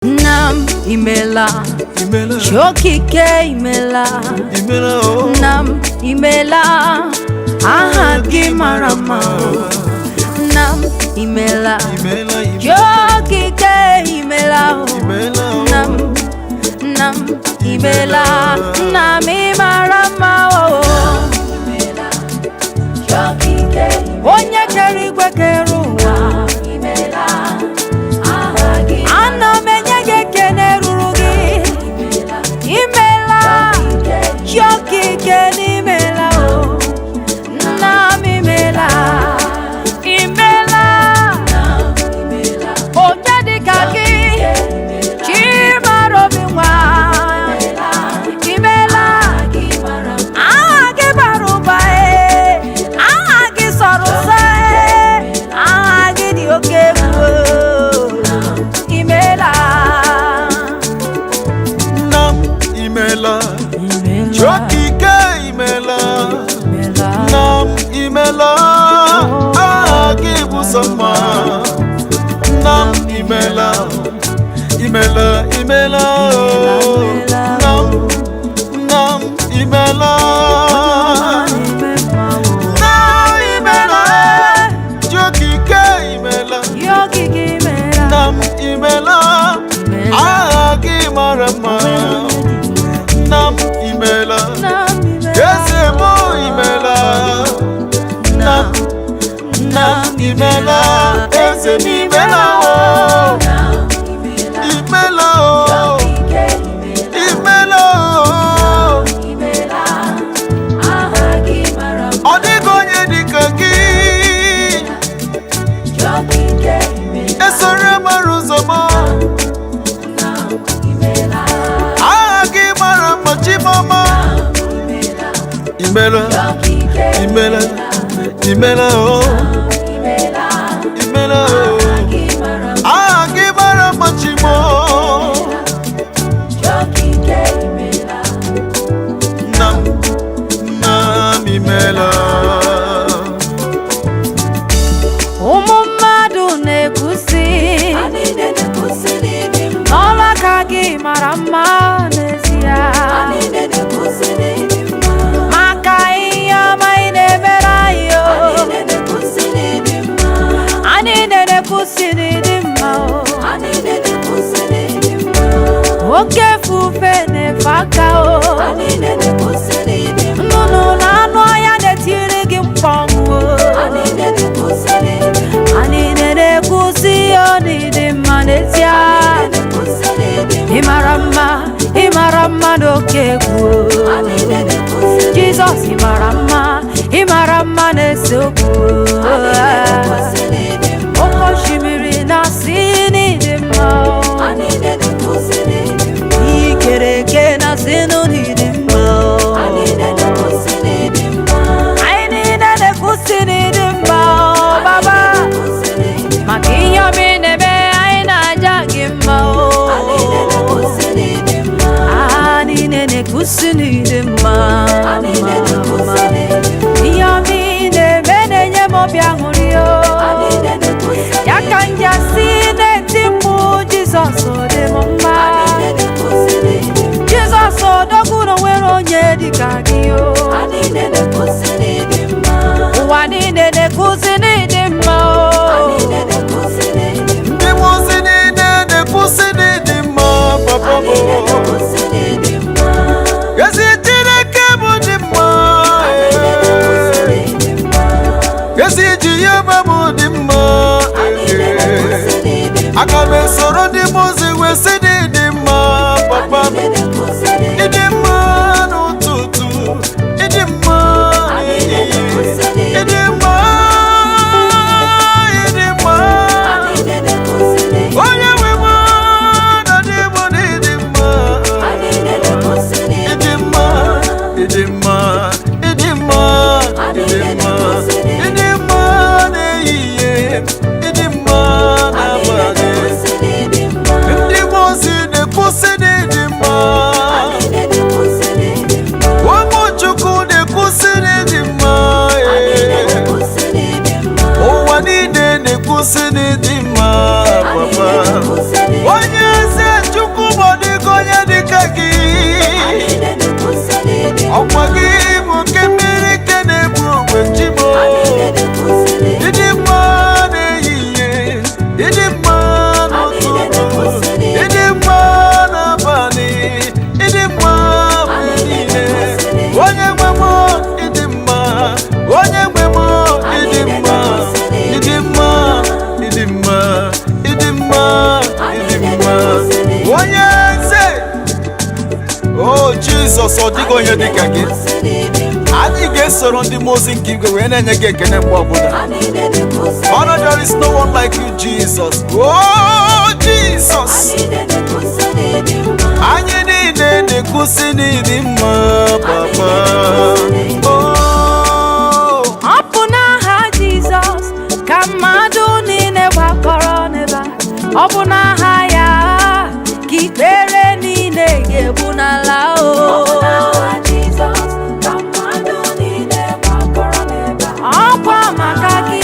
Nam imela, Chokike imela, Nam imela, Ahagi marama. Nam imela, Chokike imela, Nam imela, Nami marama. Onye keri kwekeru imela. Ana menye gekene rurugi imela yoki keni imela o na imela onye dikaki chimaro binwa imela agi baruba agi sorusa agi dioke Chokike imela, Nam imela, Agi busama, Nam imela, imela, Nam imela, Chokike imela, Nam imela, Agi marama. Nam imela, Kesemo imela, Nam imela, Kesemi imela, imela, Odigonye dikaki, Esore maruzoma. Imela, oh, Imela, oh, Agibara machimo, Nam imela. Umumadu nekusi, Nola kagi marama nesia. Oke fufene fakao Nunu na noya ne tirigi mpongu Anine kusi onide manetia Imarama doke ku Jesus Imarama nesoku Oko shimiri na sini dima Ikereke na sinu ni dima I need a kusini dima Baba Makiya minebe aina jagima Anine kusini dima Yamine menenye mobiangurio Yakanja sine timu Jesus de mama Jesus odoguro wero nyedi kagio Wanine ne kusini dima Kusini dima Papa Yesi jine kebu dima Yesi jiye babu dima Akame soro di mozi wesidi dima Papa Idima no tutu Idima Jesus, ọ dịghị onye dịka gị. Anyị ga-esoro ndị mmụọ ozi nke igwe wee na-enye gị ekele mgbe ọbụla. Father, there is no one like you, Jesus. Oh, Jesus. Anyị niile na-ekwusi n'ịdị mma, Papa. Oh, ọ bụ n'aha Jizọs ka mmadụ niile gbakọrọ n'ebe a. Ọ bụ n'aha ya ka ikpere niile ga-egbu n'ala. Ọkwa maka gị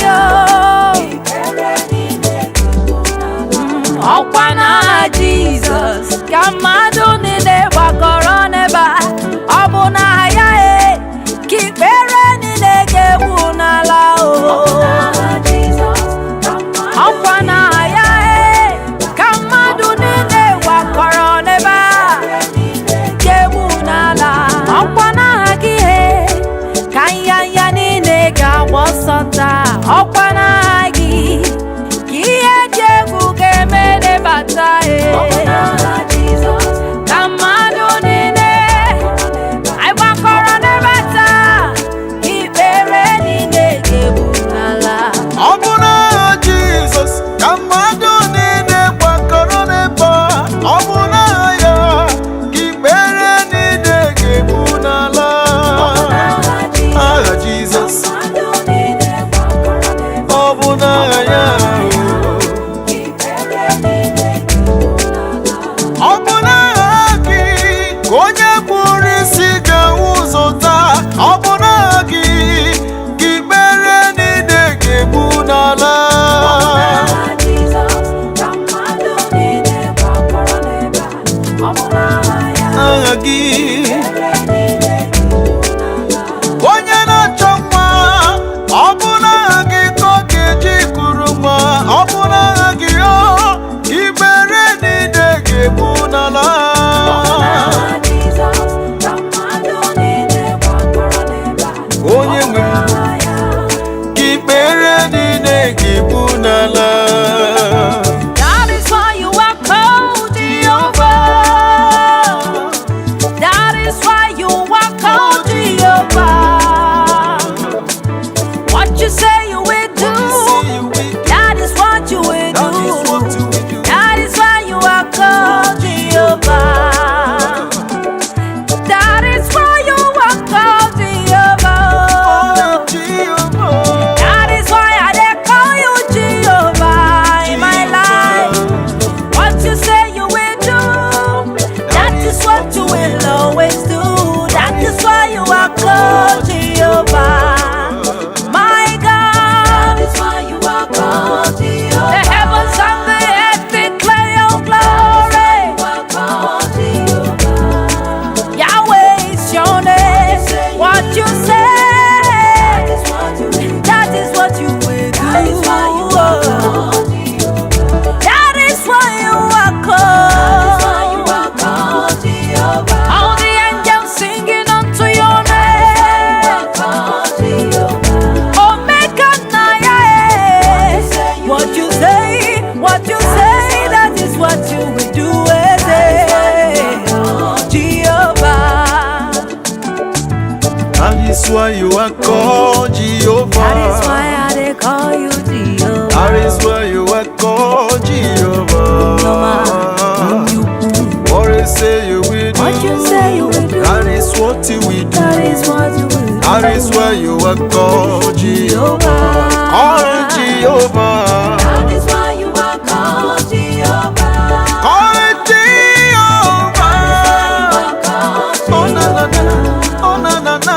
ọkwa n'aha Jizọs ka mmadụ niile gbakọrọ n'ebe a. Ọ bụ n'aha ya ka ikpere niile ga-egbu n'ala. Ọkwa n'aha ya ka mmadụ niile gbakọrọ n'ebe a ga-egbu n'ala. Ọkwa n'aha gị ka nyanya niile ga-agba ọsọ taa. Ọkwa n'aha gị ka ihe dị egwu ga-eme n'ịbata ka mmadụ niile anyị gbakọrọ n'ebe taa ka ikpere niile ga-egbu n'ala. ọ bụ n'aha Jizọs ka mmadụ niile gbakọrọ n'ebe a. Ọ bụ n'aha ya ka ikpere niile ga-egbu n'ala. Aha Jizọs, ọ bụ n'aha ya. Ọ bụ n'aha gị ka onye kpụrụ isi ga-ahụ ụzọ taa. Ọ bụ n'aha gị ka ikpere niile ga-egbu n'ala. Aha gị onye na-achọ nwa, ọ bụ n'aha gị ka ọ ga-eji kuru nwa. Ọ bụ n'aha gị ka ikpere niile ga-egbu n'ala. Onye nwe m, ka ikpere niile ga-egbu n'ala. That is why you are called Jehovah. That is why you are called Jehovah. What you say you will do, that is what you will do. That is why you are called Jehovah. That is why you are called Jehovah. That is why I dey call you Jehovah in my life. What you say you will do, that is what you will always do. That is why you are called Jehovah. My God, that is why you are called Jehovah. The heavens and the earth declare your glory. Yahweh is your name. What you say, that is what you will do. That is why you are called. All the angels singing unto your name. Omega Naya. What you say, that is what you will do. Jehovah. That is why you are called Jehovah. That is why I dey call you Jehovah. That is why you are called Jehovah. What you say you will do, What you say you will do, that is what you will do. that is what you will do. That is why you are called Jehovah. Called Jehovah. That is why you are called Jehovah. Called Jehovah. Oh na na na, oh na na na.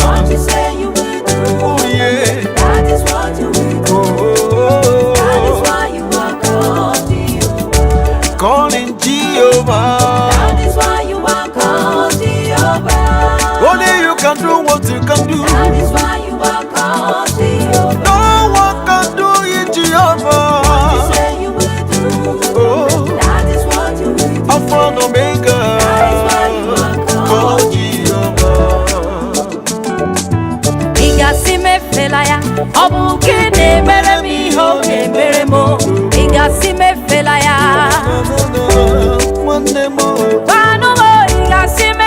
What you say you will do, Oh yeah. that is what you will do. Oh, That is why you are called Jehovah. calling Jehovah. That is why you are called Jehovah. Only you can do what you can do. That is why you are called Jehovah. No one can do it, Jehovah. What you say you will do, Oh, that is what you will do. Alpha and Omega. That is why you are called Jehovah. Igasi me fela ya, obu kene mere mi ho ke mere mo. Igasi me fela ya, One name more. banu mo igasi me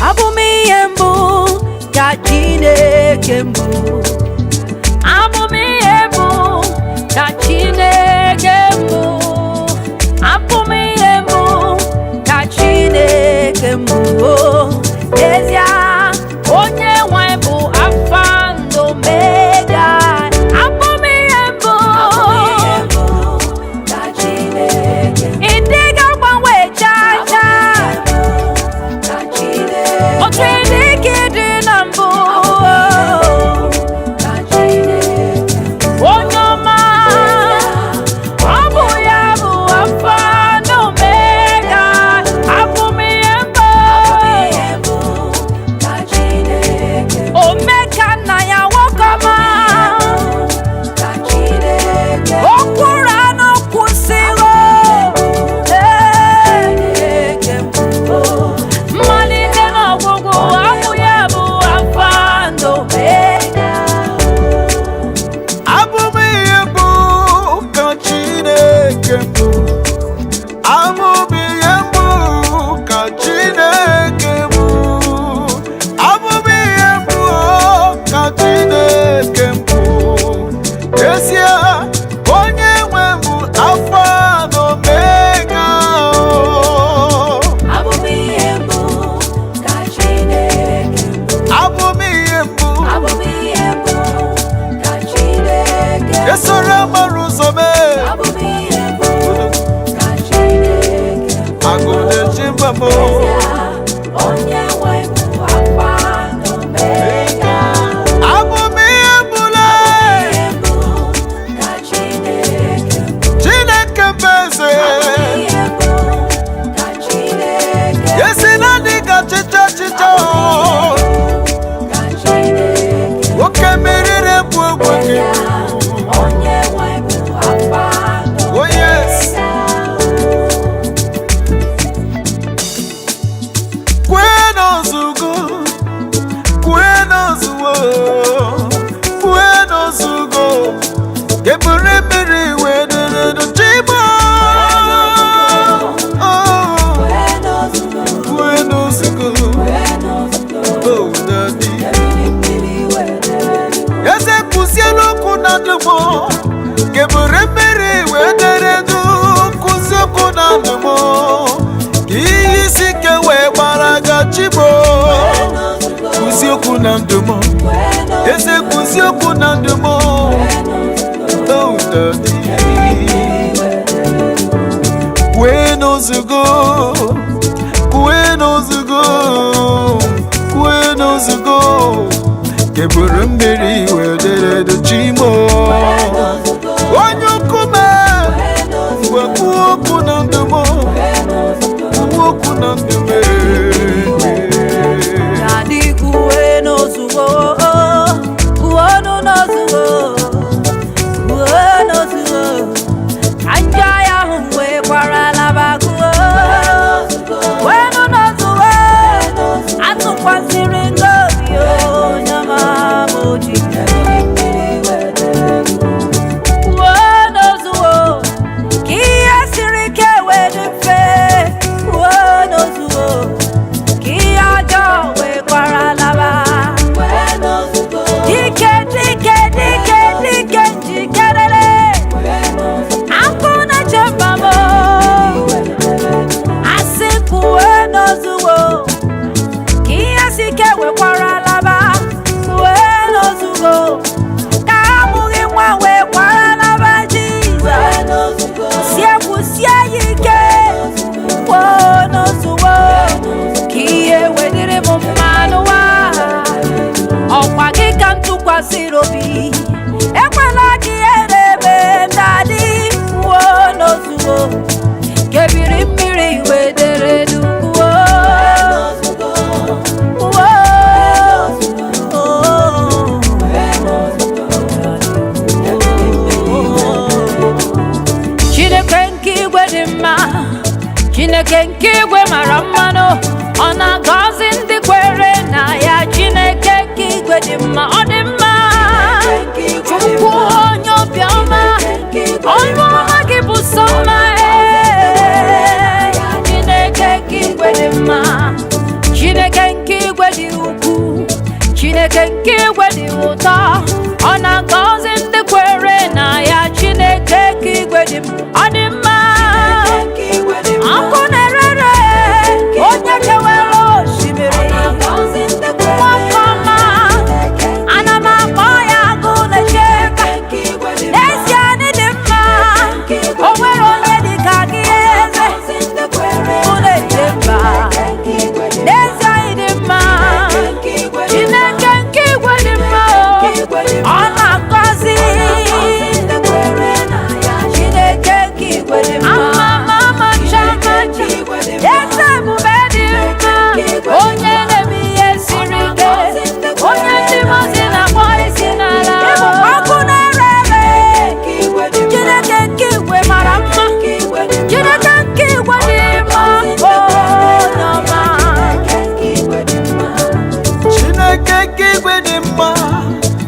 Abumiyembu kachinekembu. Abumiyembu kachinekembu. Abumiyembu kachinekembu. Ezia onye nwebu afando mega. Abumiyembu kachinekembu. Indiga mwanwe chacha. Chineke nke igwe mara mmanụ, ọ na-agọzi ndị kwere na ya. Chineke nke igwe dị mma, ọ dị mma. Chukwu Chineke nke igwe dị ụtọ, ọ na-agọzi ndị kwere na ya. Chineke nke igwe dị ọ dị mma, ọkụ na-erere onye kewere osimiri. Nwakọma ana m akpọ ya agụ na-echeka, n'ezie anyị dị mma, o nwere onye dị ka gị eze. Unu na-eche mba, n'ezie anyị dị mma. Chineke nke igwe dị mma, ọ na-agọzi. Chineke nke igwe dị mma, eze ebube dị mma, onye na-eme ihe siri ike, onye ndị mozi na-akpọ isi n'ala. Ọkụ na-ere ere, Chineke nke igwe mara mma, Chineke nke igwe dị mma, onye ọma. Chineke nke igwe dị mma,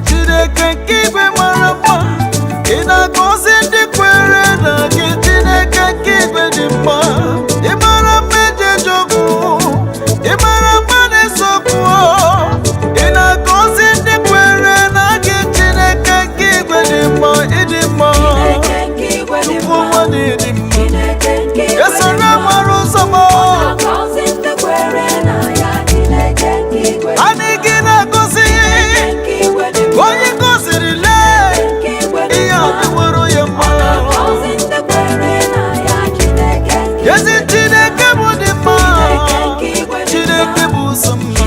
Chineke nke igwe mara mma, ị na-agọzi ndị kwere na gị. Chineke nke igwe dị mma, ị mara mma eji eje okwu, ị mara mma na-eso okwu, ị na-agọzi ndị kwere na gị. Chineke nke igwe dị mma, ịdị mma, Chukwu nwa na ịdị mma, esoro amara ụzọ m, anyị gị na-agọzi onye gọziri lee ihe ọdịworo ya mma. Ezi Chineke bụ dị mma, Chineke bụ ụzọ mma,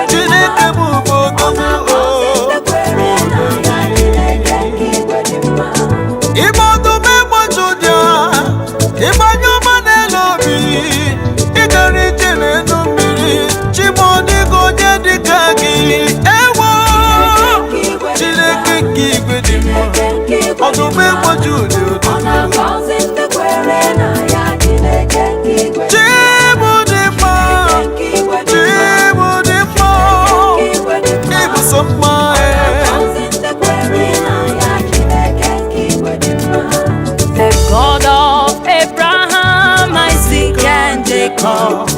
Chineke bụ ogogo. Ịgba ọdụm egbochi ụdịa, ịgbanye ọma n'elu obi, ịgara ije n'elu mmiri. Chimodigo onye dịka gị, ewo Chineke nke igwe dị mma, ọdụm egbochi ụdị ụdị. Chimodi mma, Chimodi mma, ịbụ sọ mma. The God of Abraham, Isaac, and Jacob,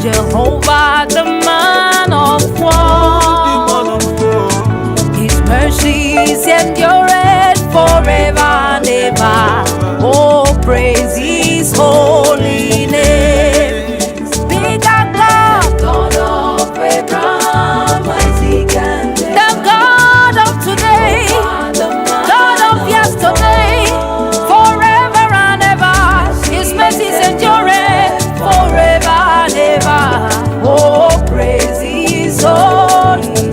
Jehovah, the man of war. His mercies endure forever and ever. Oh, praise His holy name. Speak of God, God of Abraham, Isaac, and Jacob, the God of today, God of yesterday, forever and ever. His mercies endure forever and ever. Oh, praise His holy name.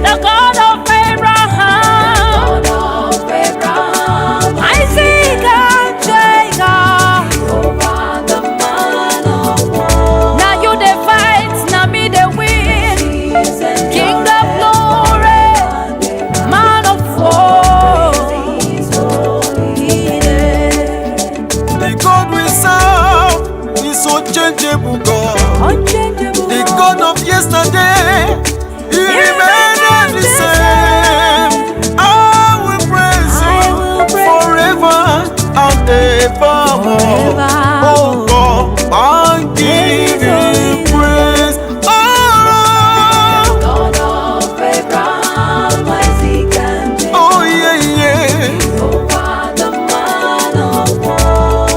The God of Abraham, Isaac, and Jacob, the man of war. Now you dey fight, now me dey win. King of glory, man of war. The God we serve is unchangeable God. The God of yesterday, He remains the same. I will praise You forever and evermore. Oh God, I give You praise. Oh yeah, yeah.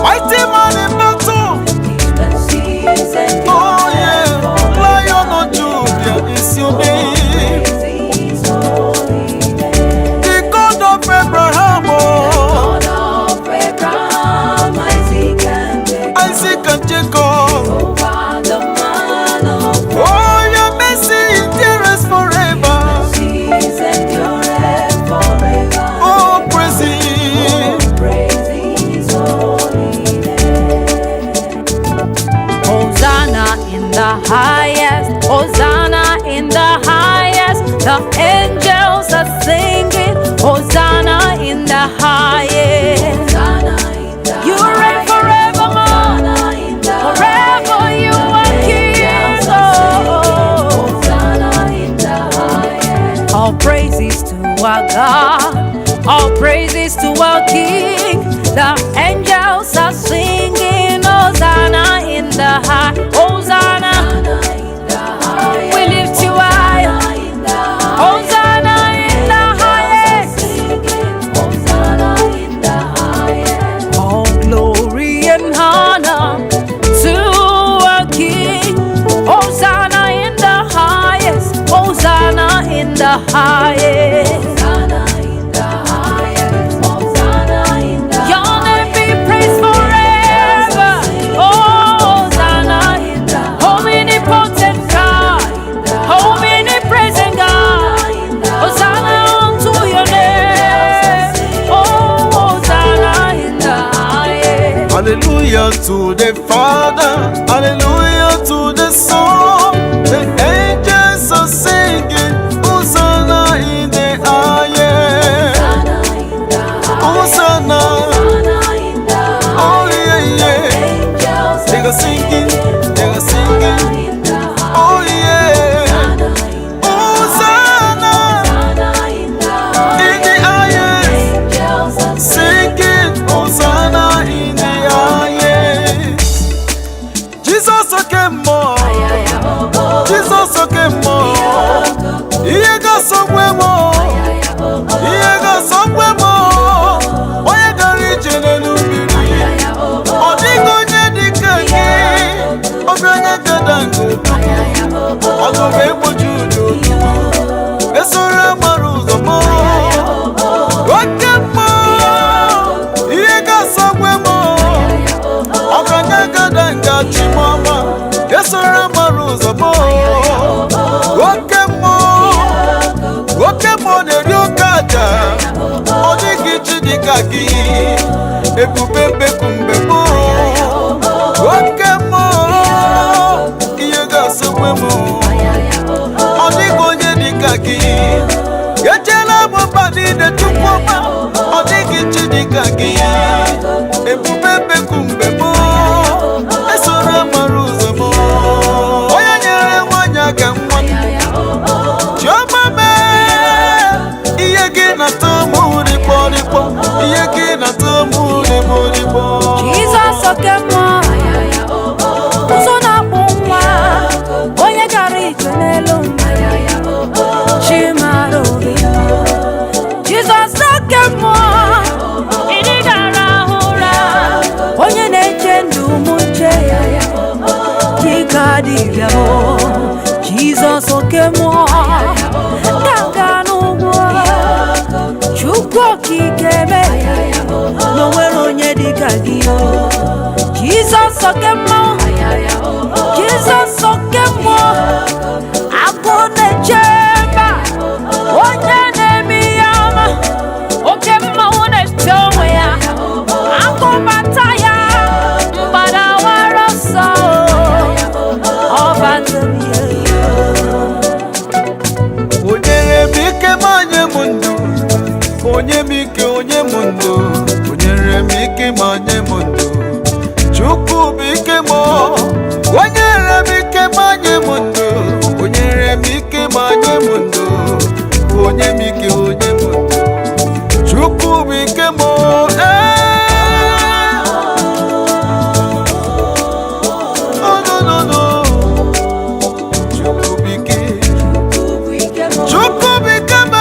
Mighty man in battle. Oh yeah, Lion of Judah is Your name. The God of Abraham, oh, Isaac and Jacob. Oh, Your mercy endures forever. Oh, praise Him. Hosanna in the highest, Hosanna in the highest. The angels are singing, Hosanna in the highest. You reign forevermore, forever you are King. Oh, all praises to our God, all praises to our King. The angels are singing, Hosanna in the high, Hosanna. We lift You high, to the Father, hallelujah to the Son. The angels are singing, Hosanna in the highest. Hosanna, oh yeah, yeah. They are singing, they are singing, oh yeah. Hosanna in the highest, singing Hosanna in the highest. Jesus came more, Jesus came more. He got somewhere more, he got somewhere more. Why got rich in the luminary? Oh, they go near the king. Oh, Brother Gadango, oh, the way you do. It's all right, Maruza more. What can more? He got somewhere more. Oh, Brother Gadanga, Chimama. It's all right, Maruza more. What can more? What can more? The real Kaja. Oh, the Gichi Kaki. Ebube kumbe mo. What can more? You got somewhere more. Only go ni kaki. Yachela mo badi de chukuma. Only gichi ni kaki. Ebube kumbe mo. Esora maruza mo. Oya nyere wanya kamwa. Choma me. Iye gina tomu ni ponipo. Iye gina tomu ni ponipo. Jesus okemo. Usona bumwa. Onye gari chenelo. Chimarobi. Jesus okemo. Idigara hura. Onye nechendu munche. Kikadibia mo. Jesus okemo. Danganugwa. Chukwu kikeme. No nwere onye dịka gị o. Jesus okemo. Jesus okemo. Agụ na-echeba. Onye na-eme ya ama. Oke mmanwụ na-eche onwe ya. Agụ bata ya. Mgbada wara ọsọ. Ọ batara ya. Onyere m ike ma nye m ndụ. Onye m ike onye m ndụ. Onyere m ike ma nye m ndụ. Chukwu bụ ike m. Onyere m ike ma nye m ndụ. Onyere m ike ma nye m ndụ. Onye m ike onye m ndụ. Chukwu bụ ike m. Oh no no no. Chukwu bụ ike. Chukwu bụ ike m.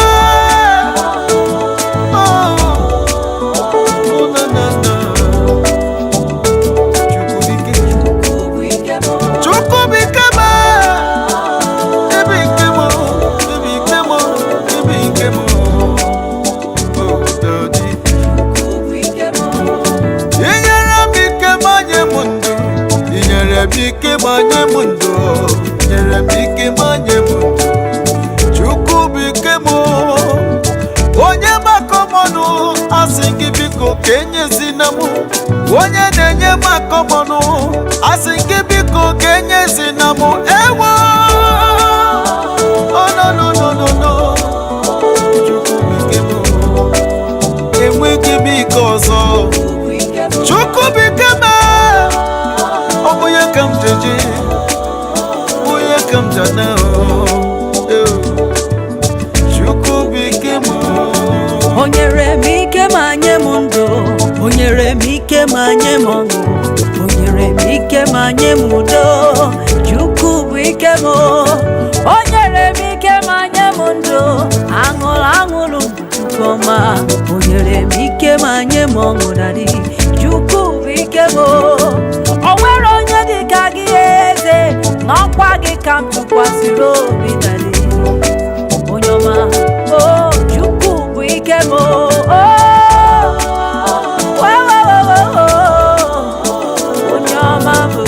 Ike manye mundo, nyere m ike manye mundo. Chukwu bụ ike m. Onye makomonu asị gị biko ka enyezina m. Onye na-enye makomonu asị gị biko ka enyezina m. Ewo, oh no no no no no. Chukwu bụ ike m. Enweghị m ike ọzọ. Chukwu bụ ike m. Oya come jeje, oya come jana o. Chukwu bụ ike m. Onyere m ike ma nye m ndụ. Onyere m ike ma nye m ọṅụ. Onyere m ike ma nye m udo. Chukwu bụ ike m. Onyere m ike ma nye m ndụ. Aṅụrụ aṅụrụ Chukwu ọma. Onyere m ike ma nye m ọṅụ dadị. Chukwu bụ ike m. O nwere onye dịka gị eze. N'ọkwa gị ka m tụkwasịrị obi dadị. Onye ọma, oh Chukwu bụ ike m. Onye ọma bụ.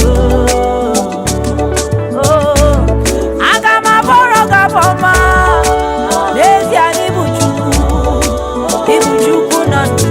Aga m abọrọ gị abụ ọma. N'ezie n'ịbụ Chukwu. Ịbụ Chukwu na ndụ.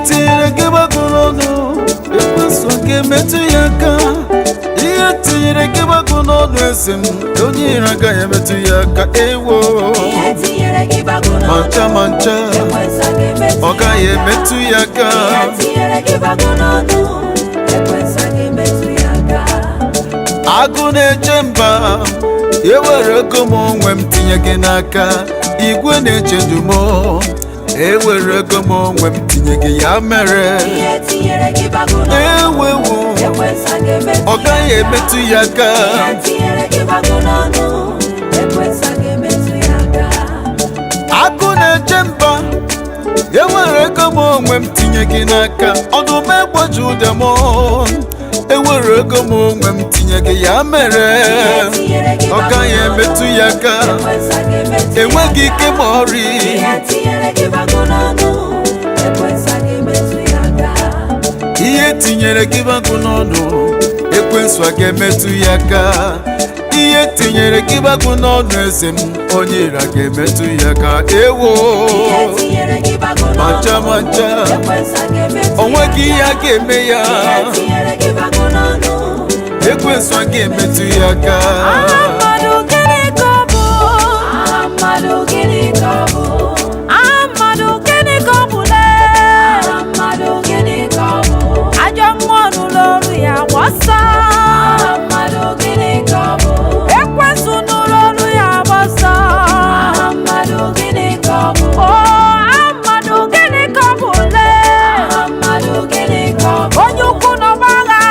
tinyere gị gbagụ n'ọnụ ekwensu ga-emetụ ya aka. Ihe tinyere gị gbagụ n'ọnụ eze m onye iro agaghị emetụ ya aka. Ewo mancha mancha ọ gaghị emetụ ya aka. Agụ na-eche mba ewere ego m onwe m tinye gị n'aka. Igwe na-eche ndụ m ewere ego m onwe m tinye gị ya mere ewewu ọ gaghị emetụ ya aka. Agụ na-eche mba ewere ego m onwe m tinye gị n'aka. Ọdụm egboji ụda m ewere ego m onwe m tinye gị ya mere ọ gaghị emetụ ya aka. Enweghị ike ma ọrị ihe tinyere gị bagụ n'ọnụ ekwensu a ga-emetụ ya aka. Ihe tinyere gị bagụ n'ọnụ eze m onye iro ga-emetụ ya aka. Ewo mancha mancha onweghị ihe a ga-eme ya. Ekwensu a ga-emetụ ya aka. Ajọ mmụọ n'ụlọ ya gbasa. Ekwensu n'ụlọ ya gbasa. Mmadụ gịnị ka ọ bụ? Mmadụ gịnị ka ọ bụ lee? Onye ukwu n'ọgbagha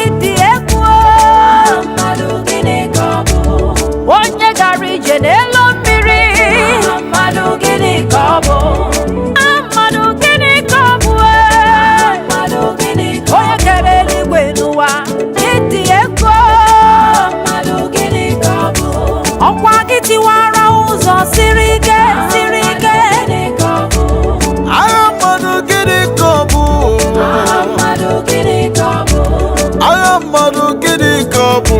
ịdị egwu. Onye gara ije n'elu mmiri. Mmadụ gịnị ka ọ bụ? Mmadụ gịnị ka ọ bụ? Onye kere eluigwe n'ụwa ịdị egwu. Ọkwa gị tiwara ụzọ siri ike siri ike. Agha mmadụ gịnị ka ọ bụ? Agha mmadụ gịnị ka ọ bụ?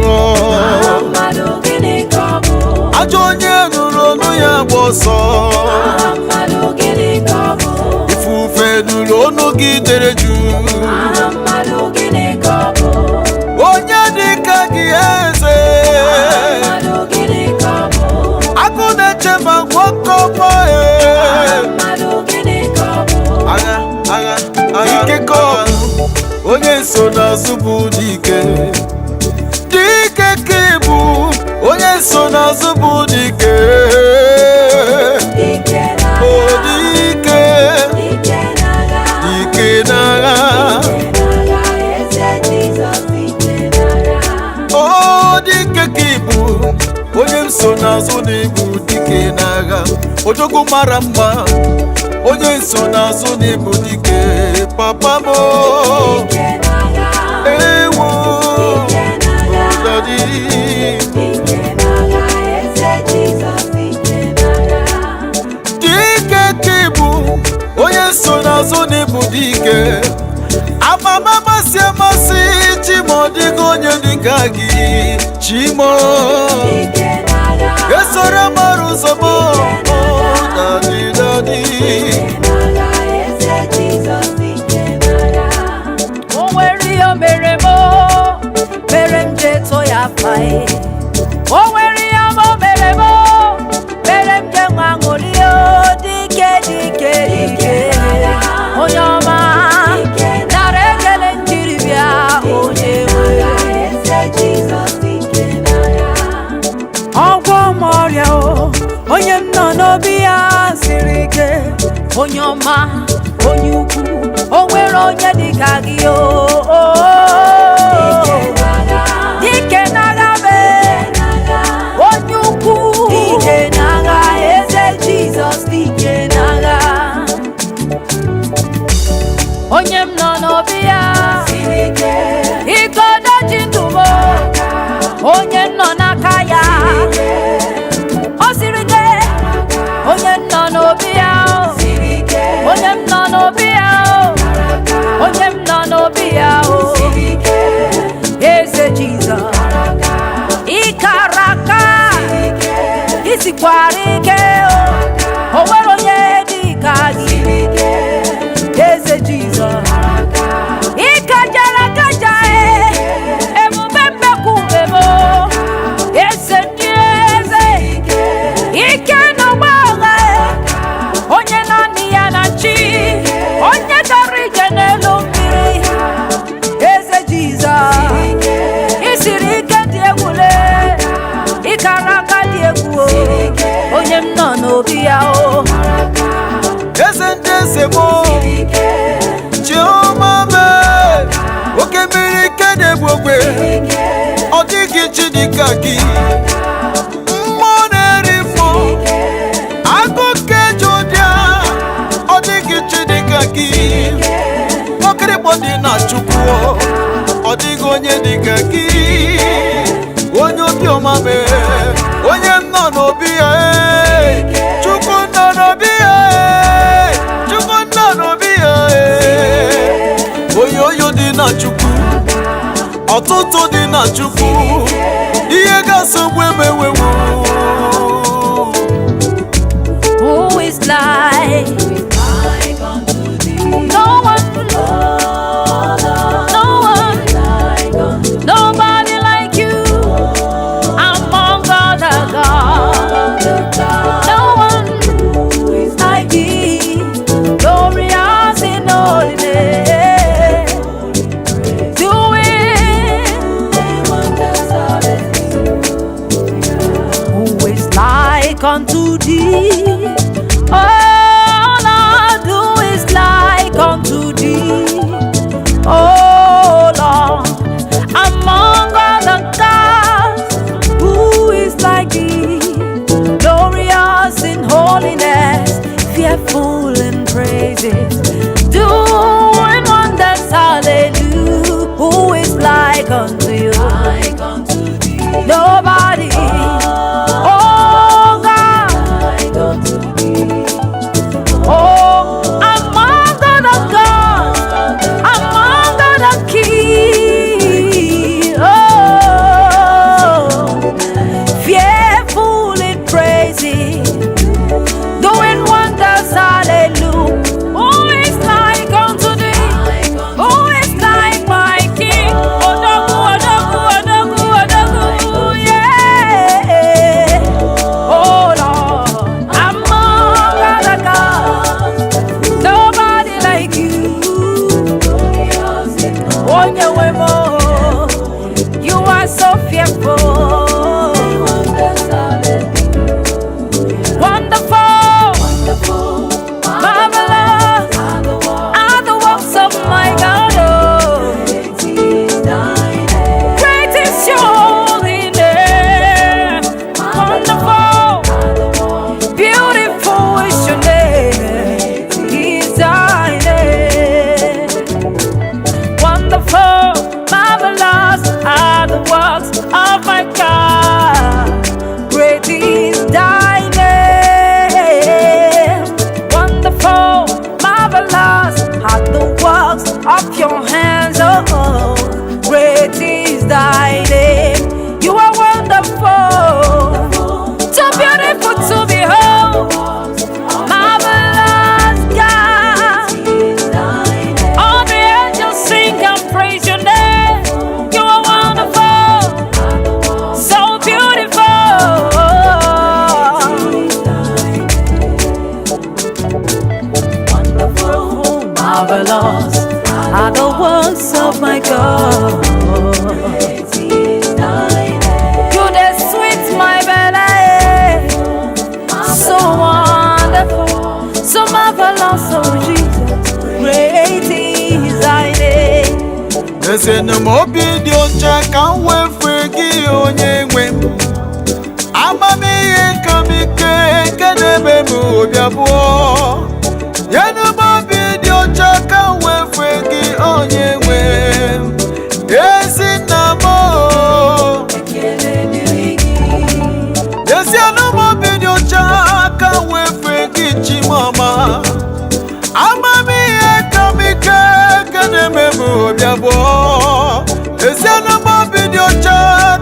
Ajọ onye nụrụ ọnụ ya gba ọsọ. Ifufe nụrụ ọnụ gị dere jụụ. Onye dị ka gị eze agụ na-eche ma nwoke ọma agha agha agha ike ka ọ bụ onye nsonaazụ bụ dike. Dike ka ị bụ onye nsonaazụ bụ dike. O dike dike n'agha. O dike ka ị bụ onye nsonaazụ na-ebu dike n'agha. Odogwu mara mma onye nsonaazụ na-ebu dike. Papa m ewo dadi dike ka ị bụ onye nsonaazụ na-ebu dike. Amama amasị amasị Chimo ọ dịghị onye dịka gị Chimo. Esoro mara ụzọ m dadi dadi. O nwere ihe o mere m ji eto ya afa. O nwere ihe o mere m ji enwe aṅụrị. Dike dike dike onye ọma nara ekele njiri bịa onye nwe. Ọgwọ m ọrịa onye m nọ n'obi ya siri ike. Onye ọma onye ukwu o nwere onye dịka gị. Dike n'agha be onye ukwu. Dike n'agha eze Jizọs. Dike n'agha onye m nọ n'obi ya siri ike. Igodo ji ndụ m onye m nọ n'aka ya o siri ike. Onye m nọ n'obi ya onye m nọ n'obi ya onye m nọ n'obi ya ya o. eze ndị eze mo Chioma me oke mmiri ike na-egbu ogbe ọ dịghị chi dịka gị mmụọ na-eri fọ akụkọ ejudia ọ dịghị chi dịka gị ọkịrịkpọ dị na Chukwu ọ dịghị onye dịka gị onye obiọma me onye nọ n'obi ya Chukwu nọ n'obi ya Chukwu nọ n'obi ya oyoyo dị na Chukwu ọtụtụ dị na Chukwu ihe ga-asọgbu emewewu. Who is like unto thee? No one, no one, nobody like you among other gods. No one is like thee, glorious in holiness, doing wonders. Who is like unto thee? All I do is like unto thee, oh Lord, among other gods. Who is like thee, glorious in holiness, fearful in praises, doing wonders, hallelujah. Who is like unto you? Nobody. Oh God. Oh, among other gods, among other kings, oh, fearful in praises, doing wonders, hallelujah. Who is like unto thee? Who is like my King? Odogu, Odogu, Odogu, Odogu, yeah. Oh Lord, among other gods, nobody like you. Onyewemo, you are so fearful. Wonderful, marvelous are the works of my God. Oh, great is your holiness. Wonderful, beautiful is your name. Is thy name. Wonderful, marvelous are the works of my God. Great is thy name. Wonderful, marvelous are the works of your hands. Oh, great is thy name. You are wonderful, too beautiful to behold. Marvelous God, all the angels sing and praise your name. You are wonderful, so beautiful. Marvelous are the works of my God. You the sweet my belly, so wonderful, so marvelous, oh Jesus, great is thy name. eze na m obi dị ọcha ka m wee gị onye nwe m amamihe ka m ike nke na-eme m obi abụọ nyenụ m obi dị ọcha ka m wee gị onye nwe m ezi nna m ezienụ m obi dị ọcha ka m wee gị Chimọma amamihe ka m ike nke na-eme m obi abụọ ezienụ m obi dị ọcha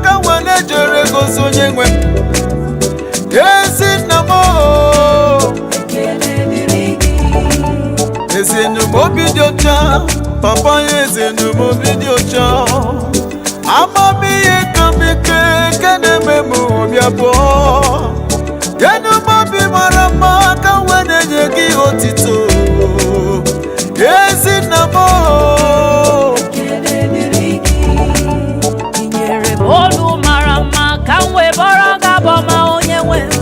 ka m wee na-ejere gosi onye nwe m ezi nna m ezienụ m obi dị ọcha papa ya ezienụ m obi dị ọcha amamihe ka m ike nke na-eme m obi abụọ nyenụ m obi mara mma ka m wee na-enye gị otito ezi nna m Inyere m olu mara mma ka m wee bọrọ gị abọ ma onye nwe m,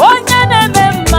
onye na-eme mma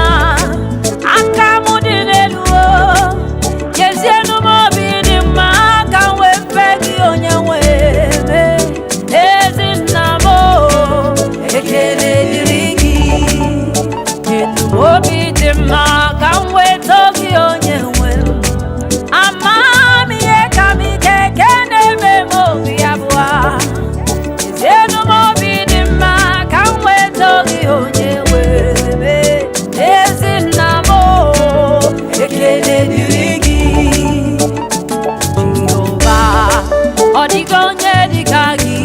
ọ dịghị onye dịka gị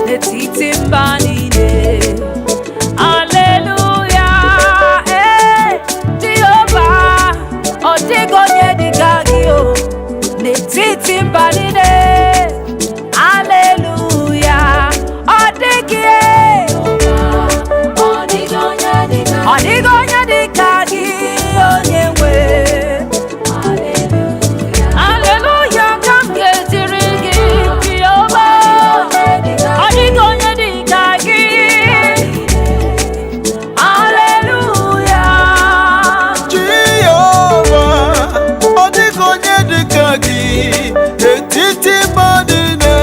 n'etiti mba niile. Aleluya, Jehova, ọ dịghị onye dịka gị o n'etiti mba niile. Aleluya, ọ dịghị onye dịka gị onye nwe. Aleluya, ka m ga-etiri gị Jehova, ọ dịghị onye dịka gị. Aleluya, Jehova, ọ dịghị onye dịka gị n'etiti mba niile.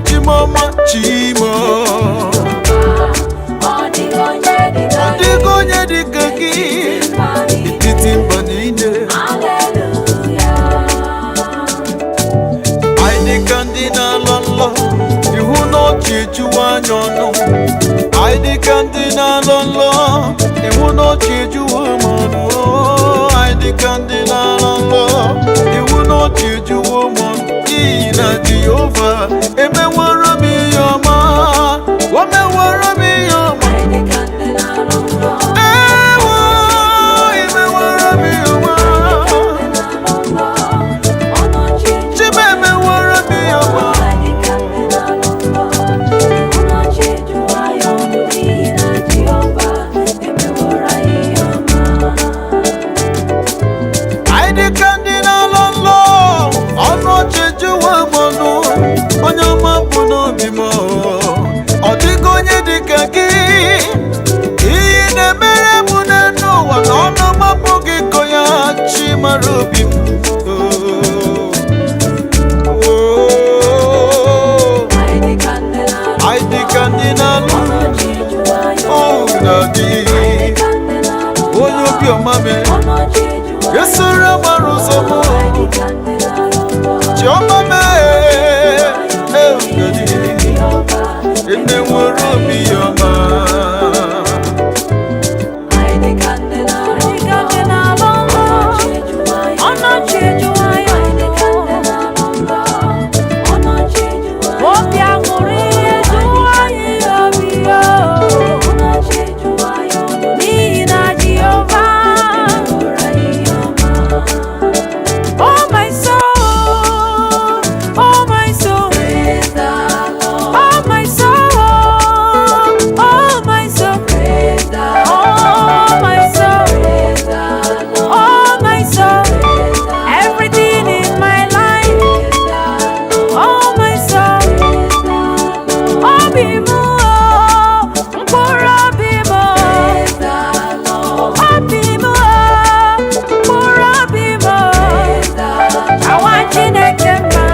Chimoma, Chimo, ọ dịghị onye dịka gị n'etiti mba niile. Anyị dịka ndị na-alọ nlọ, ihu na ọchị ejuwa anya ọnụ. Anyị dịka ndị na-alọ nlọ, ihu na ọchị ejuwa m ọnụ. Anyị dịka ndị na-alọ nlọ, ihu na ọchị ejuwa m ọnụ. N'ihi na Jehova emeworo m ihe ọma, o meworo m ihe ọma. Ewo, emeworo m ihe ọma. Chima emeworo m ihe ọma. Anyị dịka ndị na-alọ nlọ, ọnụ ọchị ejuwa m ọnụ. Onye ọma bụ n'obi m, ọ dịghị onye dịka gị. Ihe na-emere m n'elu ụwa na ọnụ m abụghị ka ya, chi mara obi m. Anyị dịka ndị na-alụ na-adị onye obiọma mee esoro gbara ụzọ m. Chiọma mee ene nwere obi ya ọma. obi aṅụrị ejuwa anyị obi o, n'ihi na Jehova. Oh my soul, oh my soul, oh my soul, oh my soul, oh my soul, oh my soul, everything in my life. Oh my soul, obi m o, mkpụrụ obi m o, obi m o, mkpụrụ obi m o, awa Chineke mma.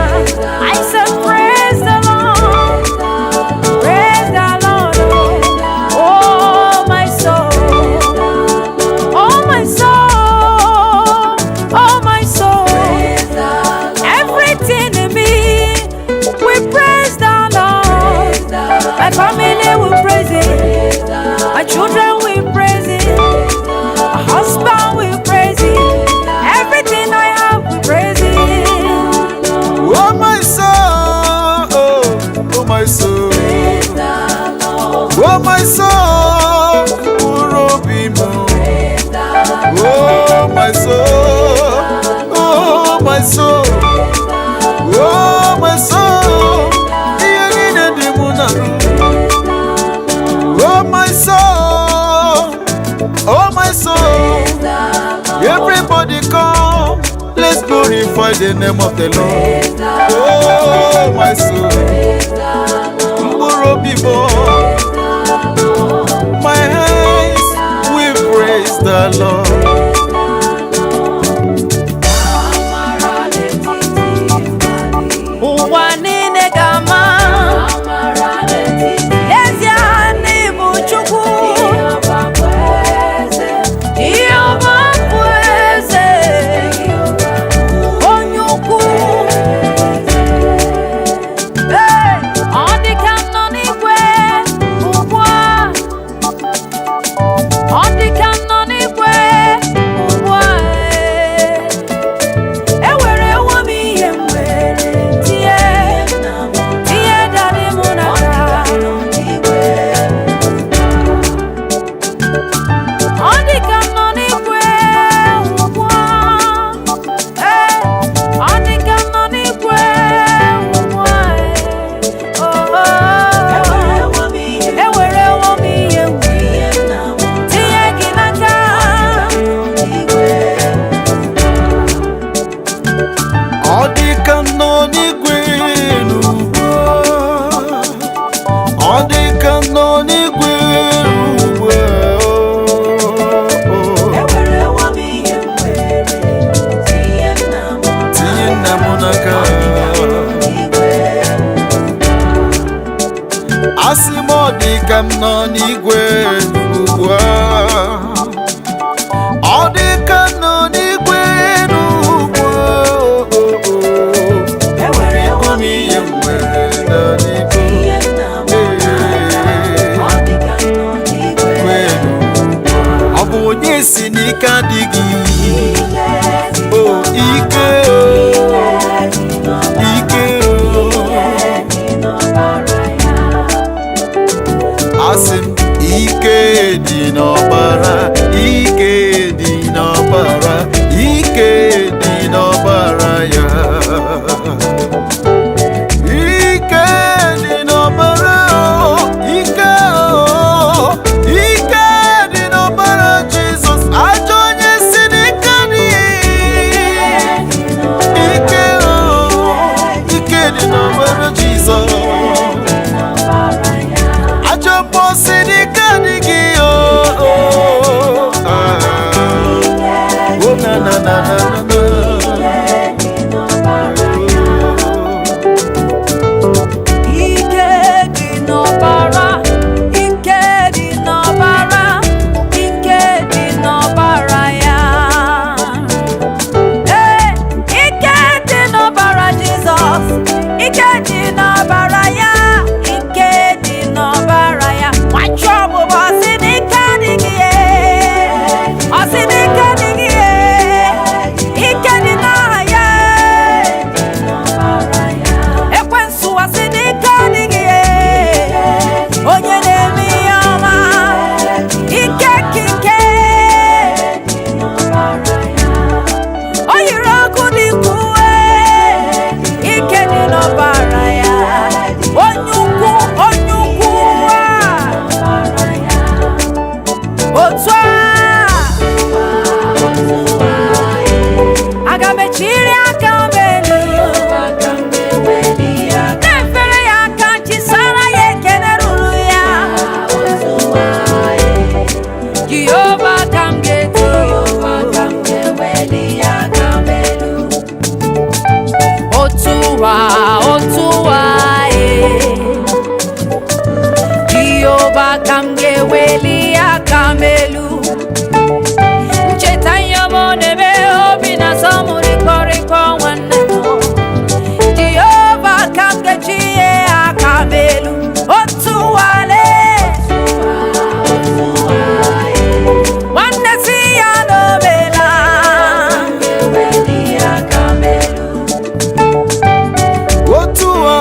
I said praise the Lord, praise the Lord. Oh my soul, oh my soul, oh my soul, everything in me, we praise the Lord. My family will praise it, my children will praise it, my husband will praise it, everything I have will praise it. Oh my soul, oh my soul, oh my soul, mkpụrụ obi m. Oh my soul, oh my soul, oh my soul, ihe niile dị mụ n'arụ. Oh my soul, oh my soul, everybody come, let's glorify the name of the Lord. Oh my soul, mkpụrụ obi m, my hands will praise the Lord. Ụwa niile ga-ama n'ezie na ị bụ Chukwu. Jehova bụ eze, onye ukwu. Ọ dị ka m nọ n'igwe ugbu a, ọ dị ka m nọ n'igwe ugbu a. Ewere ewo m ihe mgbe m nọ n'igwe ugbu a, ọ dị ka m nọ n'igwe ugbu a. Ịhụ m ihe m nwere nọ n'igwe. Ọ bụ onye si n'ike adịghị, o ike ike asị m ike dị n'ọbara, ike dị n'ọbara, ike dị n'ọbara ya, ike dị n'ọbara, ike ike dị n'ọbara Jizọs. Ajọ onye si n'ike adịghị, ike ike dị n'ọbara Jizọs. Ajọ mmụọ si n'ike adịghị, na na na na na. Ike dị n'ọbara, ike dị n'ọbara, ike dị n'ọbara ya. Ike dị n'ọbara Jizọs, ike dị n'ọbara ya, ike dị n'ọbara ya. Nwachi ọgbụgba ọ sị n'ike adịghị ya, ọ sị n'ike adịghị ya, ike dị n'aha ya. Ekwensu ọ sị n'ike adịghị ya, onye na-eme ihe ọma, ike kike. O yiri ọkụ dị uwe, ike dị n'ọbara ya. Onye ukwu a, otu a aga m echiri aka m elu, na-efere ya aka, chisara ya ekele ruru ya. Jehova ka m ga-eto, otu ụwa Jehova ka m ga-eweli aka m elu. Ncheta ihe ọma ọ na-eme, obi na-asọ m rịkọrịkọ nwanne m. Jehova ka m ga-eji ihe aka m elu. Otu wale nwanne si ya n'omela, otu a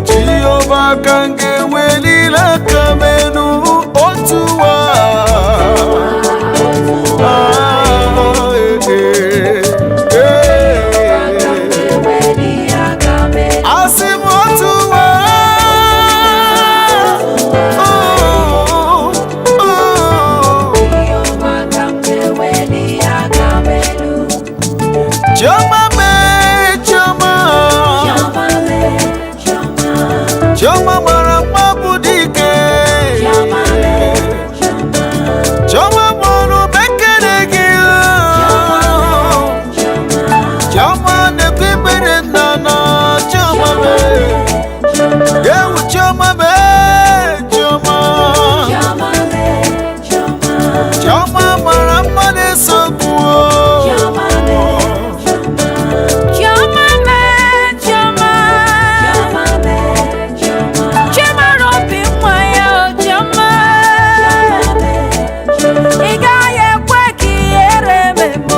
Jehova ka m ga-eweliri aka m elu. Otu a asị m otu a Chioma mee Chioma, Chioma mara mma bụ dike, Chioma mụrụ bekere gị, Chioma na-ekwe ekpere nna na Chioma mee ewu, Chioma mee Chioma, Chioma mara mma na-esogbu. Chioma mee Chioma, Chimara obi nwa ya, Chioma. Ị gaghị ekwe ka ihere mee m,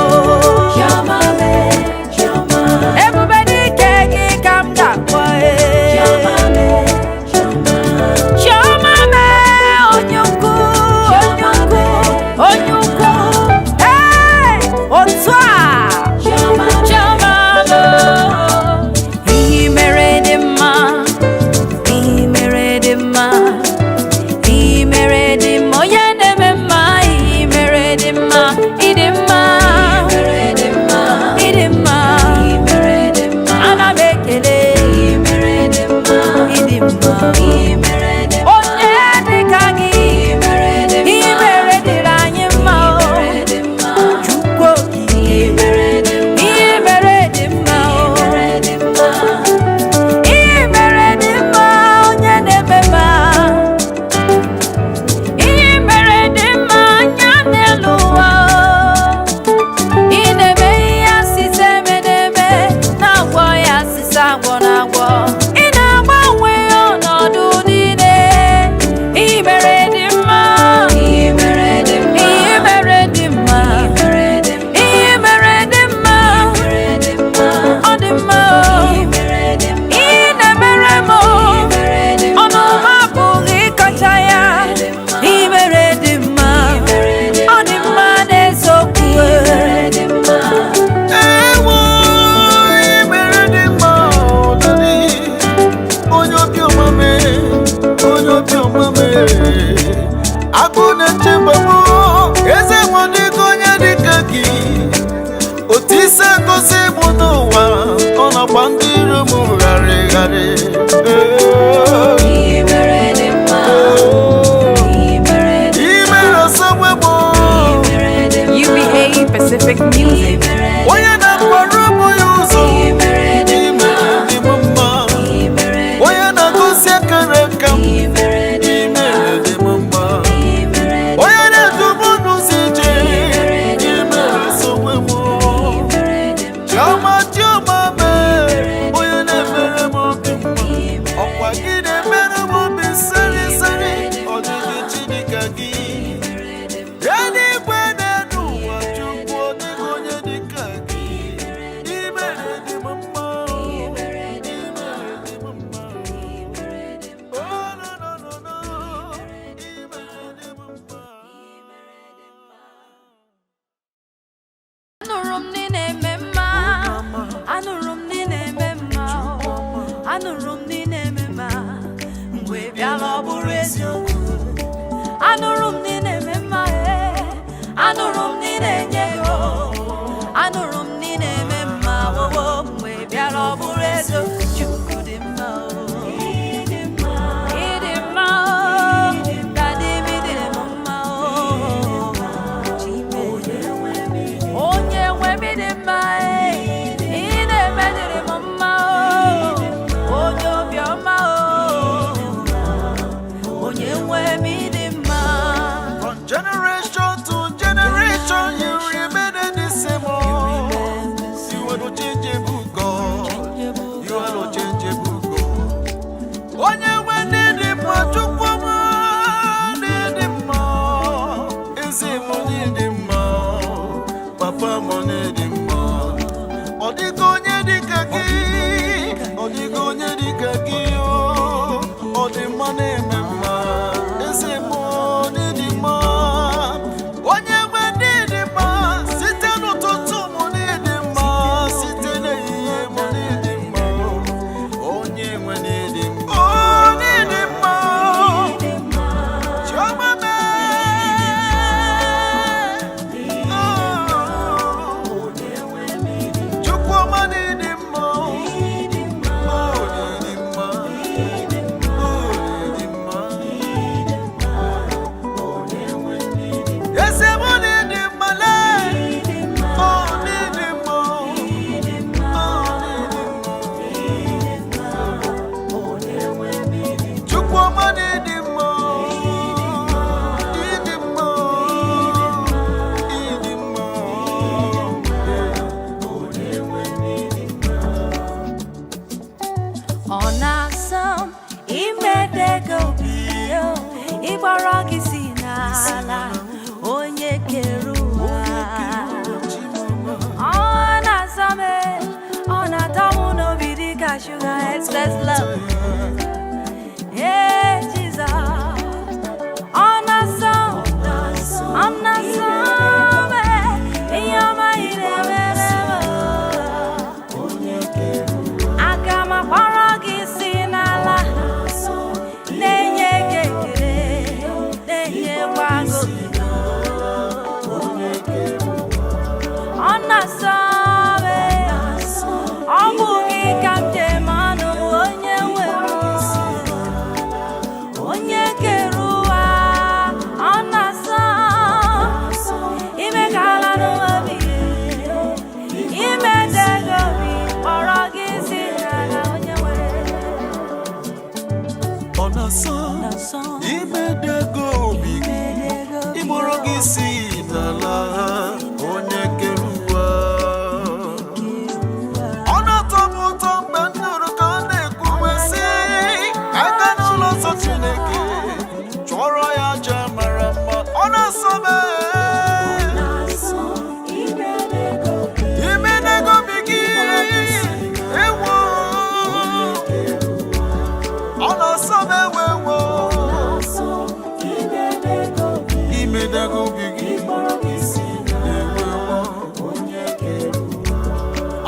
so Chukwu dị mma o. Ịdị mma o, Daddy m dị m mma o. Onye nwe m dị mma e, ị na-eme dịrị m mma o. Onye obiọma o, onye nwe m dị mma. From generation to generation, you remain the same. You are no changeable God. You are no changeable God. Onye nwe ndị mma, Chukwu ọma ndị mma. Eze m ndị mma, Papa m ndị mma. Ọ dịghị onye dịka gị, ọ dịghị onye dịka gị o. Ọ dị mma na-eme mma. Eze m ndị mma. Onye nwe ndị mma, site n'ụtụtụ m ndị mma, site n'ehihie m ndị mma. Onye nwe ndị mma, ndị mma. Chioma Chukwu ọma ndị mma. Ndị mma. Eze m ndị mma lee. Ndị mma. Chukwu ọma ndị mma. Ndị mma. Ndị mma. Ọ na-asọ m imedego obi o, ịgbọrọ gị si n'ala onye kere ụwa. Ọ na-asọ m ọ na-atọ m n'obi dịka sugar excess love. Hey, Jesus. Ọ na-asọ m, ọ na-asọ m ihe ọma ị na-emere m. Aga m akpọrọ gị si n'ala, na-enye gị ekele, na-enyekwa gị otuto. Ọ na-asọ m, ọ bụ gị ka m ji eme ọnụ, onye nwe m, onye kere ụwa. Ọ na-asọ ime ka ala n'obi, ime dego obi, kpọrọ gị si n'ala, onye nwe. Ọ na-asọ imedego obi gị, ịgbọrọ gị si n'ala onye kere ụwa. Ọ na-atọ m ụtọ mgbe m nụrụ ka ọ na-ekwuwe sị, aga n'ụlọ nsọ Chineke chụọrọ ya aja mara mma. Ọ na-asọ m imedego obi gị, ewo. Ọ na-asọ m ewo. Imedego obi gị, ewo.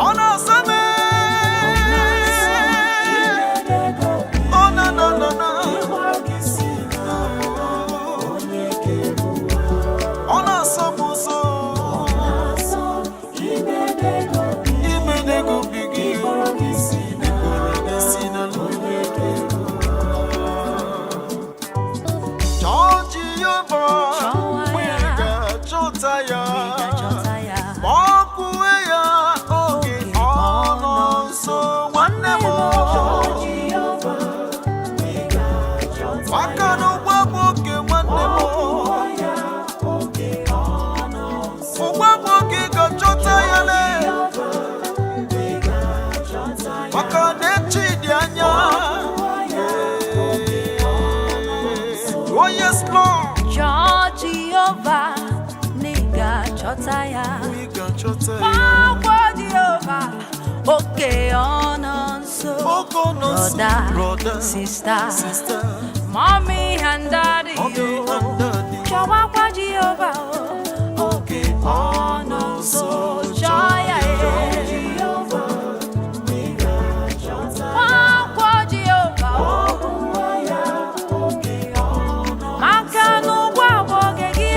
Ọ na-asọ m oh no no no no. Ọ na-asọ m ụzọ. Imedego obi gị, ịkpọrọ gị si n'ala. Chọọ Jehova, mgbe ị ga-achọta ya. Chọta ya. Ma ọ kwuwe ya oge ọ nọ nso, nwanne m. Maka na ụgbọ bụ oge nwanne m. Ụgbọ bụ oge ga-achọta ya lee. Maka na echi dị anya. Oh yes Lord. Chọọ Jehova, na ị ga-achọta ya. Ị ga-achọta ya. Ọkwa Jehova, oke ọ nọ nso. Oge ọ nọ nso, brother, sister, sister, mommy and daddy. mommy and daddy. Chọwakwa Jehova, oke ọ nọ nso. Chọọ ya Ọkwa Jehova, maka na ụgwọ bụ oge gị.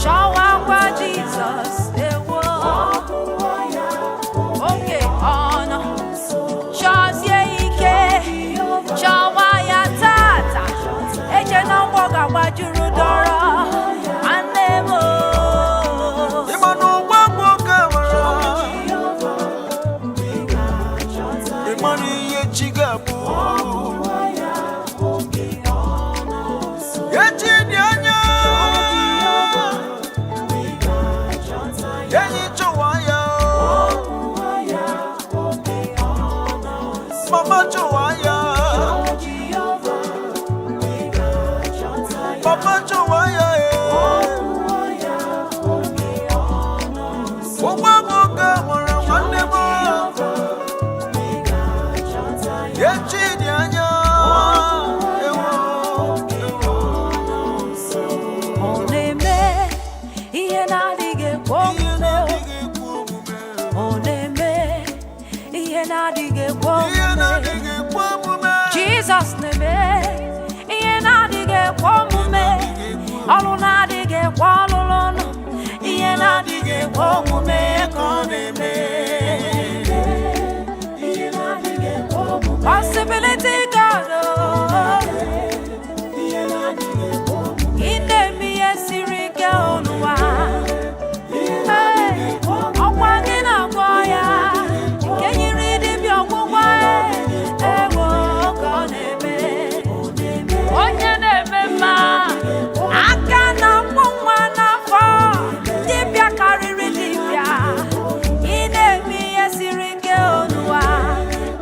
Chọwakwa Jizọs, ewo. Oke ọ nwoke nwere nwanne m echi dị anya ewo ọ na-eme ihe na-adịghị ekwe omume ọ na-eme ihe na-adịghị ekwe omume Jizọs na-eme ihe na-adịghị ekwe omume ọrụ na-adịghị ekwe ọlụlụ ọnụ ihe na-adịghị ekwe omume ka ọ na-eme possibility God ị na-eme ihe siri ike n'ụwa ọkwa gị na-agwọ ya nke nyere dibịa ọgwụgwọ ewo ka ọ na-eme onye na-eme mma aka na mkpụ nwa n'afọ dibịa karịrị dibịa ị na-eme ihe siri ike n'ụwa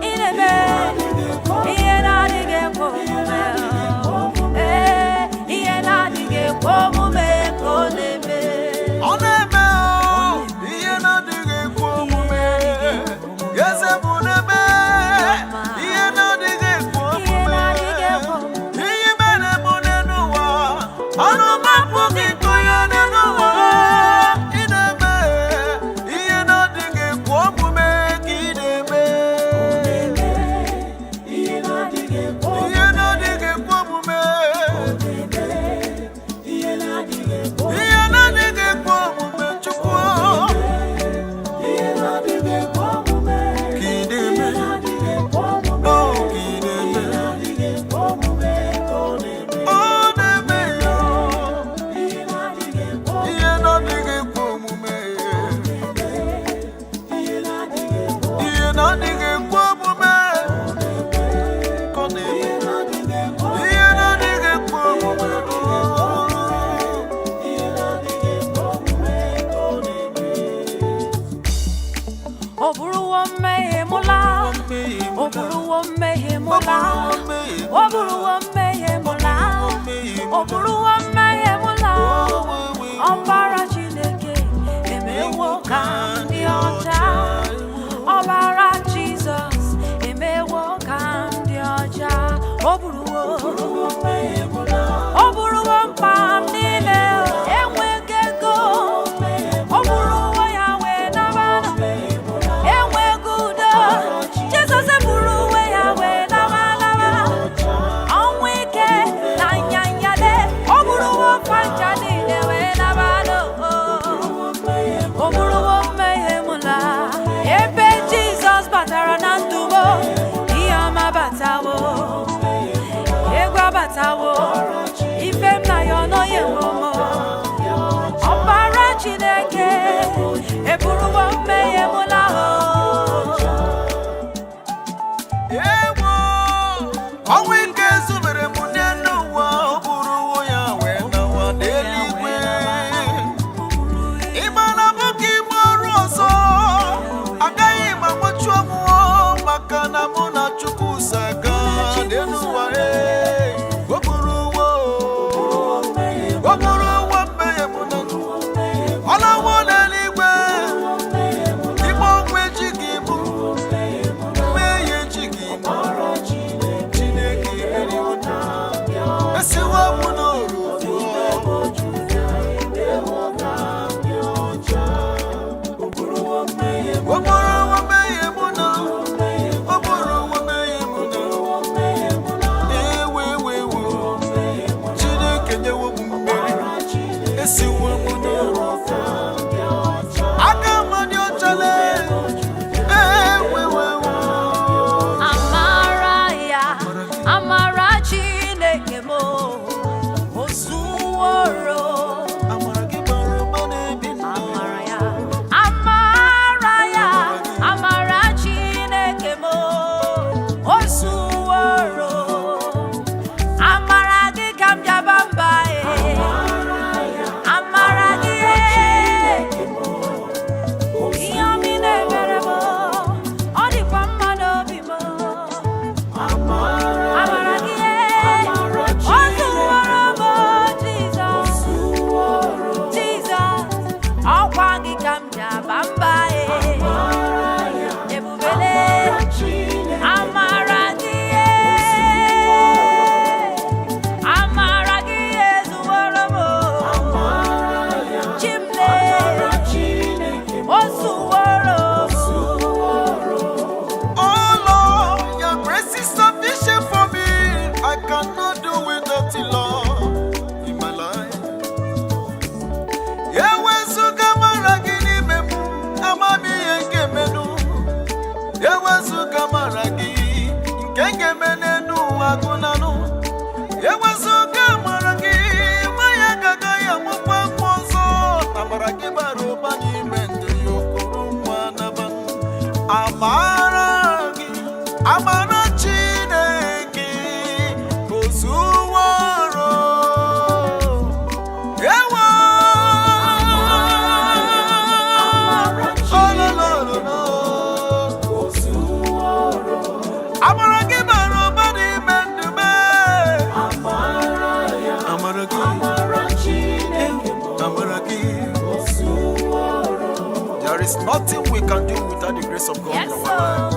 ị na-eme ihe na-adịghị ekwe omume ihe na-adịghị ekwe omume ka ọ na-eme ọ na-eme ihe na-adịghị ekwe omume eze bụ n'ebe ihe na-adịghị ekwe omume ihe mere bụ n'elu ụwa ọnụ mapụ gị kụnye n'elu ụwa ị na-eme ihe na-adịghị ekwe omume ka ị na-eme ihe na-adịghị ekwe omume ihe na-adịghị ekwe omume Chukwu ihe na-adịghị ekwe omume ka ị na-eme ka ị na-eme ọ na-eme ya ihe na-adịghị ekwe omume ihe na-adịghị ekwe omume ka ọ na-eme ihe na-adịghị ekwe omume ọ bụrụwo mmehie mụla ọ bụrụwo mmehie mụla ọ bụrụwo mmehie mụla ọ bụrụwo mmehie mụla ọbara Chineke emewo ka ndị ọcha ọbara Jizọs emewo ka ndị ọcha ọ bụrụwo mkpa m niile enweghị ego ọ bụrụwo ya wee naba enweghị udo Jizọs bụrụ uwe ya wee naba ọnwụ ike na nyanyale ọ bụrụwo mkpa ncha niile wee naba ọ bụrụwo mmehie Osuworo. Oh Lord, your grace is sufficient for me. I cannot do without you, Lord, in my life. Yewezuga maragini memu, amami yengemenu. Yewezuga maragi, nkengemenenu agunanu. Yewezuga maragi, mayagaga ya mupakwozo. Amaragi barubani mende yokurumwa naban. Amaragi, amara Chineke, Osuworo. Ewa. Oh no no no no. Osuworo. Amaragi barubani mende me. Amaragi. Amara Chineke. Amaragi. There is nothing we can do without the grace of God Yes, in our sir. life.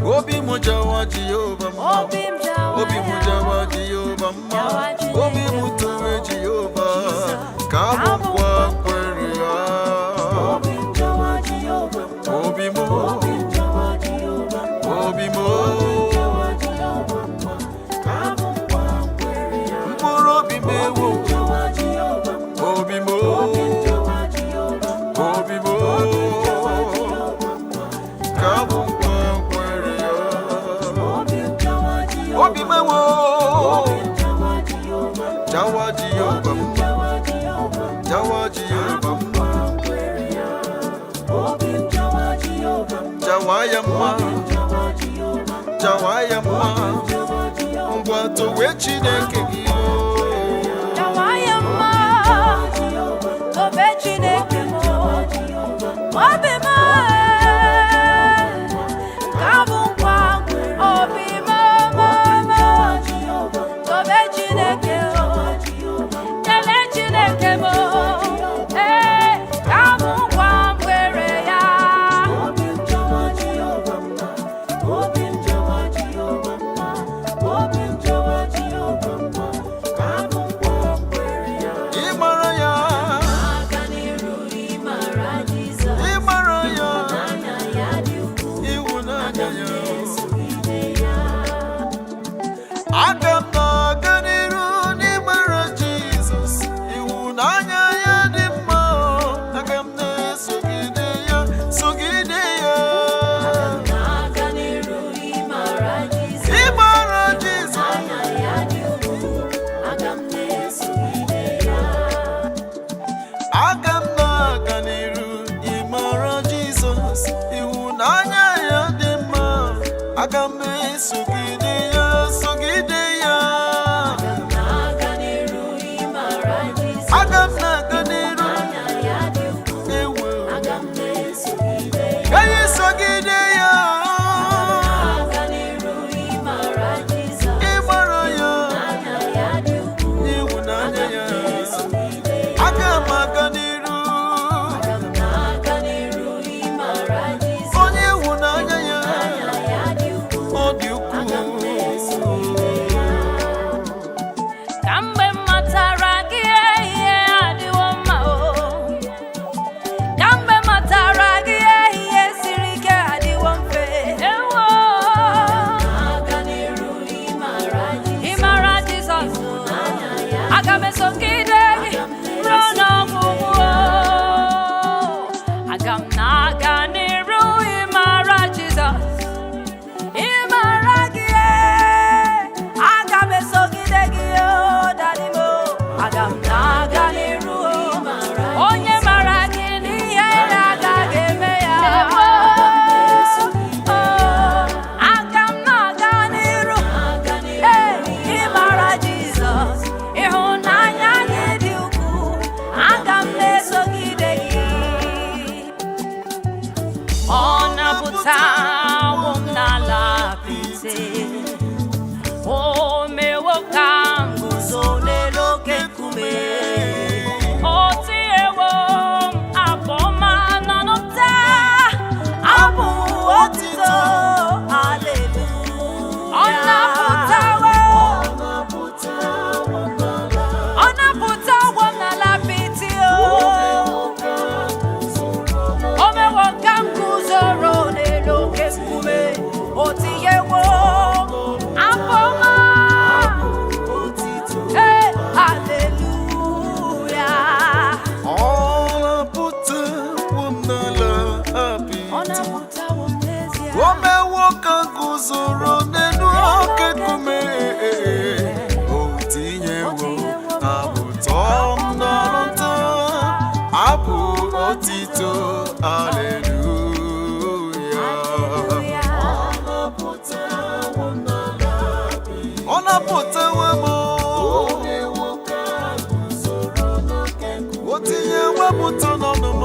Obi mujawa Jehovah ma, Obi mujawa Jehovah ma, Obi mutuwe Jehovah, kabu kwa kweli ya. Obi mujawa Jehovah, Obi mujawa Jehovah, Obi mujawa Jehovah, kabu kwa kweli ya. Obi mewo, Obi mujawa Jehovah, Obi mujawa kabu. Obi mewo, Jawa Jehovah, Jawa Jehovah, Jawa Yama, Jawa Yama, Ngwato we Chineke gị. Jawa Yama, Tobe Chineke mo, Obi ma, kabu kwa, Obi ma. Imara ya, aga m na-aga n'iru ịmara Jizọs, ịhụnanya ya dị mma, aga m esogide ya, sogide ya. Aga m na-aga n'iru ewe, ka anyị sogide ya, ịmara ya, ịhụnanya ya. Aga m aga n'iru onye ịhụnanya ya ọ dị ukwuu. Ka mgbe m matara gị ihe adịwo mma o, ka mgbe m matara gị ihe siri ike adịwo mfe. Ewo, ịmara Jizọs, aga m esogide gị ruo n'ọgwụgwụ o. Aga m na-aga n'iru ịmara Jizọs, ịmara gị, aga m esogide gị o, daddy mo. Aga m na-aga n'iru o, onye mara gị n'ihe na-agaghị eme ya. Aga m na-aga n'iru ịmara Jizọs, ịhụnanya gị dị ukwuu, aga m na-esogide gị. Ọ napụtawo m n'ala apịtị, o mewo ka m guzo n'elu oke nkume. O tinyewo m abụ ọma n'ọnụta, abụ otuto, hallelujah. Ọ napụtawo m n'ala apịtị, o mewo ka m guzoro n'elu oke nkume. O tinyewo abụ ọma, hallelujah. Ọ napụtawo m n'ala apịtị, Ọ napụtawo m n'ezie. o mewo ka m guzoro n'elu oke nkume. O tinyewo abụ ụtọ m n'ọnụ ntọ, abụ otito, haleluya. Ọ napụtawo m, o tinyewo m ụtọ n'ọnụ m.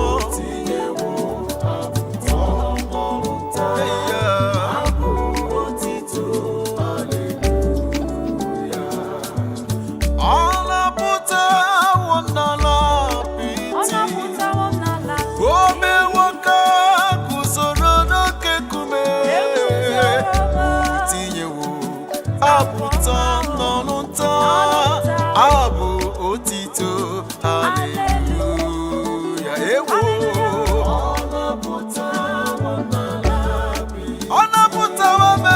Ọ napụtawo m n'ala Ọ apịtị, napụtawo m n'ala o mewo ka guzoro n'oke nkume. Tinyewo abụ ụtọ m n'ọnụ ntọ, abụ otito, haleluya. Ewo, ọ napụtawo m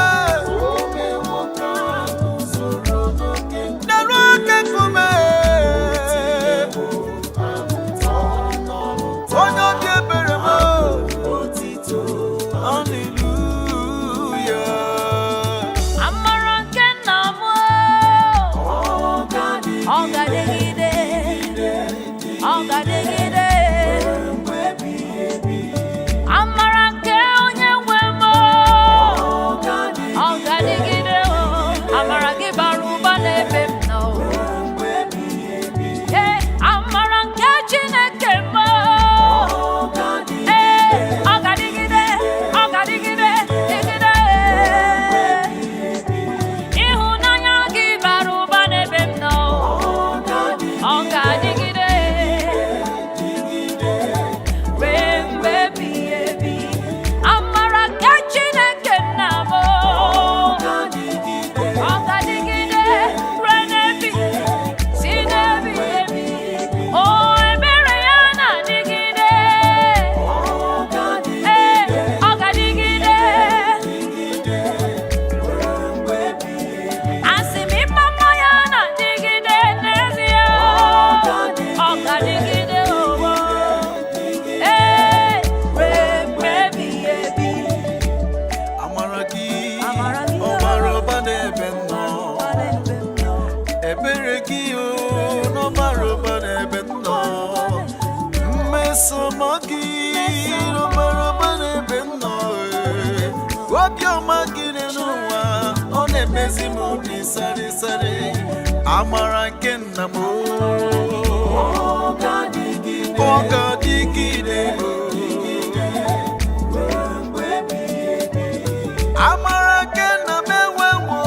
n'elu oke nkume. Onye obi ebere m, haleluya. amara nke nna m o, ọ ga-adịgide, ọ ga-adịgide mmesomo gị rụbarụba n'ebe m nọ obiọma gị n'ụwa ọ na-emezi m obi sarịsarị amara nke nna m ọ ga-adịgide amara nke nna m enwewo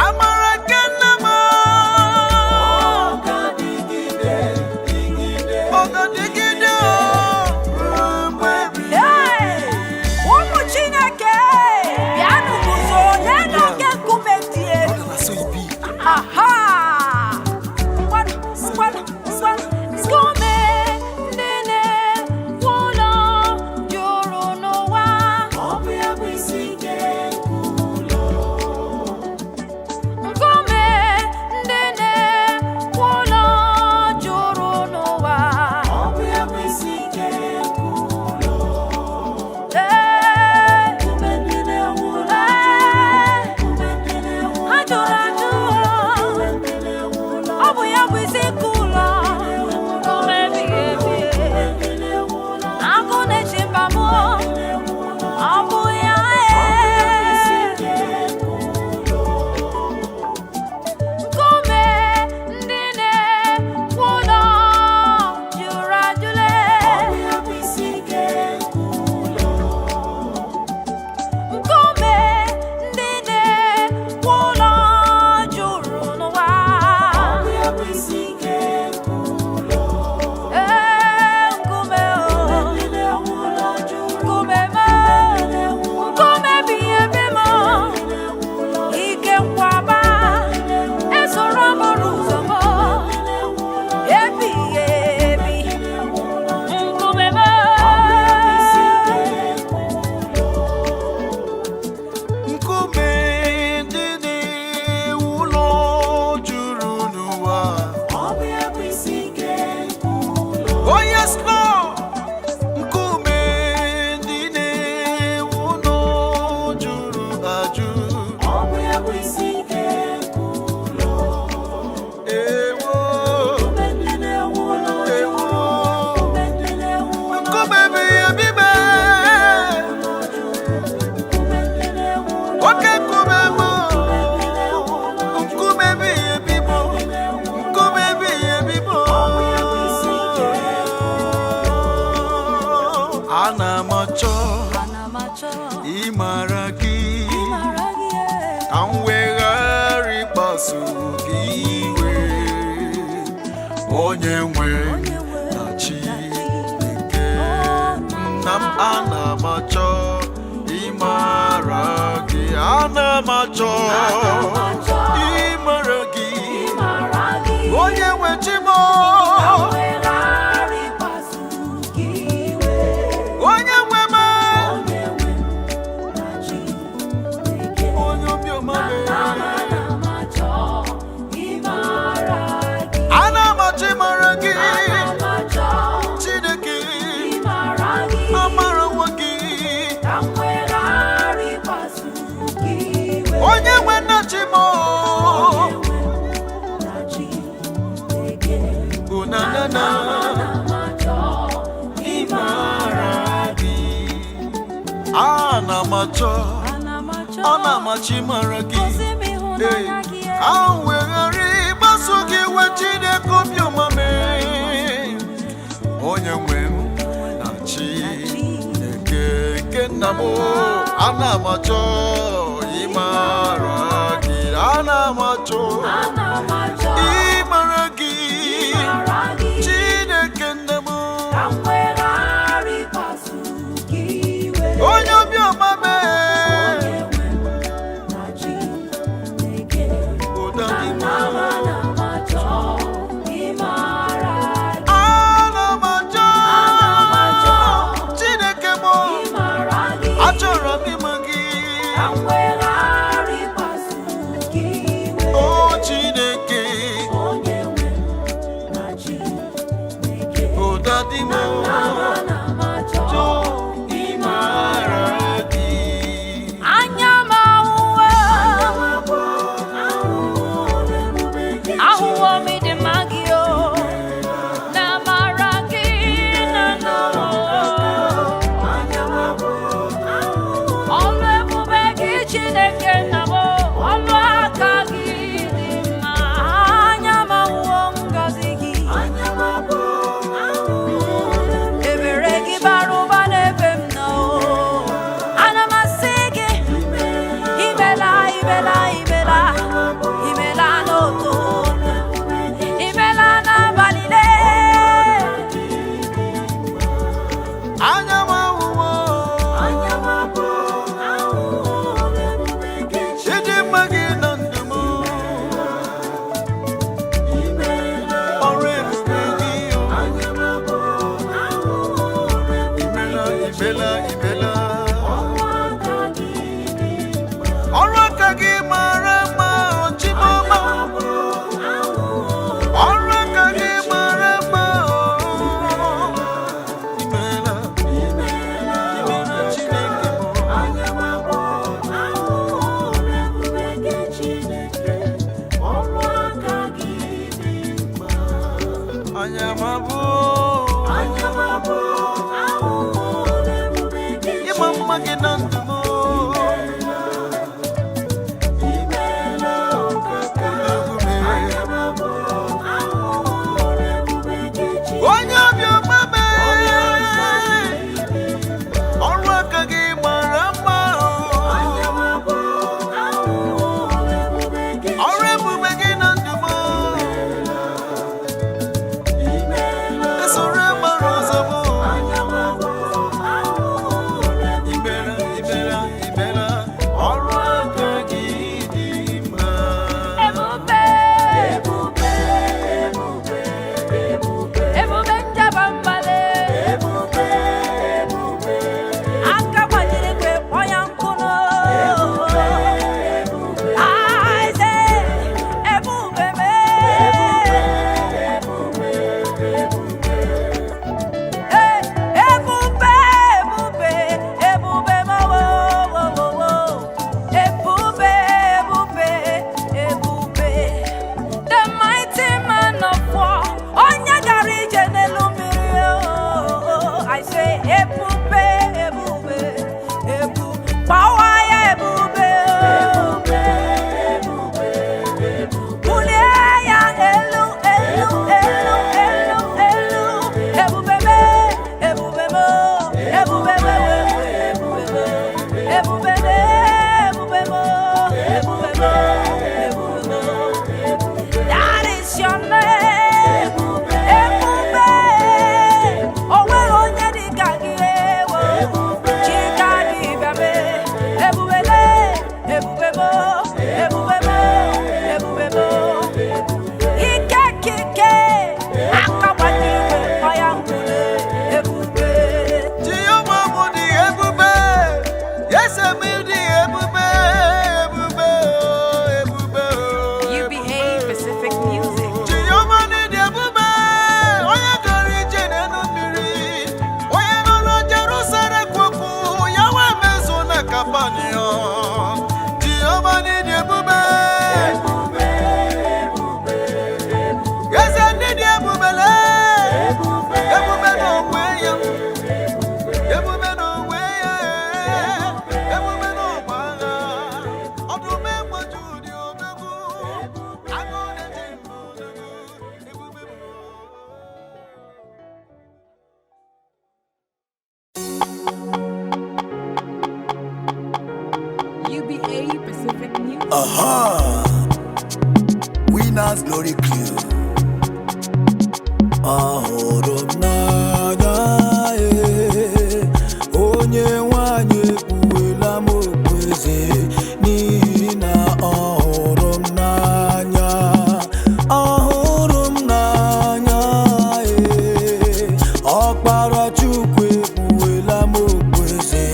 amara nke nna m ọ ga-adịgide ụmụ Chineke bịanụ guzo n'elu oke nkume dị elu. Aha! Nkume ndị na-ewu ụlọ juru n'ụwa. Nkume ndị na-ewu ụlọ juru n'ụwa. Ha jụrụ ajụ, ọ bụ ya bụ isi nke ụlọ. Nkume ebighị ebi, agụ na-echi mba m, ọ bụ ya. Nkume ndị na-ewu ụlọ jụrụ ajụle. Nkume ndị na-ewu ụlọ juru n'ụwa. Nkume nkume nkume ebighị ebi m, ike nkwaba esoro m n'ụzọ m ebighị ebi. Nkume nkume ndị na-ewu ụlọ juru n'ụwa oh yes Lord nkume ndị na-ewu ụlọ juru ajụ ewo nkume ebighị ebi me oke nkume m nkume ebighị ebi m nkume ebighị ebi m ana m achọ ịmara gị ka m weghara ịkpasu gị iwe onye nwe na Chineke nna m ana m achọ ịmara gị ana m achọ ịmara gị onye nwe chi m onye nwe m onye obiọma ana m achọ ịmara gị Chineke amara nwa gị onye nwe nna chi m unanana ịmara gị ana m achọ ịmara gị a weghara ịgbaso gị we Chineke obiọma mee onye nwe m na Chineke nke nna m ana m achọ ịmara gị ana m achọ ịmara gị Chineke nna m onye obiọma mee ụda n'ime ana m achọ Chineke m achọrọ m ịma gị Winners Glory Crew. Ahụrụ m n'anya onye nwanyị ekpuwela m okpueze n'ihi na ọhụrụ m n'anya. Ahụrụ m n'anya Ọkpara Chukwu ekpuwela m okpueze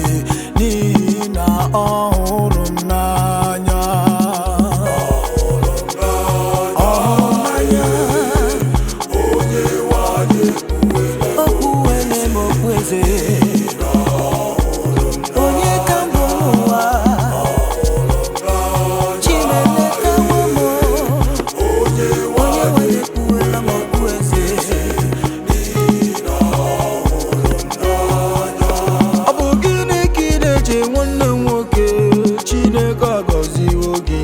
n'ihi na ọhụrụ m n'anya. Onye ka mbụ n'ụwa Chineke ka nwamo onye nwanyị ekpuwela m okpueze. Ọ bụ gịnị ka ị na-eche nwanne m nwoke? Chineke agọziwo gị.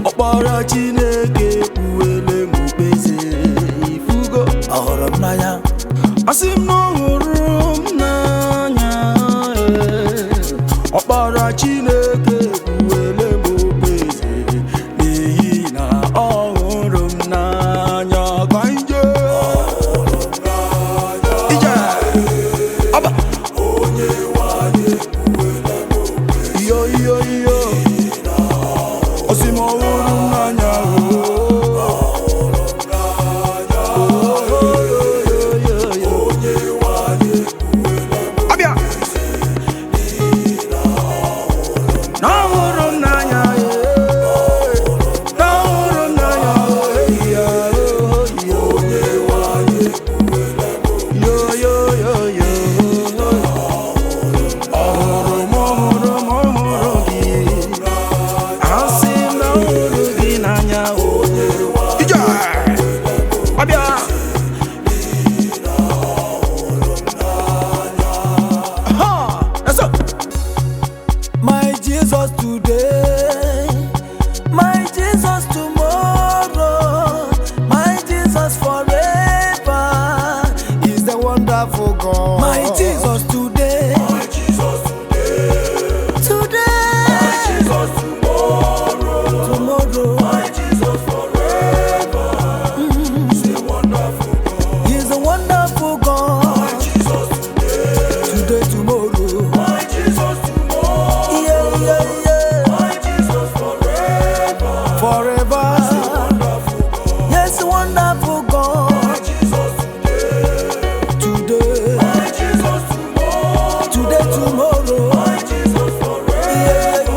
Ọkpara Chineke ekpuwela m okpueze. Ifugo ọhụrụ m n'anya. Asị m na ọhụrụ m n'anya Ọkpara Chineke ekpuwela m okpueze n'ihi na ọhụrụ m n'anya. Ka anyị jee ije ọba onye nwanyị ekpuwela m okpueze. Iyo iyo iyo asị m ọhụrụ m n'anya. My Jesus today, my Jesus tomorrow, my Jesus forever is the wonderful God. My Jesus today, my Jesus today, my Jesus tomorrow, my Jesus forever is the wonderful God. He is the wonderful God. My Jesus today, tomorrow, my Jesus tomorrow. My Jesus forever, forever. Yes, wonderful God. My Jesus today, my Jesus tomorrow, today, tomorrow. My Jesus forever,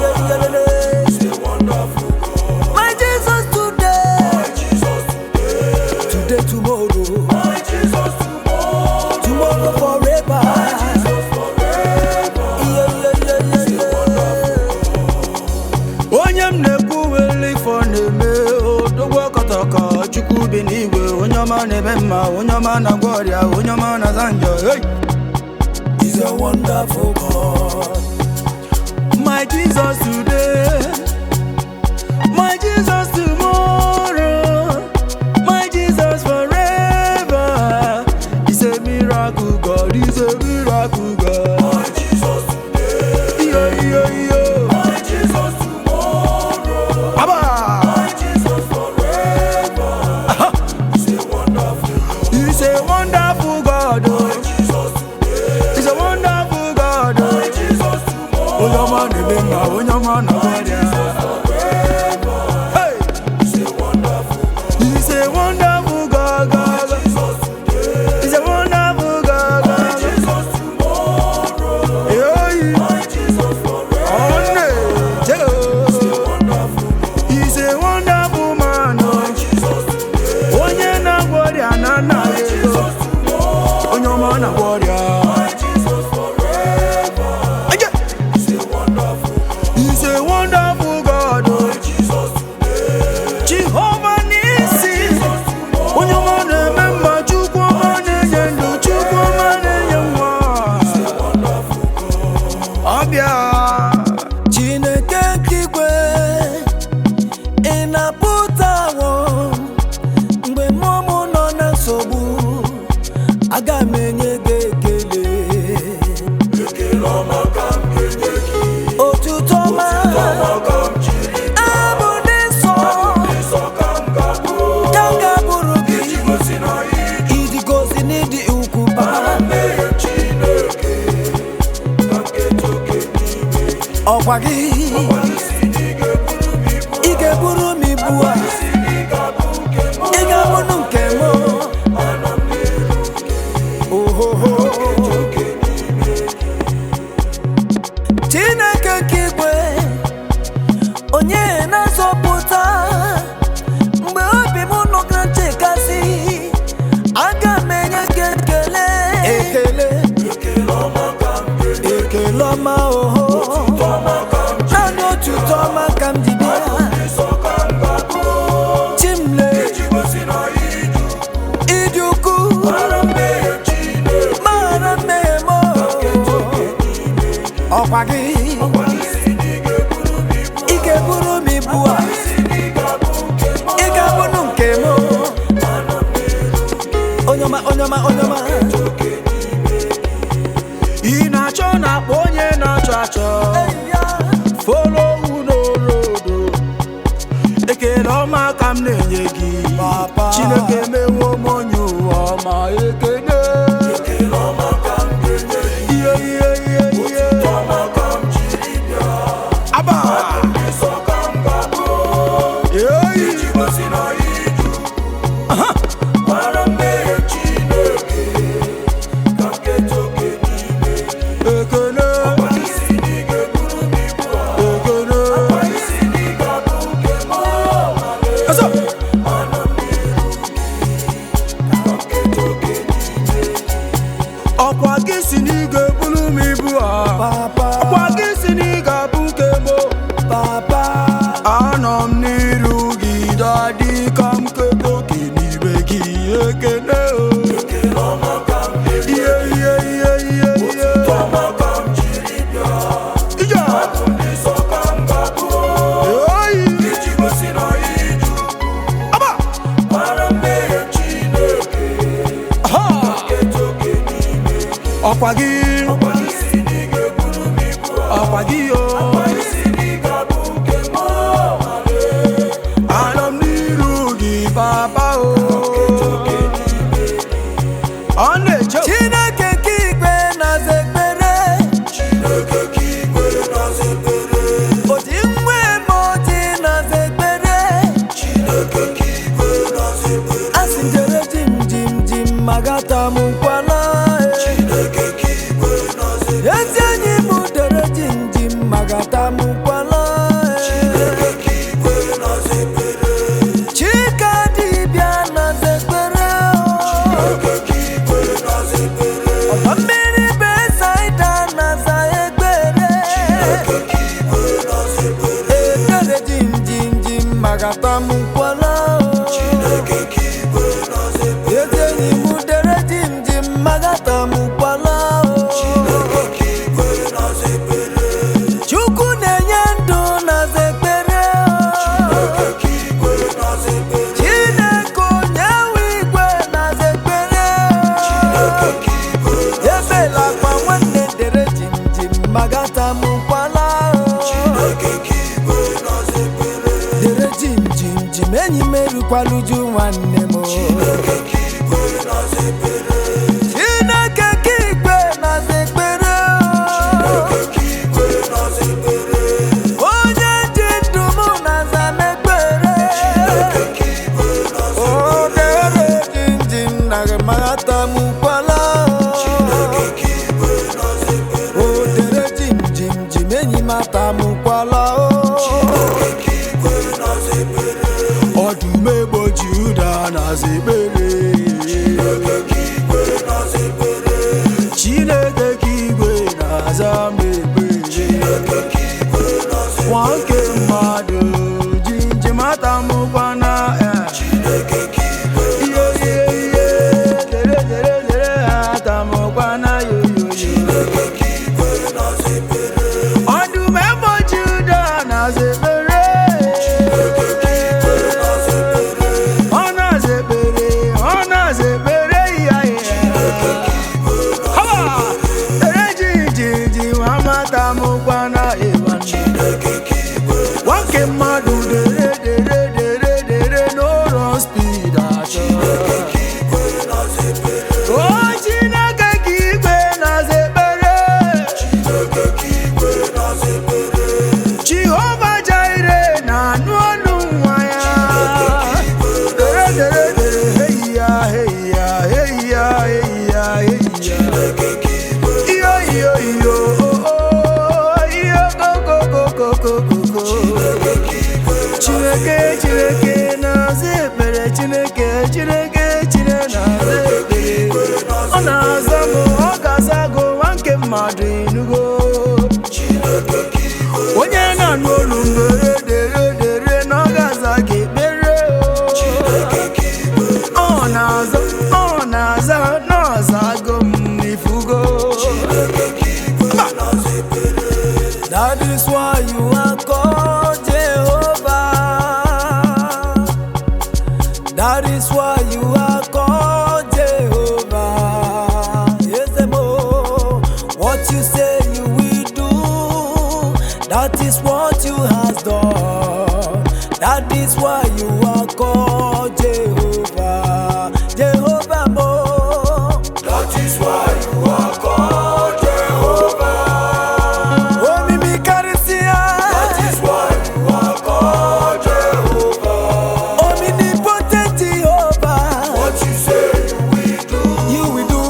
wonderful God. My Jesus today, my Jesus today, tomorrow. My Jesus tomorrow, tomorrow forever. My Jesus forever, onye m na-ekwuweli ifo na-eme odogwu ọkọtọkọ Chukwu bi n'igwe. Onye ọma na-eme mma, onye ọma na-agwọ ọrịa, onye ọma na-aza njọ. He's a wonderful God. My Jesus today, my Jesus tomorrow, my Jesus forever. He's a miracle God, he's a miracle God. My Jesus today, my Jesus tomorrow, my Jesus forever. He's a wonderful God. He's a wonderful God. My Jesus today, he's a wonderful God. My Jesus tomorrow. Oh, your man, oh, your man, ọkwa gị ị ga-eburu m ibu a ị ga-abụnụ nke m ohoho Chineke nke igwe onye na-azọpụta mgbe obi m nọgara nchekasị aga m enye gị ekele ọma oho naanị otuto ọma ka m ji bịa Chimle ịdị ukwu mara mmehie m ọkwa gị ị ga-eburu m ibu a ị ga-abụnụ nke m onye ọma ị na-achọ na-akpọ onye na-achọ achọ follow n'orodo ekele ọma ka m na-enye gị Chineke mewo m onye ụwa ọma ekele ọma ka m na-enye gị ihe ọma ka m jiri bịa aba nsọ ka m ga-abụ iji gosi na iju mara mmehie Chineke ka m keta oke n'ime ekele ọkwa gị si na ị ga-eburu m ibu a ọkwa gị si na ị ga-abụ nke m anọ m n'iru gị dadị ka m keta oke n'ime gị ekele ọkwa gị anọ m n'iru gị papa ọ na-eche Chineke nke igwe na-aza ekpere odi nwe m odi na-aza ekpere asị njere jim magata m nkwala ezi enyi m dere jim magata m nkwala Chika dibịa na-aza ekpere ọba mmiri Besaida na-aza ekpere ekele jim magata m nkwala ezi enyi m dere jim magata m nkwala Chukwu na-enye ndụ na-aza ekpere Chineke onye nwe igwe na-aza ekpere ebela akwa nwanne dere jim magata m nkwala dere jim enyi m erukwala uju nwanne m Chineke nke igwe na-aza ekpere onye ji ndụ m na-aza m ekpere o dere jim magata m nkwala o dere jim enyi m ata m nkwala ọdụm egbochi ụda na-aza ekpere Chineke ka igwe na-aza m ekpere nwa nke mmadụ jim ata m kwana ihe dere ata m kwana ọdụm egbochi ụda na-aza ekpere ọ na-aza ekpere ya amata m kwana nwoke mmadụ dere n'ụlọ speed achọ o Chineke ka igwe na-aza ekpere Chineke Chineke na-aza ekpere Chineke Chineke na-aza ekpere ọ na-aza m ọ ga-aza gị nwa nke mmadụ ịnụgo onye na-anụ olu mberede na ọ ga-aza gị ekpere ọ na-aza gị m ifugo. That is why you are called Jehovah. That is why you are called Jehovah. Yes, what you say you will do, that is what you have done. That is why you are called Jehovah. Jehovah mo. That is why you are called Jehovah. Oh, Mimi Karisia. That is why you are called Jehovah. Omnipotent Jehovah. What you say you will do.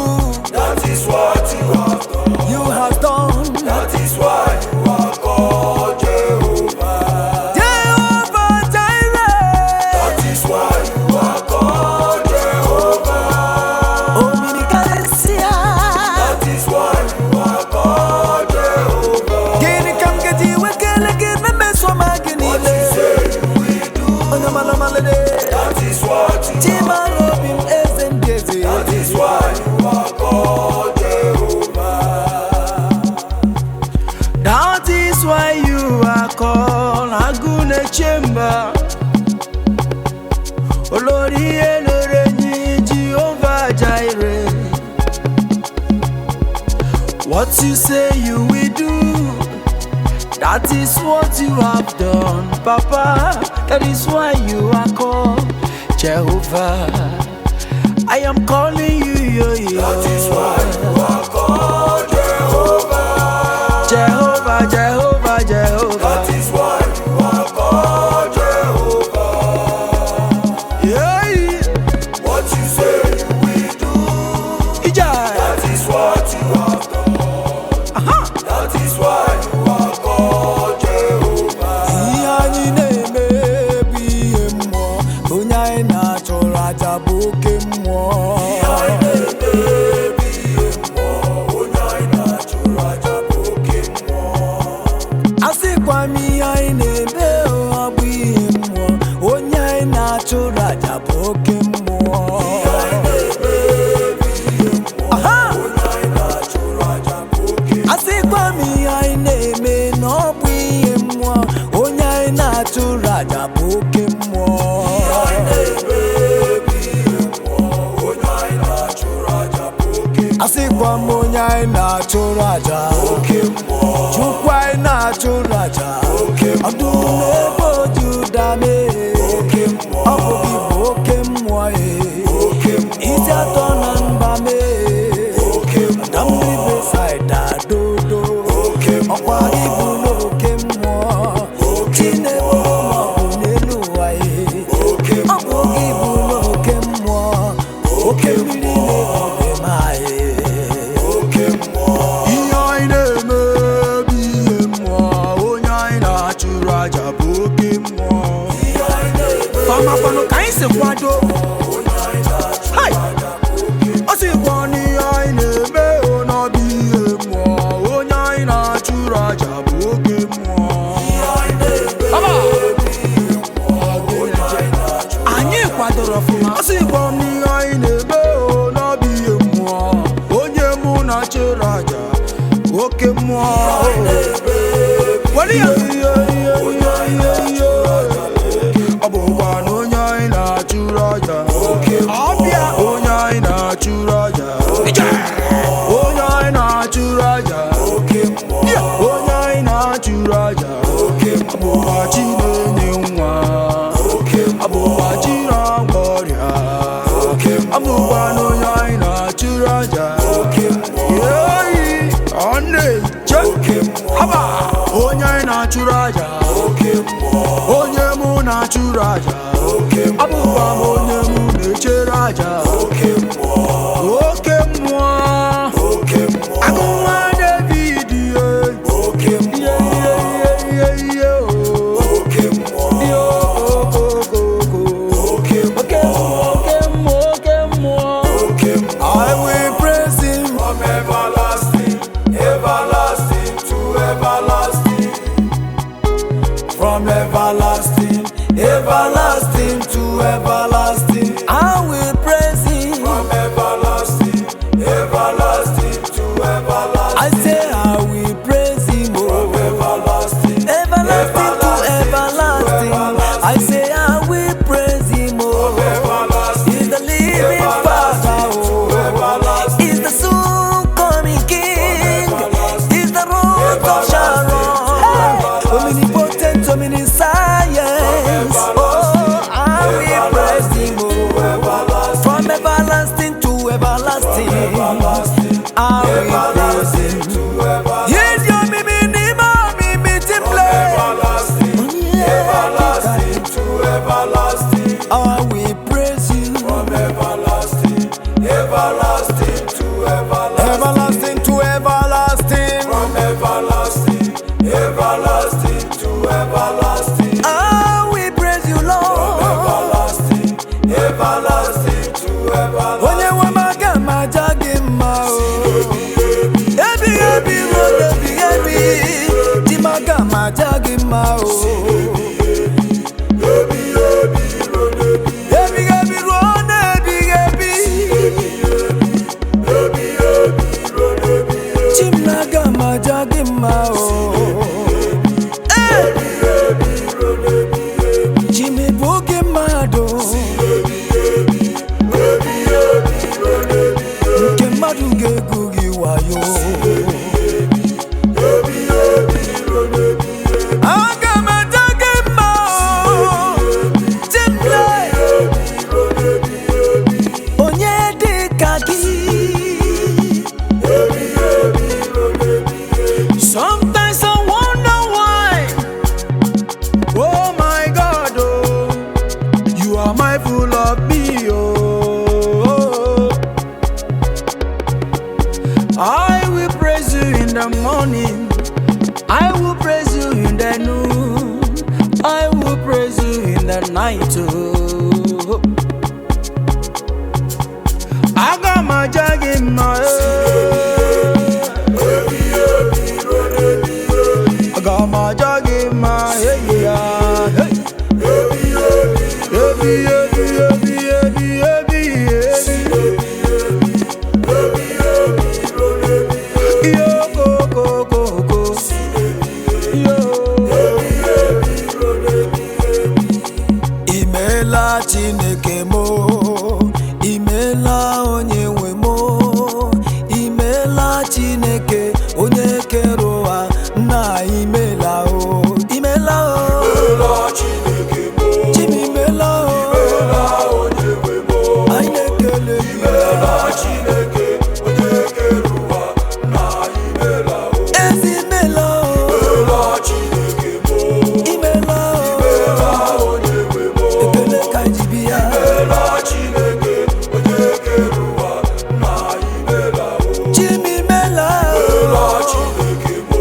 That is what you have done. You have done. That is why you are called Jehovah. Jehovah Jireh. That is why you are called Jehovah. Omni Karisia. That is why you are called Jehovah. Gini kam gati wekele gini meswa magini. What you say you will do. Onamalamale. That is what you are. That is why you are called Jehovah. That is why you are called Agune Chamber. Olori Elorenyi Jehovah Jireh. What you say you will do, that is what you have done, Papa. That is why you are called Jehovah. I am calling you, That is why you are called Jehovah. Jehovah, Jehovah, Jehovah. That is why you are called Jehovah. Yeah. What you say you will do, that is what you have done. That is why you are called Jehovah. Asikwa monya ina churaja, chukwa ina churaja, adune boju dame, apogi boke mwae, ija tonan bame, damri besaida dodo, akwa ibu loke mwa, chine mwa unelu wae, apogi ibu loke mwa, miri loke mae. Mapano kaise kwado hai osi kwani aine be ona biye mo onya ina churaja boge mo baba anyi kwadoro fuma osi kwani aine be ona biye mo onye mu na churaja boge mo wali ya onye mu na churaja abụba m onye mu na-eche raja oke mmụọ agụnwa David oke mmụọ everlasting to everlasting. I will praise Him from everlasting, everlasting to everlasting. I say I will praise Him from everlasting, everlasting to everlasting. I say I will praise Him from everlasting. He's the living Father, oh. He's the soon coming King. He's the Rose of Sharon. Omnipotent, omniscience. Oh, I will praise Him from everlasting to everlasting. I will praise Him. Yes, you me everlasting to everlasting. I will praise You from everlasting, everlasting to everlasting, everlasting to everlasting, from everlasting, everlasting to everlasting. I will praise You, Lord, from everlasting, everlasting to everlasting. Onye wamaga majagi ma o, ebi ebi ro ebi ebi, di maga majagi ma o. Sometimes I wonder why. Oh my God, oh, You are mindful of me, oh. I will praise You in the morning, I will praise You in the noon, I will praise You in the night, oh. I got my jug in my Imela Chineke mo, imela onye nwe mo, imela Chineke onye kere ụwa na imela o, imela o, imela Chineke mo, imela o, imela onye nwe mo, anyị na-ekele gị, imela Chineke onye kere ụwa na imela o, ezi imela o, imela Chineke mo, imela o, imela onye nwe mo, ekele ka ji bịa, imela Chineke onye kere ụwa na imela o, Chimi imela o, imela Chineke mo,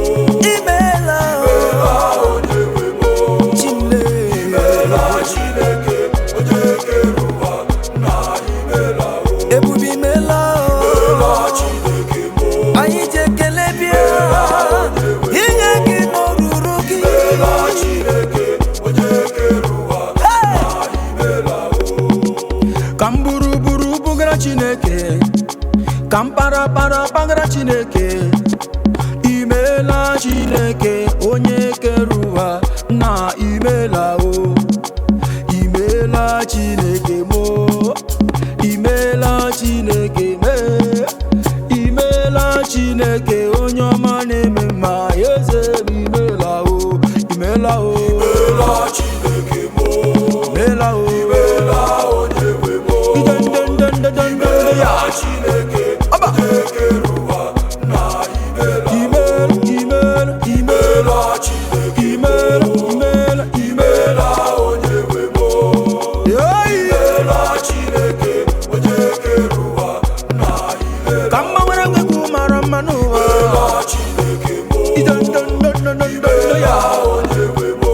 imela o, imela onye nwe mo, Chimle, imela Chineke onye kere ụwa na imela o, Ebube imela o, imela Chineke mo, anyị ji ekele bịa, inye gị n'oruru gị, imela Chineke onye kere ụwa na imela o. Ka m buru bugara Chineke, ka m para pagara Chineke, imela Chineke onye kere ụwa na imela o, imela Chineke mo, imela Chineke me, imela Chineke onye ọma na-eme mma, eze m imela o, imela o, imela Chineke mo, imela o, imela onye nwe mo, imela Chineke onye kere ụwa na imela, imela Chineke, imela onye nwe mo, imela Chineke onye kere ụwa na imela, ka mma nwere ngwegwu mara mma n'ụwa, imela Chineke mo, ya onye nwe mo,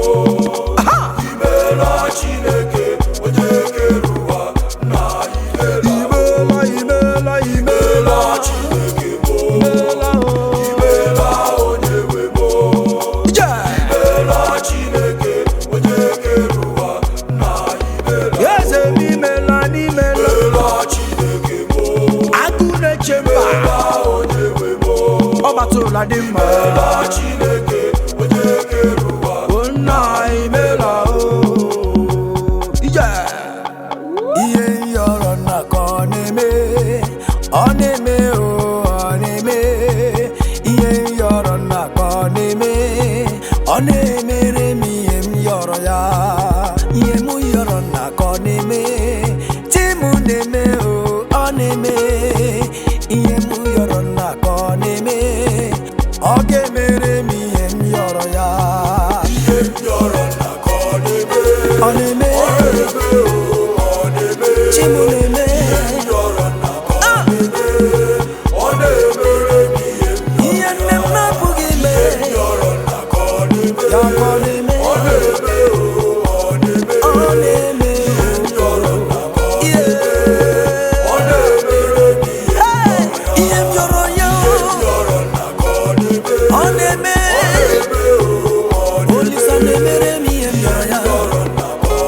imela Chineke onye kere ụwa na imela, imela Chineke mo, imela onye nwe mo, imela Chineke onye kere ụwa na na dị mma Chineke onye kere ụwa nna imela ije ihe yọrọ nna ka ọ na-eme ọ na-eme ọ na-eme ihe yọrọ nna ka ọ na-eme ọ na-emere m ihe m yọrọ ya ihe m yọrọ nna ka ọ na-eme chi m na-eme ọ na-eme ihe m yọrọ nna ka ọ na-eme ọ ga-emere m ihe m yọrọ ya ihe m yọrọ nna ka ọ na-eme ọ na-eme chi m na-eme ihe nne m na-apụghị ime ya ka ọ na-eme ọ na-eme ihe m yọrọ ya ọ na-eme Olisa na-emere m ihe m yọrọ ya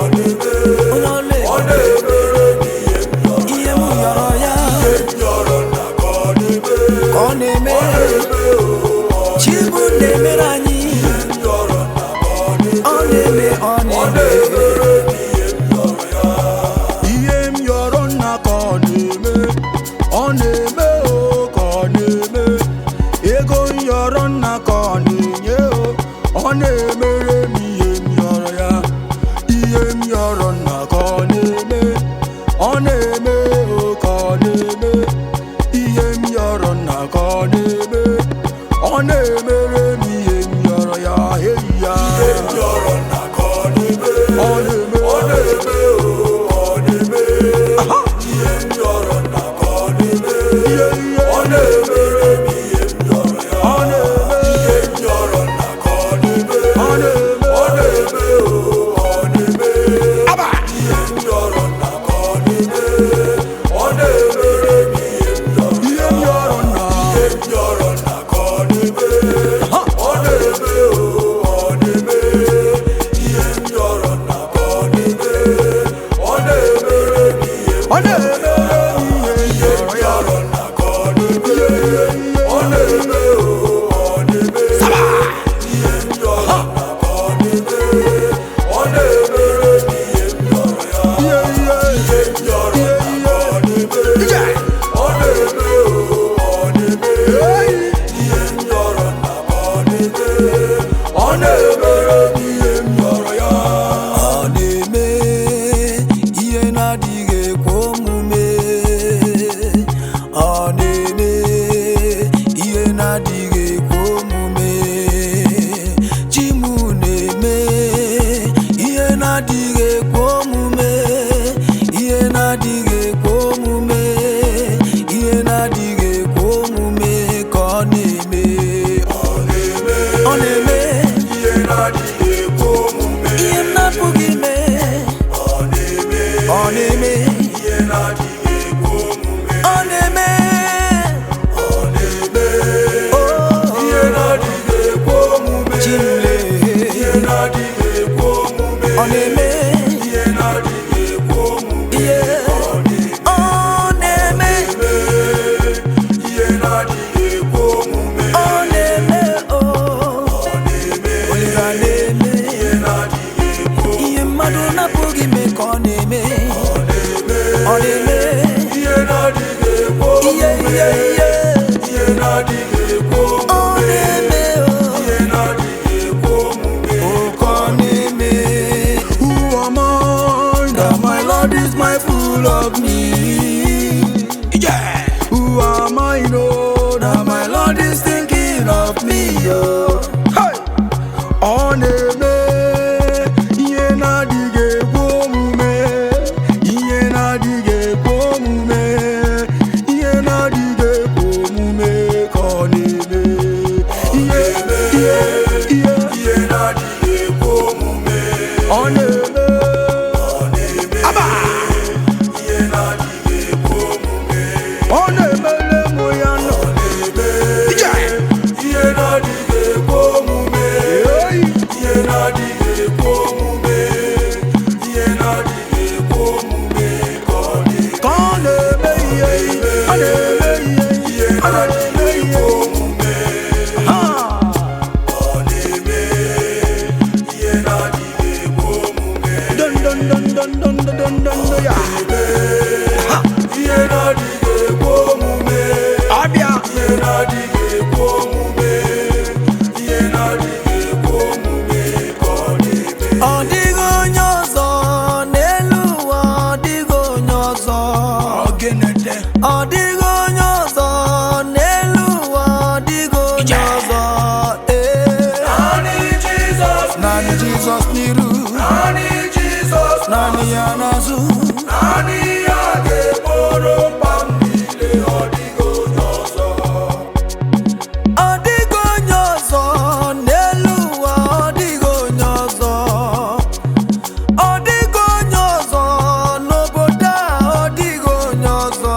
onye ọ na-eme ihe m yọrọ ya ka ọ na-eme Chibu na-emere anyị ọ na-eme ọ na-eme ihe m yọrọ nna ka ọ na-eme ọ na-eme ka ọ na-eme ego m yọrọ nna ka ọ na-enye ọ na-emere m ihe m yọrọ ya ihe m yọrọ nna ka ọ na-eme ọ na-eme ka ọ na-eme ihe m yọrọ nna ka ọ na-eme ọ na-emere m ihe m yọrọ ya eyi ya ihe m yọrọ nna ka ọ na-eme ọ na-eme ọ na-eme ọ na-eme ihe m yọrọ nna ka ọ na-eme ọ na-emere m ihe m yọrọ ya ọ na-eme ihe m yọrọ nna ka ọ na-eme ọ na-eme ọ na-eme ọ na-eme aba ihe m yọrọ nna ka ọ na-eme ọ na-emere m ihe m yọrọ ihe m yọrọ nna ihe m yọrọ nna ka ọ na-eme ọ na-eme ọ na-eme ihe m yọrọ nna ka ọ na-eme ọ na-emere m ihe ọ na-emere m ihe m yọrọ nna ka ọ na-eme ọ na-eme ọ na-eme saba ihe m yọrọ nna ka ọ na-eme ọ na-emere m ihe m yọrọ ya ihe m yọrọ nna ka ọ na-eme ọ na-eme ọ na-eme ihe m yọrọ nna ka ọ na-eme ọ na-emere m ihe m yọrọ ya ọ na-eme ihe na-adịghị ekwe omume ọ na-eme ihe na-adịghị ekwe omume chi m na-eme ihe na-adịghị ekwe omume ihe na-adịghị ekwe omume ihe na-adịghị ekwe omume ka ọ na-eme ọ na-eme ihe na-adịghị ekwe omume ihe m na-apụghị ime ọ na-eme ọ na-eme ihe na-adịghị ekwe omume ọ na-eme ọ na-eme ihe na-adịghị ekwe omume chimle ihe na-adịghị ekwe omume ọ na-eme ihe na-adịghị ekwe omume ọ na-eme ihe na-adịghị ekwe omume ọ na-eme Olisa na-eme ihe na-adịghị ekwe ihe mmadụ na-apụghị ime ka ọ na-eme ọ na-eme ihe na-adịghị ekwe omume ihe na-adịghị ekwe omume ọ na-eme ihe na-adịghị ekwe omume ka ọ na-eme Who am I that my Lord is mindful of me? Yeah. Who am I know that my Lord is thinking of me? Hey. Ọ na-eme ihe na-adịghị ekwe omume ihe na-adịghị ekwe omume ihe na-adịghị ekwe omume ka ọ na-eme ihe na-adịghị ekwe omume ọ na-eme aba ihe na-adịghị ekwe omume ọ na-emere m ya ya. Ihe na-adịghị ekwe omume. Ọbịa. Ihe na-adịghị ekwe omume. Ihe na-adịghị ekwe omume ka ọ na-eme. Ọ dịghị onye ọzọ n'elu ụwa, ọ dịghị onye ọzọ. Ogenete. Ọ dịghị onye ọzọ n'elu ụwa, ọ dịghị onye ọzọ. Naanị Jizọs. Naanị Jizọs n'iru. Naanị Jizọs. Naanị ya n'azụ. Naanị ya ga-egboro mkpa m niile. Ọ dịghị onye ọzọ. Ọ dịghị onye ọzọ n'elu ụwa, ọ dịghị onye ọzọ. Ọ dịghị onye ọzọ n'obodo a, ọ dịghị onye ọzọ.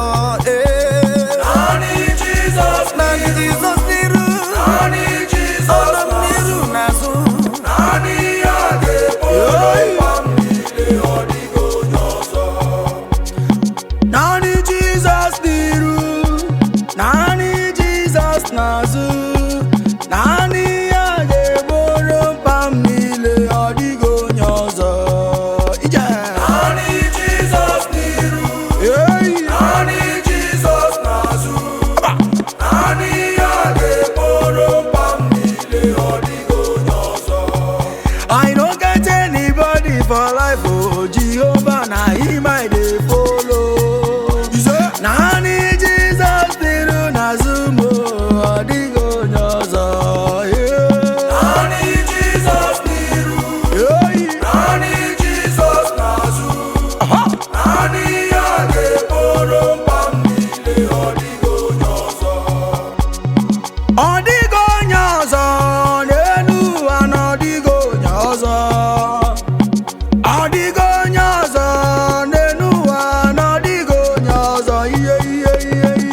Naanị Jizọs. Naanị Jizọs n'iru. Naanị Jizọs Ọnọ m n'iru n'azụ. Naanị ya ga-egboro mkpa m niile. Ọ dịghị onye ọzọ. Naanị Jizọs n'iru. Naanị Jizọs n'azụ. Naanị ya ga-egboro mkpa m niile. Ọ dịghị onye ọzọ. Naanị Jizọs n'iru. Naanị Jizọs n'azụ. Naanị ya ga-egboro mkpa m niile. Ọ dịghị onye ọzọ. I no get anybody for life, oh Jehovah, na him I dey follow. Naanị Jizọs n'iru n'azụ m, ọ dịghị onye ọzọ. Naanị Jizọs n'iru. Naanị Jizọs n'azụ. Naanị ya ga-egboro mkpa m niile. Ọ dịghị onye ọzọ. Ọ dịghị onye ọzọ n'elu ụwa, na ọ dịghị onye ọzọ. Ọ dịghị onye ọzọ n'elu ụwa, na ọ dịghị onye ọzọ.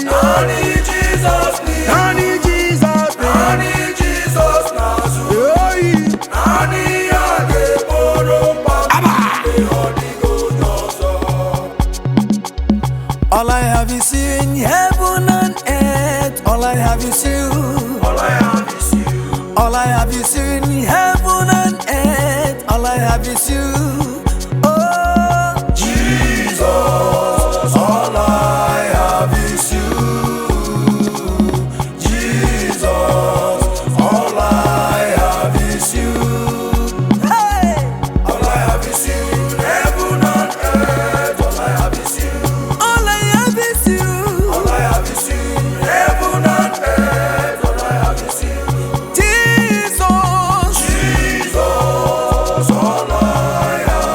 Naanị Jizọs n'iru. Naanị Jizọs. Naanị Jizọs n'azụ. Naanị ya ga-egboro mkpa m niile. Ọ dịghị onye ọzọ. All I have is you in heaven and earth. All I have is you. All I have is you. All I have is you in heaven and earth. All I have is you. Oh, Jesus, all I have is you. Jesus, all I have is you. hey! All I have is you. Heaven and earth, all I have is you. All I have is you. All I have is you. Heaven and earth, all I have is you. Jesus. Jesus, all I have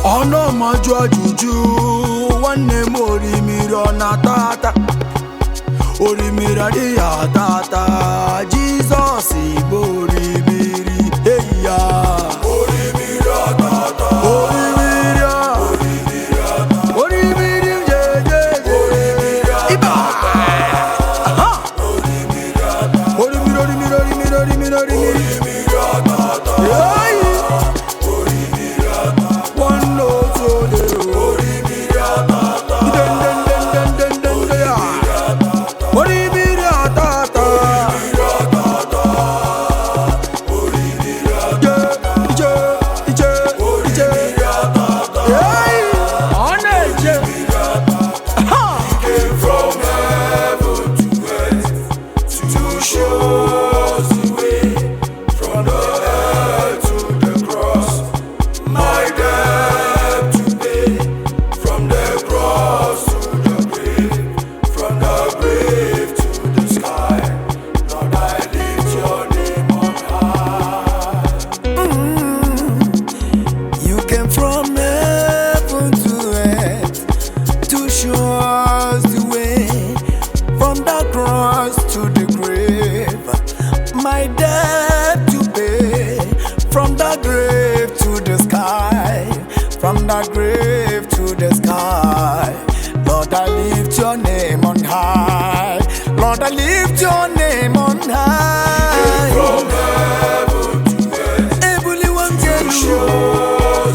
Ono majua juju wanne mori mirona tata orimira dia tata Jesus ibori miri eya orimira tata orimira je iba aha orimira tata My debt to pay, from the grave to the sky, from the grave to the sky. Lord, I lift your name on high. Lord, I lift your name on high. From heaven to earth, everyone can show.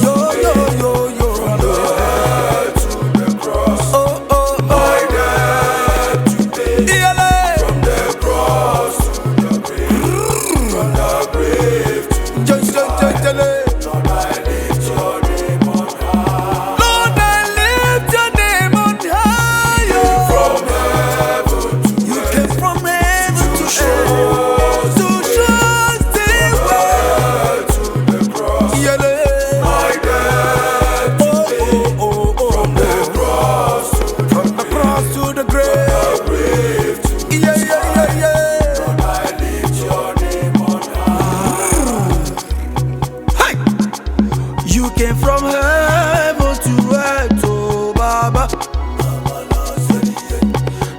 You came from heaven to earth, oh Baba.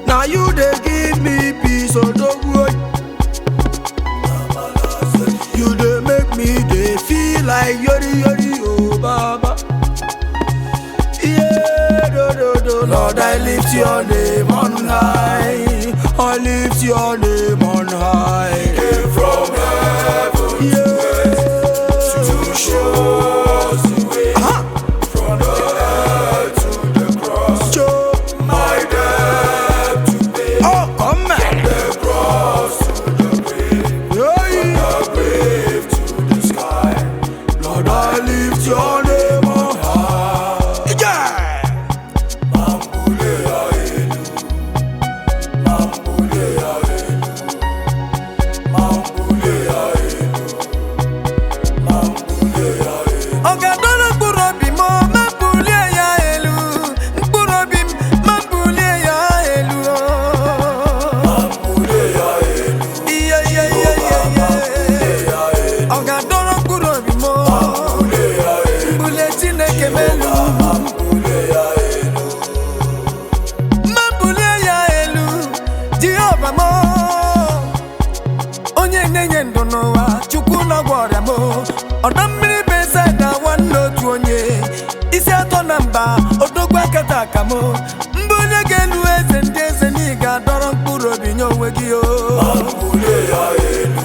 Now you they give me peace, oh dog. You they make me they feel like yori, oh Baba. Yeah, do. Lord, I lift your name on high. I lift your name on high. You came from heaven, yeah, to show. Odamiri beseda wano tuonye isi ato namba odogwa katakamo mbunye genu eze ndeze ni n'onwe gị o. Mambule ya elu,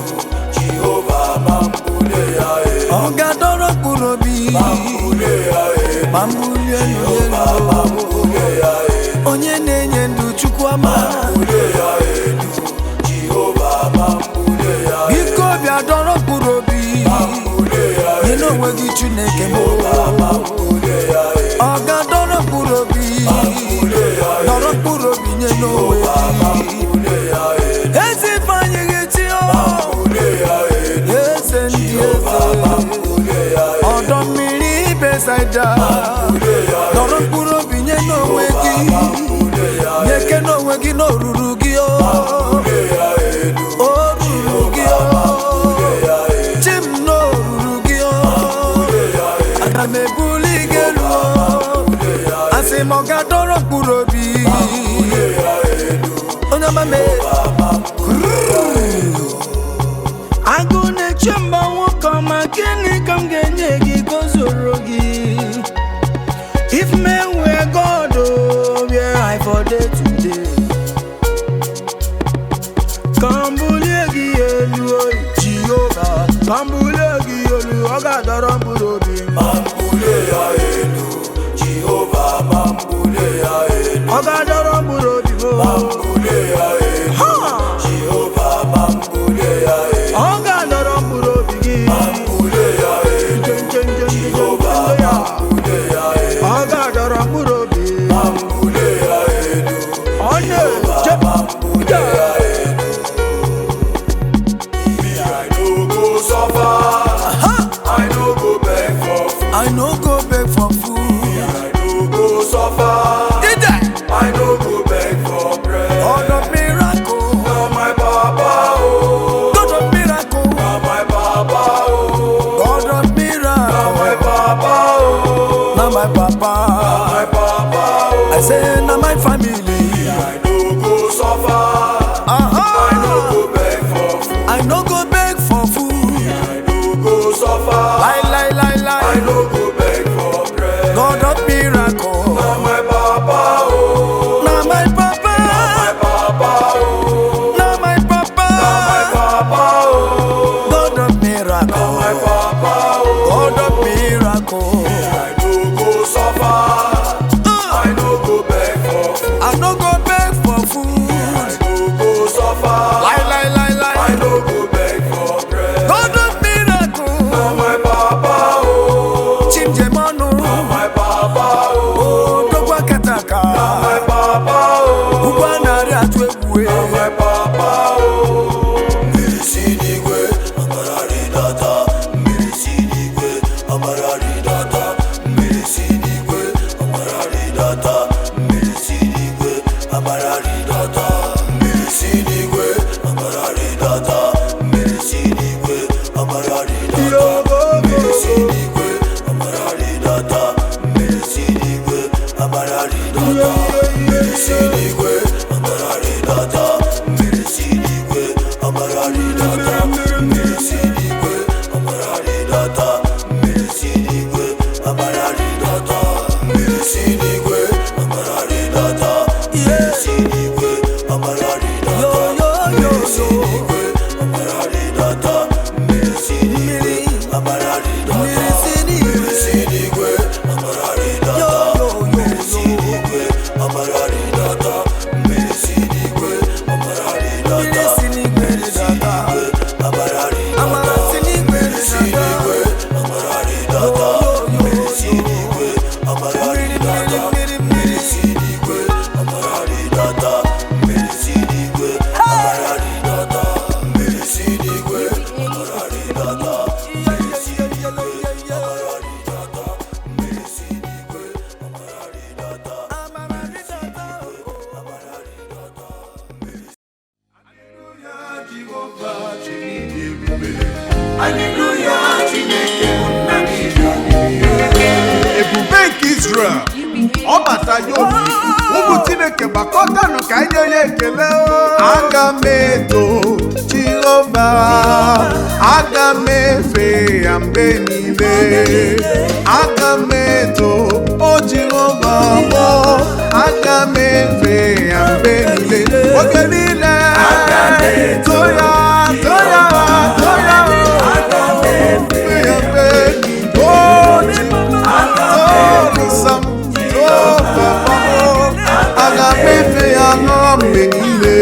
Jehova mambule ya elu. Ọ ga-adọrọ mkpụrụ obi. Mambule ya elu, Mambule elu Jehova mambule ya elu. Onye na-enye ndụ Chukwu ama. Mambule ya elu, Jehova mambule ya elu. Biko bịa dọrọ mkpụrụ obi. Mambule ya elu, Nye n'onwe gị Chineke m. mambule ya elu. Ọ ga-adọrọ mkpụrụ obi. Dọrọ mkpụrụ obi nye n'onwe gị. Ezi ifeanyị ga-eti o. Eze ndị eze. Ọdọ mmiri Besaida. Dọrọ mkpụrụ obi nye n'onwe gị. Nyeke n'onwe gị n'oruru gị o. Oruru gị o. Chim n'oruru gị o. Aga m ebuli gị elu o. Asị m ọ ga-adọrọ mkpụrụ obi. Onye ọma mee. Agụ na-eche mba nwoke ọma, gịnị ka m ga-enye gị ka o zoro gị? If men were God, oh, where I for day today. Ka m bulie gị elu, oh, Jehova. Ka m bulie gị elu, ọ ga-adọrọ mkpụrụ obi m. Mambule ya elu, Jehova mambule ya elu. Ọ ga-adọrọ mkpụrụ obi m. Mambule ya elu, Jehova mambule ya elu. Ọ ga-adọrọ mkpụrụ obi gị. Mambule ya elu, Jehova mambule ya elu. Ọ ga-adọrọ mkpụrụ obi. Mambule ya elu, Ọ na-eje mambule ya elu. Me, I no go suffer, I no go beg for food. I no go beg for food. I no go suffer, I no go beg for bread. God of miracle. Now my Papa, oh, God of miracle. now my Papa, oh, God of now miracle. my Papa, oh, Now my papa. my Papa, oh. I say na my family. I no go suffer, I no go beg for food. I no go beg for food. I no go suffer, Lie, lie, lie, I lie. no go beg for bread. God of miracle. Now my Papa, oh, Now my papa. my Papa, oh, Now my papa. my Papa, oh, God of miracle. my Papa, oh. God of miracle. I no go suffer, I no go beg for food. I no go beg for food. I no go suffer, Lie, lie, lie, I lie. no go beg for bread. God of miracle. Now my Papa, oh, Chimjemanu. my Papa, oh, Oh, Dogwa Kataka. my Papa, oh, Ugwanari atwebue. my Papa, oh. Mirisinigwe, amarari data, Mirisinigwe, amarari data, Mirisinigwe, amarari data, Mirisinigwe, amarari data, Mirisinigwe, amarari data, Mirisinigwe, amarari data, Mirisinigwe, amarari data, Mirisinigwe, amarari data, Mirisinigwe, amarari data, Mirisinigwe, amarari data, Mirisinigwe, amarari data, Mirisinigwe, amarari data, Mirisinigwe, amarari data, Mirisinigwe, amarari Yo, data, yo, yo, yo. Mirisinigwe, amarari data, Mirisinigwe, amarari data, Mirisinigwe, amarari data, Mirisinigwe, amarari data, Mirisinigwe, amarari data, Mirisinigwe, amarari data, Mirisinigwe, amarari data, Mirisinigwe, amarari data, Mirisinigwe, amarari data, Mirisinigwe, amarari data, Mirisinigwe, amarari data, Mirisinigwe, amarari data, Mirisinigwe, amarari data, ebube nke Israel ọ bataghị obi ụmụ Chineke gbakọtanụ ka anyị nye ya ekele. Aga m eto Jehova, aga m efe ya mgbe niile, aga m eto o Jehova mụ, aga m efe ya mgbe niile, oge niile. mgbe niile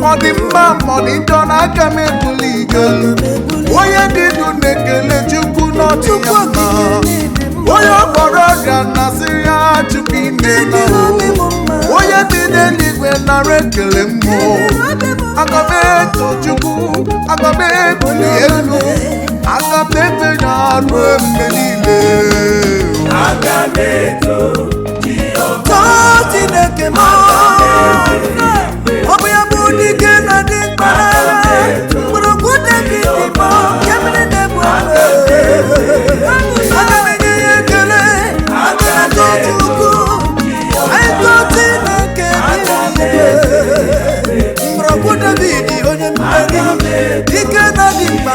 ọ dị mma ma ọ dị njọ n'aka m ebuli ike onye dị ndụ na-ekele Chukwu n'ọdị ya mma onye ọ kpọrọ ọrịa na-asị ya Chukwu ime na onye dị n'eluigwe nara ekele mmụọ aga m eto Chukwu aga m ebuli elu aga m efe ya ruo mgbe niile aga m eto Chineke m ọ bụ ya bụ dike na dị mkpa mgbọrọgwụ David bụ ya mere na-ebu aga m enye ya ekele aga m eto Chukwu eto Chineke mgbọrọgwụ David onye mmeri dike na dị mkpa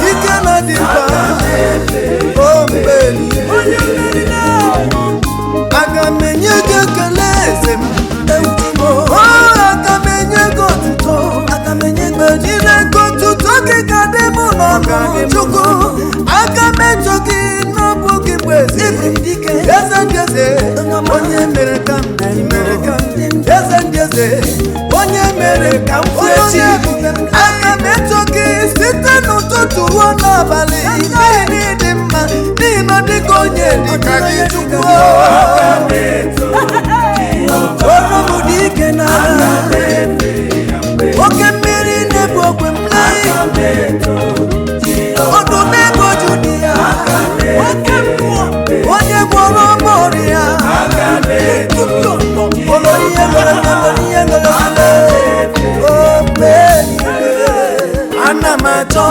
dike na dị mkpa o mgbe onye mmeri aga m enye gị ekele eze m aga m enye gị otuto aga m enye gị ejire gị otuto gị ga dị m n'ọga Chukwu aga m eto gị n'ọbụ gị bụ eze eze ndị eze onye mere ka m mere ka eze ndị eze onye mere ka m fụechi aga m eto gị site n'ụtụtụ ruo n'abalị n'ihi dị mma n'ihi na dịka onye dịka gị Chukwu ọrụ m dị ike na oke mmiri na-ebu ogwe m ọdụ na-ebu oju dị ya oke mmụọ onye gwọrọ ọmụ ọrịa ụlọ ihe mere ihe ana m achọ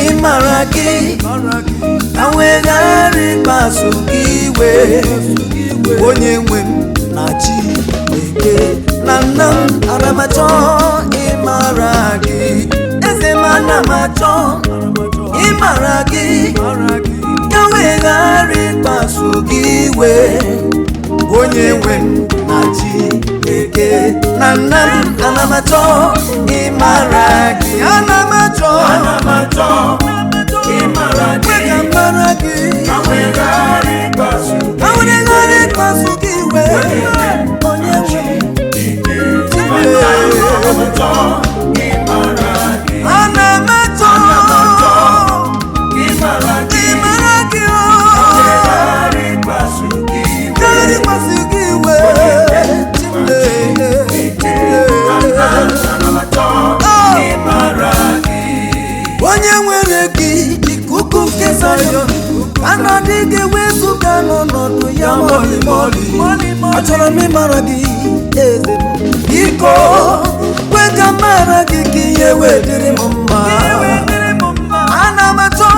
ịmara gị ka wee ghara ịkpasu gị iwe onye nwe m na Chineke na nna m ana m achọ ịmara gị eze m ana m achọ ịmara gị ka wee ghara ịkpasu gị iwe onye nwe m na Chineke na nna m ana m achọ ịmara gị ana m achọ ịmara gị ka wee ghara ịkpasu gị iwe onye nwe ana m achọ ịmara gị ghara ịkpasu gị iwe onye nwere gị ikuku nke Zayọn anọdịghị wezụga n'ọnọdụ ya mọlịmọlị achọrọ m ịmara gị eze m biko kwe ka mara gị ka ihe wee dịrị m mma ana m achọ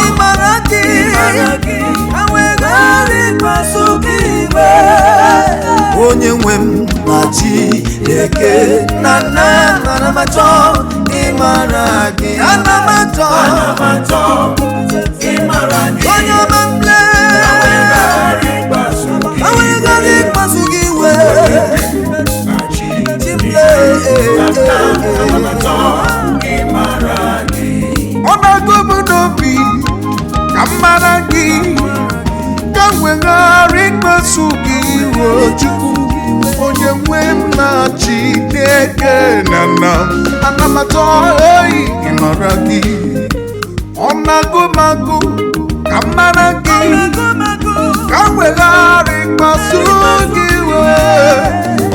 ịmara gị ka wee ghara ịkpasu gị iwe onye nwe m na Chineke na nna ana m achọ ịmara gị ana m achọ ịmara gị onye ọma mle ka wee ghara ịkpasu gị iwe ọ na-agụ m n'obi ka m mara gị ka m weghara ịkpasu gị iwe Chukwu onye nwe m na Chineke na nna ana m achọ ịmara gị ọ na-agụ m agụ ka m mara gị ka m weghara ịkpasu gị iwe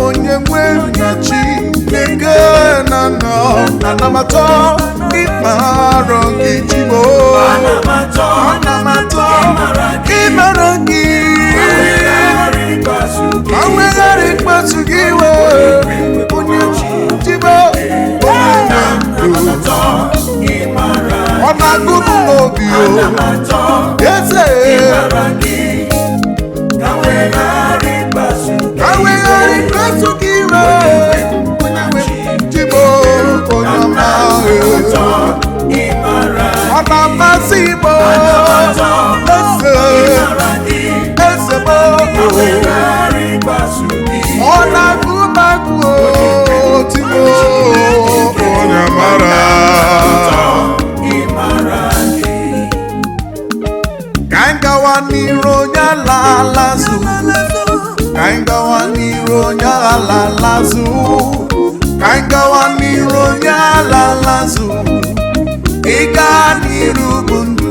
onye nwe m na Chineke na nna ana m achọ ịmara gị Chimo ana m achọ ịmara gị ka m weghara ịkpasu gị iwe onye Chimo onye ndụ ọ na-agụ m n'obi eze ka m weghara ịkpasu gị iwe Chimo onye ọma ọ n'iru onye ala alazụ ka anyị gawa n'iru onye ala alazụ ka anyị gawa n'iru onye ala alazụ ịga n'iru bụ ndụ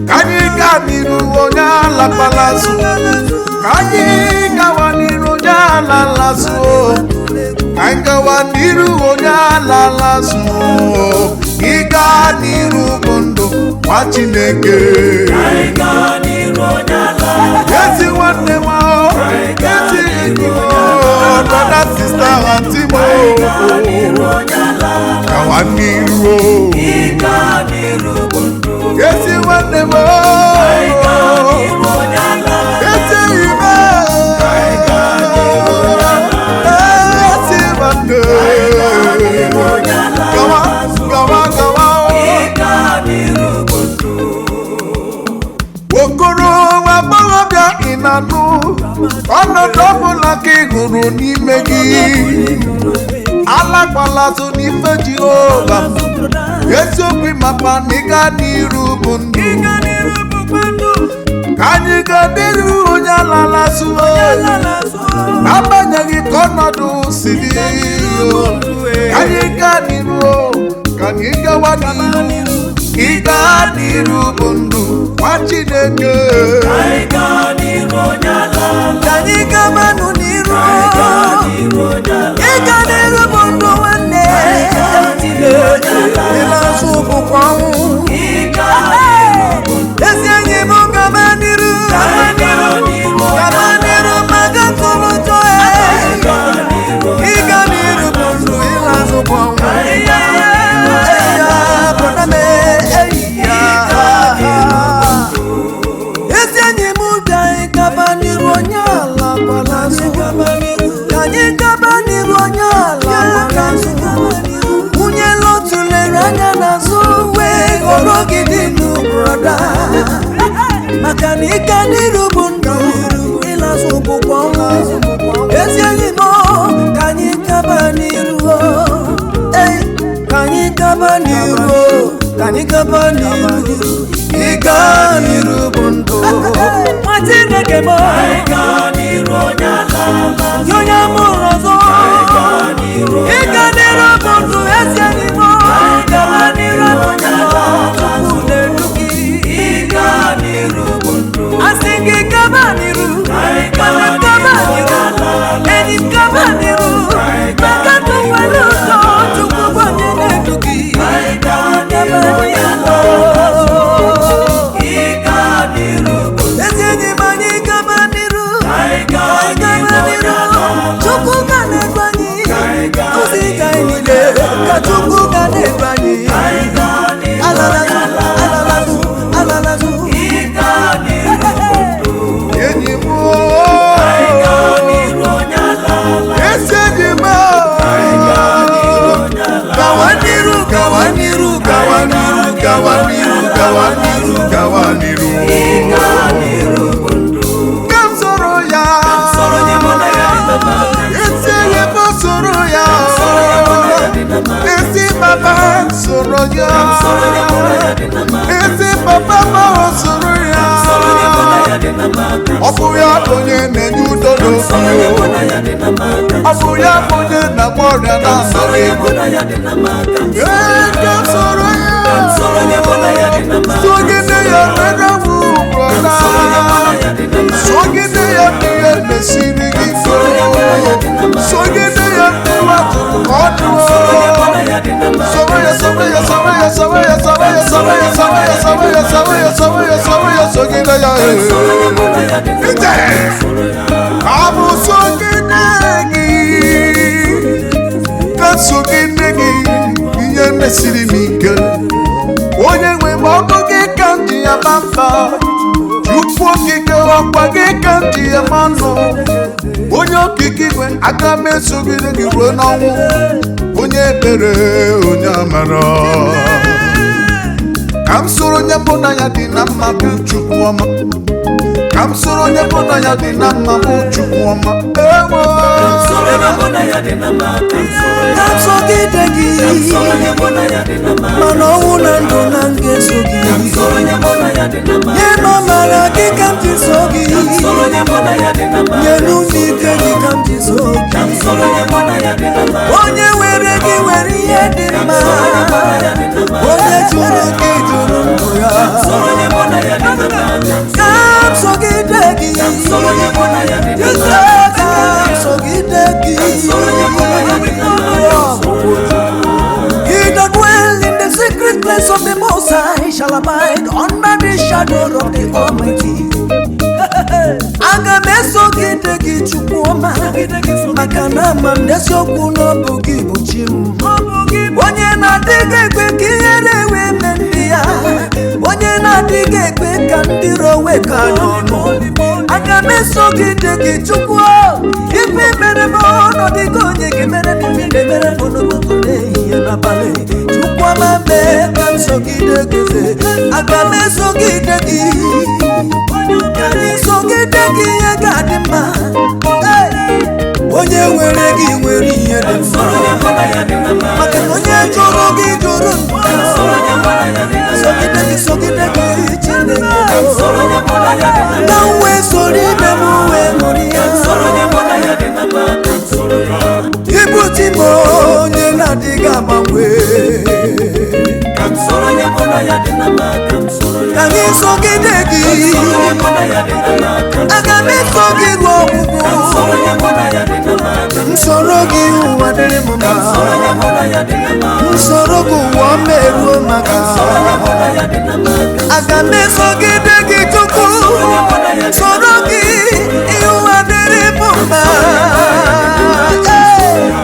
ka anyị gaa n'iru onye ala palazụ ka anyị gawa n'iru onye ala alazụ ka anyị gawa n'iru onye ala alazụ ịga n'iru bụ ndụ nwa Chineke. Yesi nwanne m yesi enyi m brother sister aunty m gawa n'iru yesi nwanne m yesi enyi m yesi nwanne gawa okoro nwa agbọghọbịa ị na-anụ ọnọdụ ọbụla ka ị hụrụ n'ime gị alakwalazụ n'ife Jehova eziokwu maka na ịga n'iru bụ ndụ ka anyị gaa n'iru onye alalazụ n'agbanyeghị ka ọnọdụ si dị ka anyị gaa n'iru ka anyị gawa n'iru ịga n'iru bụ ndụ nwa Chineke. Ka anyị gabanụ n'iru ịga n'iru bụ ndụ nwanne ịlazụ bụkwa ọnwụ ezi enyi m gaba n'iru maka ntụrụtụ ịga n'iru bụ ndụ ịlazụ bụ ọnwụ ezi enyi m bịa ịgaba n'iru onye ala palazụ ka anyị gaba n'iru onye ala palazụ nwunye lotulere anya n'azụ wee ghọrọ gị dị n'ubroda maka na ịga n'iru bụ ndụ ịlazụ bụkwa ọnwụ ezi enyi m ka anyị gaba n'iru ka anyị gaba n'iru ka anyị gaba n'iru ịga n'iru bụ ndụ nwa Chineke m onye amụrụ ọzọ ịga n'iru bụ ndụ ezi enyi m gaba n'iru onye tupu na-edu gị asị gị gaba n'iru mana gaba n'iru enyi m gaba n'iru maka tụwere ụzọ tupu onye na-edu gị gaba n'iru ezi enyi m anyị gaba n'iru Chukwu ga na-edu anyị ozi ga niile ka Chukwu ga na-edu anyị alalazụ enyi m ezi enyi m gawa n'iru ka m soro ya ezi enyi m soro ya ezi papa soro ya ezi papa ma soro ya ọ bụ ya onye na-enye udo n'ofu ọ bụ ya onye na-agba ọrịa na-asọrọ ego ka m soro ya sogide ya mere bụ brọda sogide ya ihe mesiri gị sogide ya mmadụ ọdụ sogide ya abụ sogide gị ka sogide gị ihe mesiri m ike onye nwe m ọkụ gị ka m ji ya ma mba Chukwu okike ọkwa gị ka m ji ya ma nụ onye okike igwe aka m esogide gị ruo n'ọnwụ onye ebere onye amara ka m soro onye bụ na ya dị na mma bụ Chukwu ọma ka m soro onye bụ na ya dị na mma bụ Chukwu ọma ewo ka m sogide gị mana ọnwụ na ndụ na m ga-eso gị nye mamara gị ka m ji so gị nyelu n'ike gị ka m ji so gị onye were gị were ihe dị mma onye jụrụ gị jụrụ ndụ ya ka m sogide gị ka m sogide gị. He that dwell in the secret place of the Most High shall abide under the shadow of the Almighty. Aga m esogide gị Chukwu ọma maka na ama m n'eziokwu n'ọbụ gị bụ chi m onye na-adịghị ekwe ka ihere wee mee ndị ya onye na-adịghị ekwe ka ndị iro wee ka n'ọnụ. Aga m esogide gị Chukwu ife mere m ọnọdụgo onye ga-emere m ga-emere m n'ụtụtụ n'ehihie n'abalị. Chukwu ọma mee ka m sogide gị aga m esogide gị sogide gị ihe ga-adị mma onye nwere gị nwere ihe dị mma maka na onye jụrụ gị jụrụ sogide gị Chineke na wee soro ibe m wee ṅụrụ ya ịbụti m onye na-adịghị agbanwe ka anyị sogide gị aga m eso gị ruo ọgwụgwụ nsoro gị ụwa dịrị m mma nsoro gị ụwa meruo maka aga m esogide gị Chukwu soro gị ụwa dịrị m mma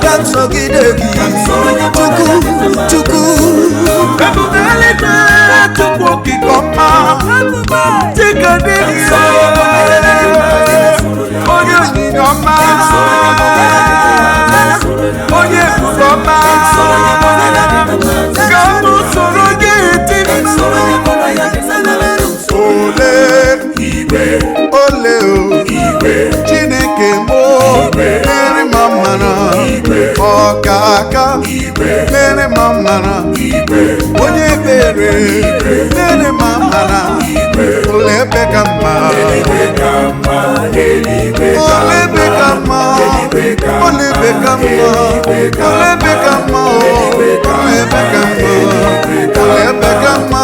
ka m sogide gị Chukwu Chukwu okike ọma dịka dịrị onye onyinye ọma onye ebube ọma ka m soro gị eti ole Chineke mụ mere ma mara ọkaka mere ma mara onye ebere mere ma mara ole ebe ka mma ole ebe ka mma ole ebe ka mma ole ebe ka mma ole ebe ka mma ole ebe ka mma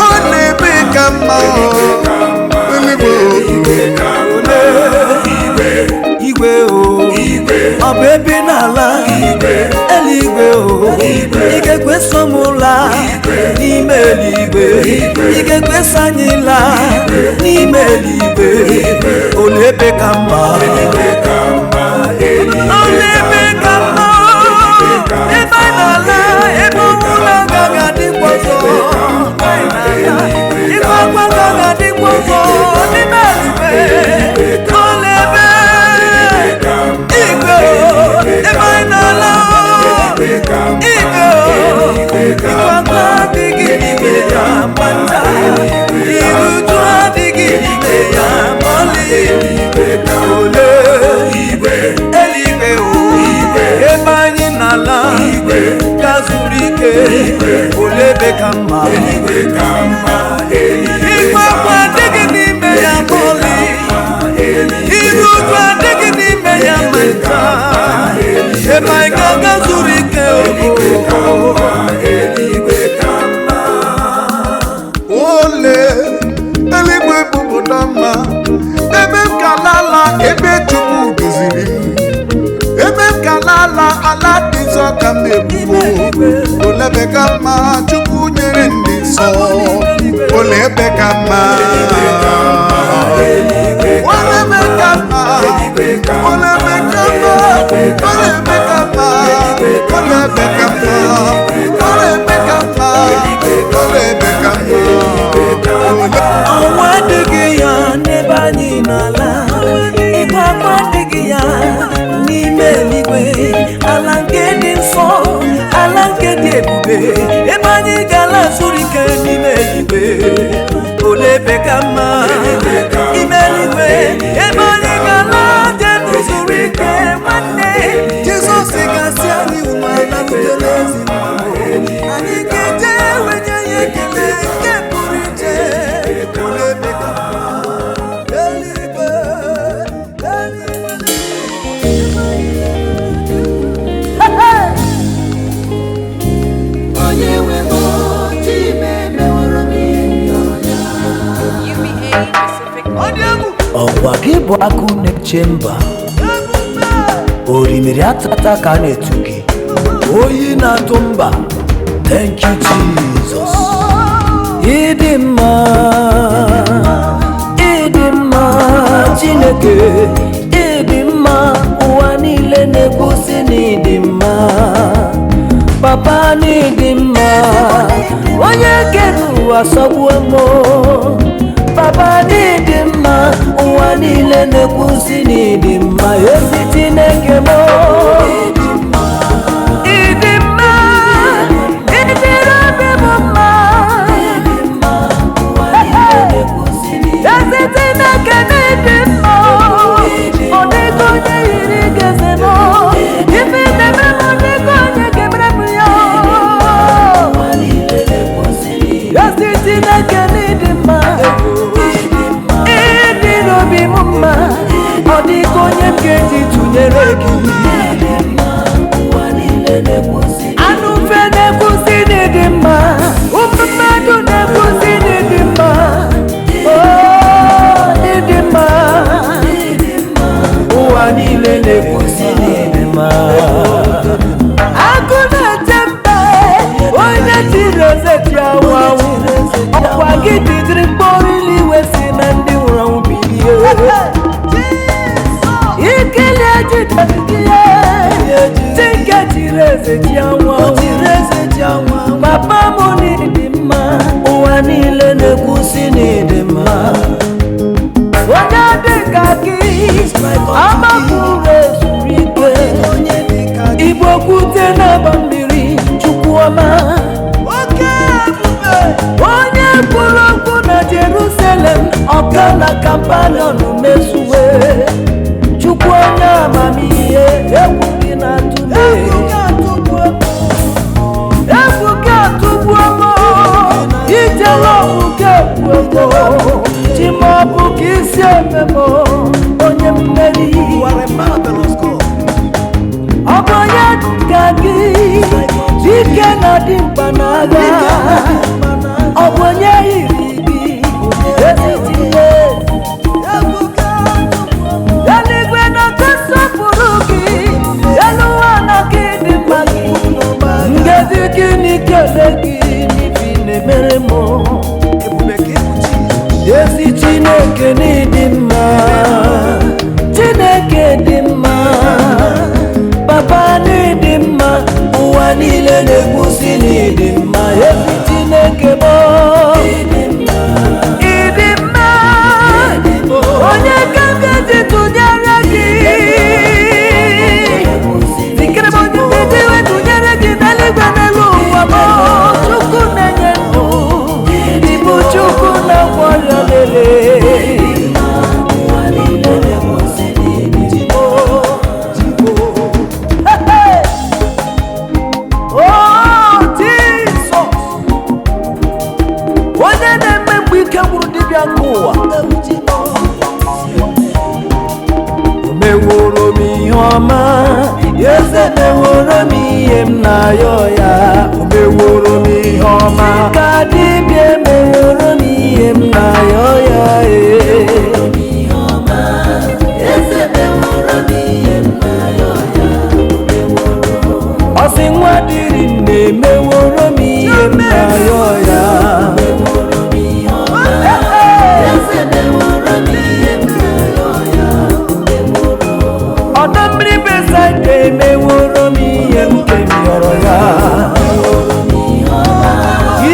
ole ebe ka mma Igwe o ọ bụ ebe n'ala eluigwe o ị ga-ekweso m laa n'ime eluigwe ị ga-ekweso anyị laa n'ime eluigwe ole ebe ka mma ole ebe ka mma ebe a na-ala ebe ọbụla agaghị adịkwa ọzọ ebe ọgwa agaghị adịkwa ọzọ n'ime eluigwe ole ebe igwe ebe anyị na-ala igwe ịkwakwa adịghị n'ime ya mata iruju adịghị n'ime ya mọlị ole eluigwe ebe anyị na-ala gazuru ike ole ebe ka mma ịkwakwa adịghị n'ime ya mọlị iruju adịghị n'ime ya mata ebe anyị ga-aga zuru ike ole eluigwe bụpụta mma ebe m ka lala ebe Chukwu duziri m ebe m ka lala ala dị nsọ ka m ebubo ole ebe ka mma Chukwu nyere ndị nsọ ole ebe ka mma ole ebe ka mma ole ebe ka mma ole ebe ka mma ole ebe ka mma ole ebe ka mma ole ebe ka mma ọnwa adịghị ya n'ebe anyị n'ala ịkwa akwa adịghị ya n'ime eluigwe ala nke dị nsọ nsọ ala nke dị ebube ebe anyị ga-ala zuru ike n'ime eluigwe ole ebe ka mma ime eluigwe ebe anyị ga-ala dị ndụ zuru ike nwanne Jizọs ga-asị anyị ụmụ ala kụjere ezi anyị ga-eje wenye ya ekele nke pụrụ iche ole ebe ka mma eluigwe ọgwa gị bụ agụ na-eche mba orimiri atata ka na-etu gị oyi na-atụ mba thank you Jesus ịdị mma ịdị mma Chineke ịdị mma ụwa niile na-ekwusi na ịdị mma papa na ịdị mma onye kere ụwa sọgbuo m papa n'ịdị mma ụwa niile na-ekwusi n'ịdị mma ezi Chineke m ịdị mma ịdịrị obi m mma ezi Chineke n'ịdị mma ọ dịghị onye yiri gị m ife na-eme m ọ dịghị onye ga-emere m ya ezi Chineke n'ịdị mma obi m mma ọ dịghị onye m ga-eji tụnyere gị anụ mfe na-ekwusi n'ịdị mma ụmụ mmadụ na-ekwusi n'ịdị mma ịdị mma ụwa niile na-ekwusi n'ịdị mma agụ na-eche mba onye chiri eze ji anwụ anwụ ọkwa gị jidiri mkpọrọ iwe si na ndị nwụrụ anwụ bilie ikele ejidegide Chineke chiri eze ji anwụ anwụ papa m n'ịdị mma ụwa niile na-ekwusi n'ịdị mma onye dị ka gị amapụrụ ezuru ike igbo okwute na-agba mmiri Chukwuọma onye kwuru okwu na Jerusalem ọka na Kampanion mezuwe Chukwu onye amamihe egwu gị na-atụle egwu gị atụgbuo m ijele ọgwụ gị egwu chi ma ọ bụ ka isi eme m onye mmeri ọ bụ onye ka gị dike na dimkpa n'agha ọ bụ onye yiri gị ezitile eluigwe na-atụsọpụrụ gị elu ụwa na gị dị mma gị ngezi gị n'ikele gị n'ibi na-emere m ezi Chineke n'ịdị mma Chineke dị mma papa n'ịdị mma ụwa niile na-ekwusi n'ịdị mma ezi Chineke m ịdị mma onye ka m ga-eji tụnyere gị zikere m onye ndị iwe tụnyere gị n'eluigwe n'elu ụwa m Chukwu na-enye ndụ ịbụ Chukwu na-agwọ ọrịa lele onye na-eme mgbe ike gwụrụ dibịa nke ụwa o meworo m ihe ọma eze meworo m ihe m na-ayọ ya o meworo m ihe ọma ka dibịa meworo m ihe m na-ayọ ya ọ sị nwa dịrị nne meworo m ihe m na-ayọ ya ọdọ mmiri Besaida emeworo m ihe nke m yọrọ ya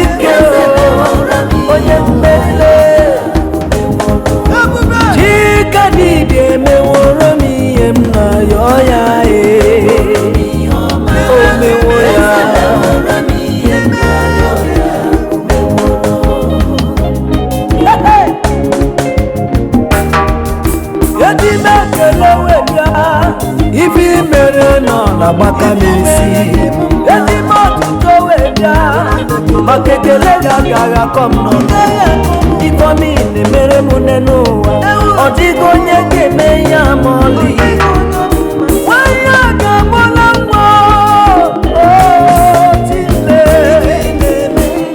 ike onye mmele Chika dibịa emeworo m ihe m na-ayọ ya na-agbaka m isi ezigbo ọtụtụ wee bịa maka ekele ga-agaghị akọ m n'ọnụ ifeọma na-emere m nne n'ụwa ọ dịghị onye ga-eme ya ma ọlị nwanyị a ga-amụla nwa otile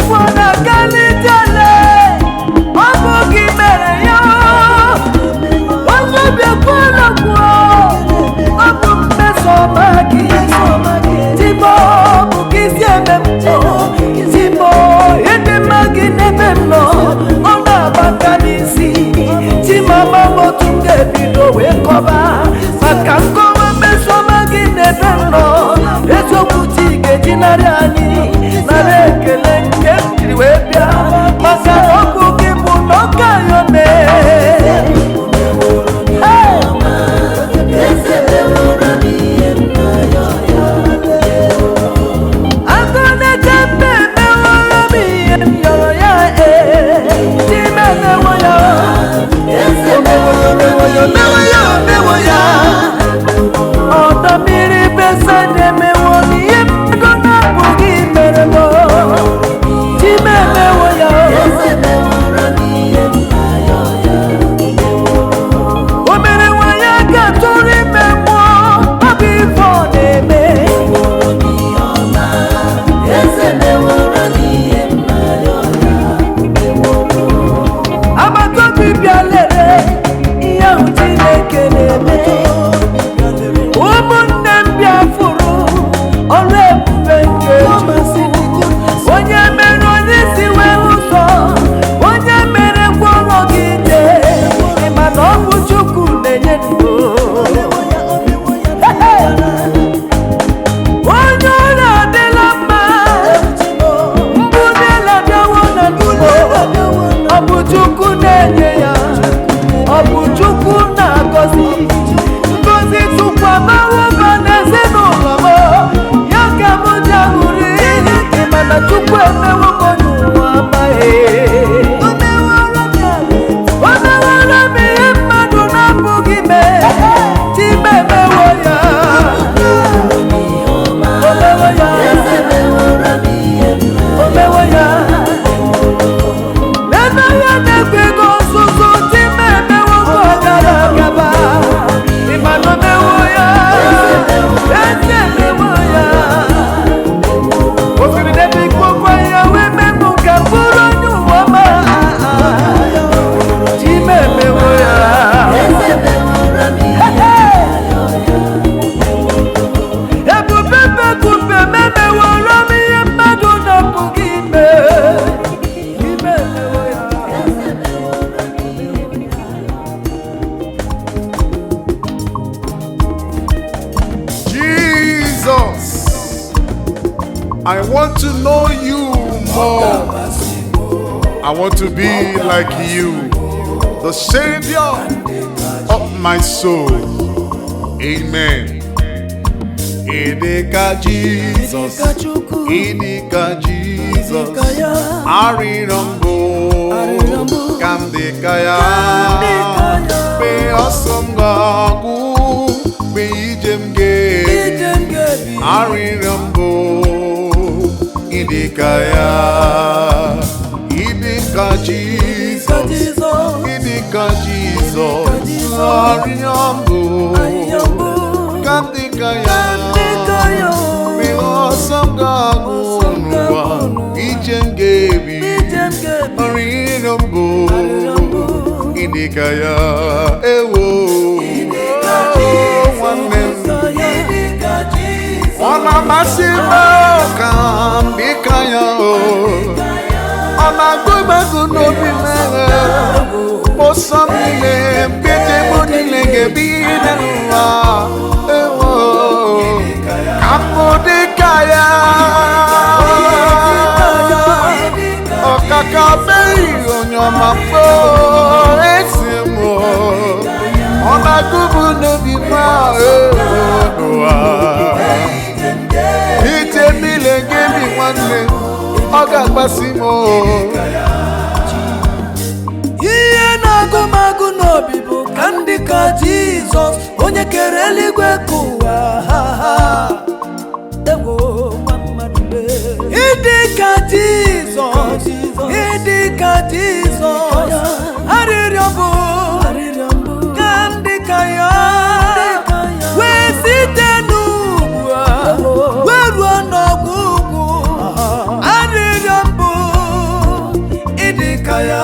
mwana kalitele ọ bụ gị mere ya onye bịakwala kwuo ọ bụ mmesoma gị Timo bụ gị si eme m Timo ịdị mma gị n'ebe m nọ ọ na-agbaka n'isi Timama otu m ga-ebido wee kọba maka nkọwa mmesoma gị n'ebe m nọ eziokwu ti ga-eji narị anyị nara ekele nke m jiri wee bịa maka na ọkụ gị bụ n'ọka ya mee I want to know you more. I want to be like you, the Savior of my soul. Amen. Idika Jesus, Idika Jesus, Arirambo, Kandikaya, Be awesome Gagu, Be Ijemge, Arirambo. Idikaya, Idika Jesus, Idika Jesus, Ariambo, Kandikaya, Me awesome Gagunwa, Ijengebi, Ariambo, Idikaya, Ewo, Ona masimo kambikaya Ona gubagu no bimere Osamile mbete bunile gebine nwa Ewo Kamudikaya Okakabei onyomambo Esimo Ona gubu no bimere Itemile gemi nwanne ọ ga-agbasi m ihe na-agụ m agụ n'obi bụ ka ndị ka Jizọs onye kere eluigwe ka ụwa ewo nwa mmadụ ịdị ka Jizọs ịdị ka Jizọs arịrịọ bụ ka ndị ka ya wee site n'ugwu wee ruo n'ọgwụgwụ arịrịọ mbụ ịdị ka ya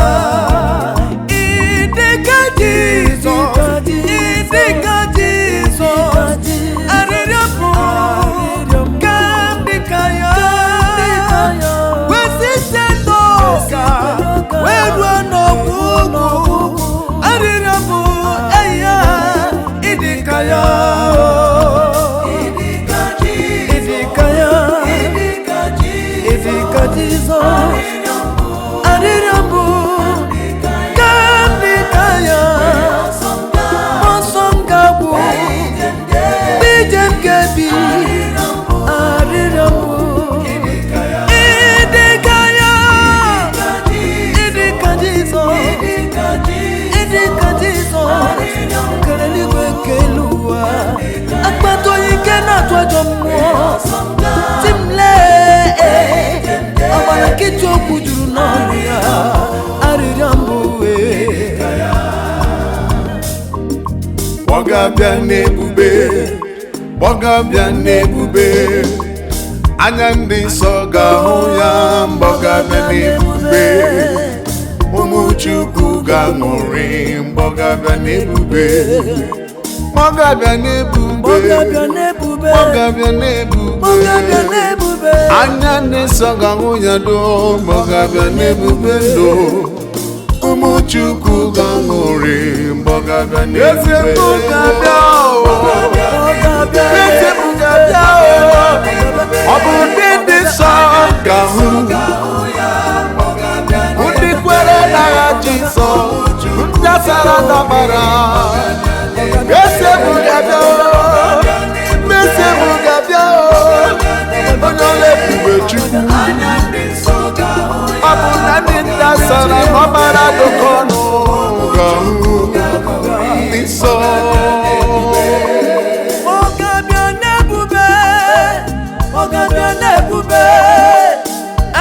ịdị ka Jizọs ịdị ka Jizọs arịrịọ mbụ ka ndị ka ya wee site n'ụka wee ruo n'ọgwụgwụ arịrịọ mbụ eya ịdị ka ya Jesus, arịrịọ mbụ ka ndị ka ya ọsọ m ga-agwụ ije m ga-ebi arịrịọ mbụ ịdị ka ya ịdị ka Jizọs ịdị ka Jizọs kere eluigwe nke elu ụwa akpata onye ike na-atụ ajọ mmụọ ọgbara nkịtị okwu juru n'ọnụ ya arịrịọ mbụ ọ ga-abịa n'ebube ọ ga-abịa n'ebube anya ndị nsọ ga-ahụ ya mgbe ọ ga-abịa n'ebube ụmụ Chukwu ga-aṅụrị mgbe ọ ga-abịa n'ebube ọ ga-abịa n'ebube ọ ga-abịa n'ebube anya ndị nsọ ga-ahụ ya doo mgbe ọ ga-abịa n'ebube ndo ụmụ Chukwu ga-aṅụrị mgbe ọ ga-abịa n'ebube ọ bụ ndị nsọ ga-ahụ ndị kwere n'agha Jizọs ndị asara dabara ese bụ ga-abịa onye ọla ebube Chukwu ọ bụ na ndị ndasara ọbara dụkọ ọnụ ga-ahụ ndị nsọ ọ ga-abịa n'ebube ọ ga-abịa n'ebube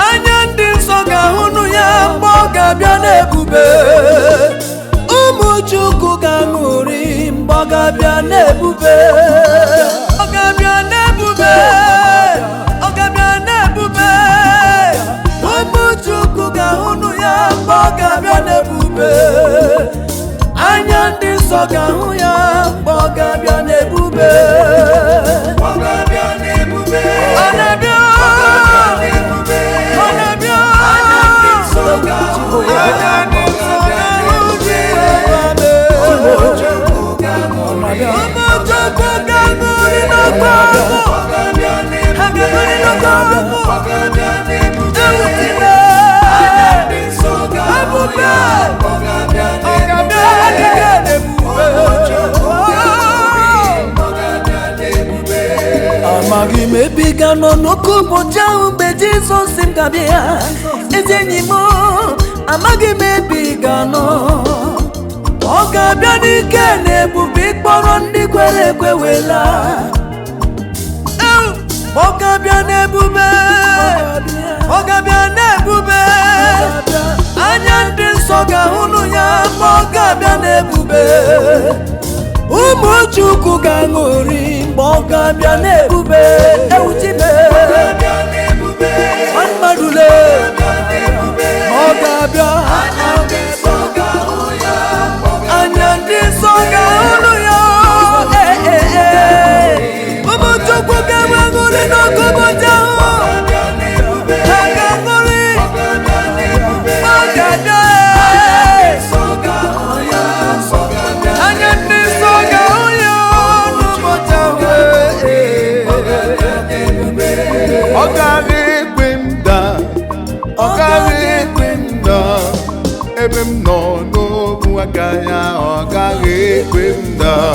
anya ndị nsọ ga-ahụnụ ya mgbe ọ ga-abịa n'ebube ụmụ Chukwu ga-aṅụrị mgbe ọ ga-abịa n'ebube ọ ga-abịa n'ebube ọ ga-abịa n'ebube ụmụ Chukwu ga-ahụnụ ya mgbe ọ ga-abịa n'ebube anya ndị nsọ ga-ahụ ya mgbe ọ ga-abịa n'ebube ọ ga-abịa n'ebube ọ na-abịa ọ na-abịa anya ndị nsọ ga-ahụ ya ụmụ Chukwu ga-aṅụrị n'ọkụ ha ga-aṅụrị n'ọkụ amaghị m ebe ị ga-anọ n'oke ụbọchị ahụ mgbe Jizọs sị m ga-abịa ezi enyi m amaghị m ebe ị ga-anọ ọ ga-abịa n'ike na ebube ịkpọrọ ndị kwere ekwe wela ọ ga-abịa n'ebube ọ ga-abịa n'ebube anya ndị nsọ ga-ahụnụ ya ma ọ ga-abịa n'ebube ụmụ Chukwu ga-aṅụrị mgbe ọ ga-abịa n'ebube ewuchibe mmadụle ọ ga-abịa anya ndị nsọ ga-ahụnụ ya ụmụ Chukwu ga-aṅụrị n'oge ụbọchị ahụ ha ga-aṅụrị ọ ga-abịa anya ndị nsọ ga-ahụ ya n'ụbọchị ahụ ọ gaghị ekwe m daa ọ gaghị ekwe m daa ebe m nọ n'okwu aka ya ọ gaghị ekwe m daa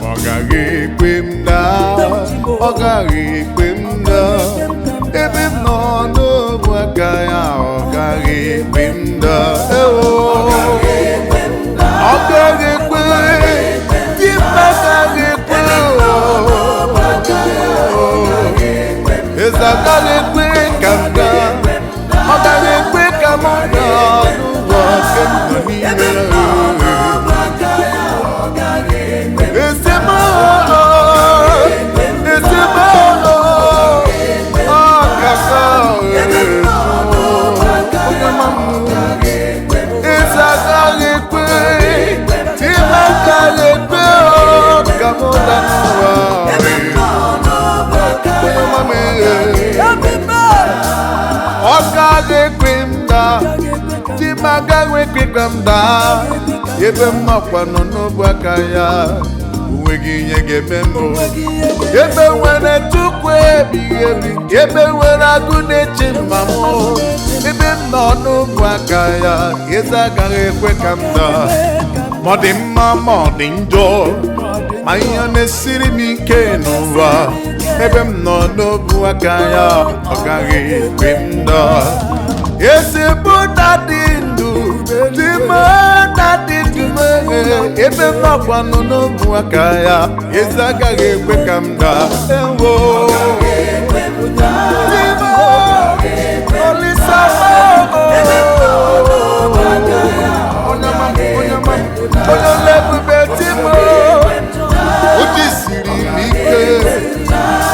ọ gaghị ekwe m daa ọ gaghị ekwe m daa ebe m nọ n'okwu aka ya ọ gaghị ekwe m daa ọ gaghị ekwe ọ gaghị ekwe m daa, di m agaghị ekwe m daa. Ebe m nọkwa nọ n'obu aka ya, onweghị ihe ga-eme m. Ebe nwere Chukwu ebighị ebi, ebe nwere agụ na-eche mma m, ebe m nọ n'obu aka ya, eze agaghị ekwe ka m daa. Ma ọ dị mma ma ọ dị njọ, ma ihe na-esiri m ike n'ụwa, ebe m nọ n'obu aka ya, ọ gaghị ekwe m daa. Ezigbo dadị ndụ dị m, dadị ndụ m, ebe m nọkwa nọ n'obu aka ya, eze agaghị ekwe ka m daa. Ewo onye lebube di m, o jisiri m ike,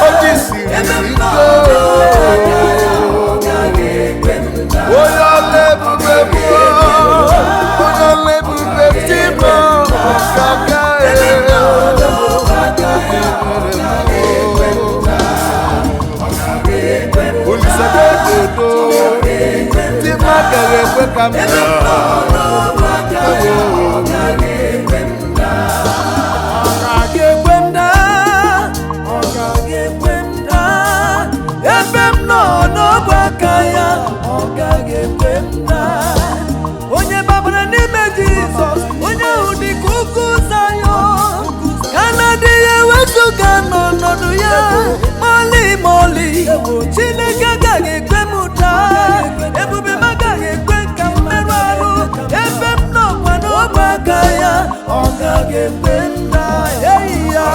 o jisiri m ike. Onye lebube m, onye lebube di m, ọgaga Olisabedodo di m agaghị ekwe ka m ebe m nọ n'ọbụ aka ya, ọ gaghị ekwe m daa. Onye babara n'ime Jizọs, onye ahụ dị ka ugwu Zayọn, ka na-adịghị ewezuga n'ọnọdụ ya mọlị mọlị. Chineke agaghị ekwe m daa, ebube m agaghị ekwe ka m merụ arụ. Ebe m nọkwa n'ọbụ aka ya, ọ gaghị ekwe m daa. Eyi ya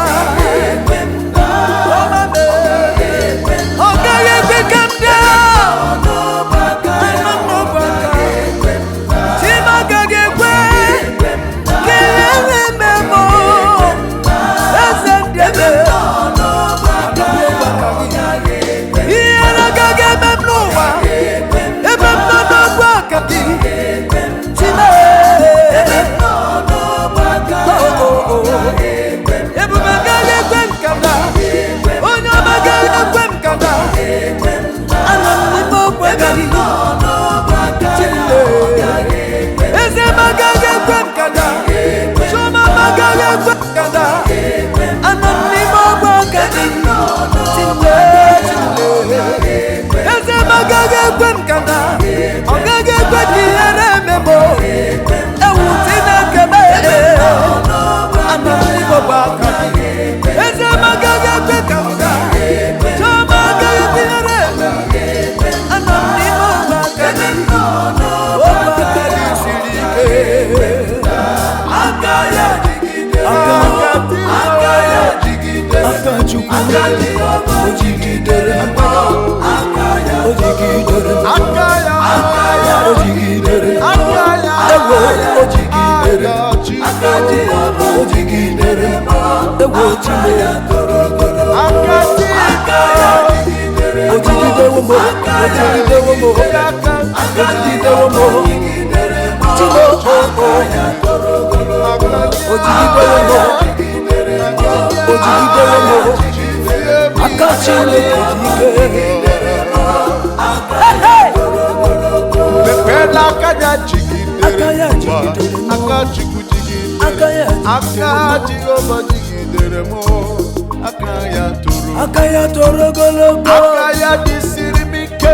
aka ya toro ogologo, aka ya jisiri m ike,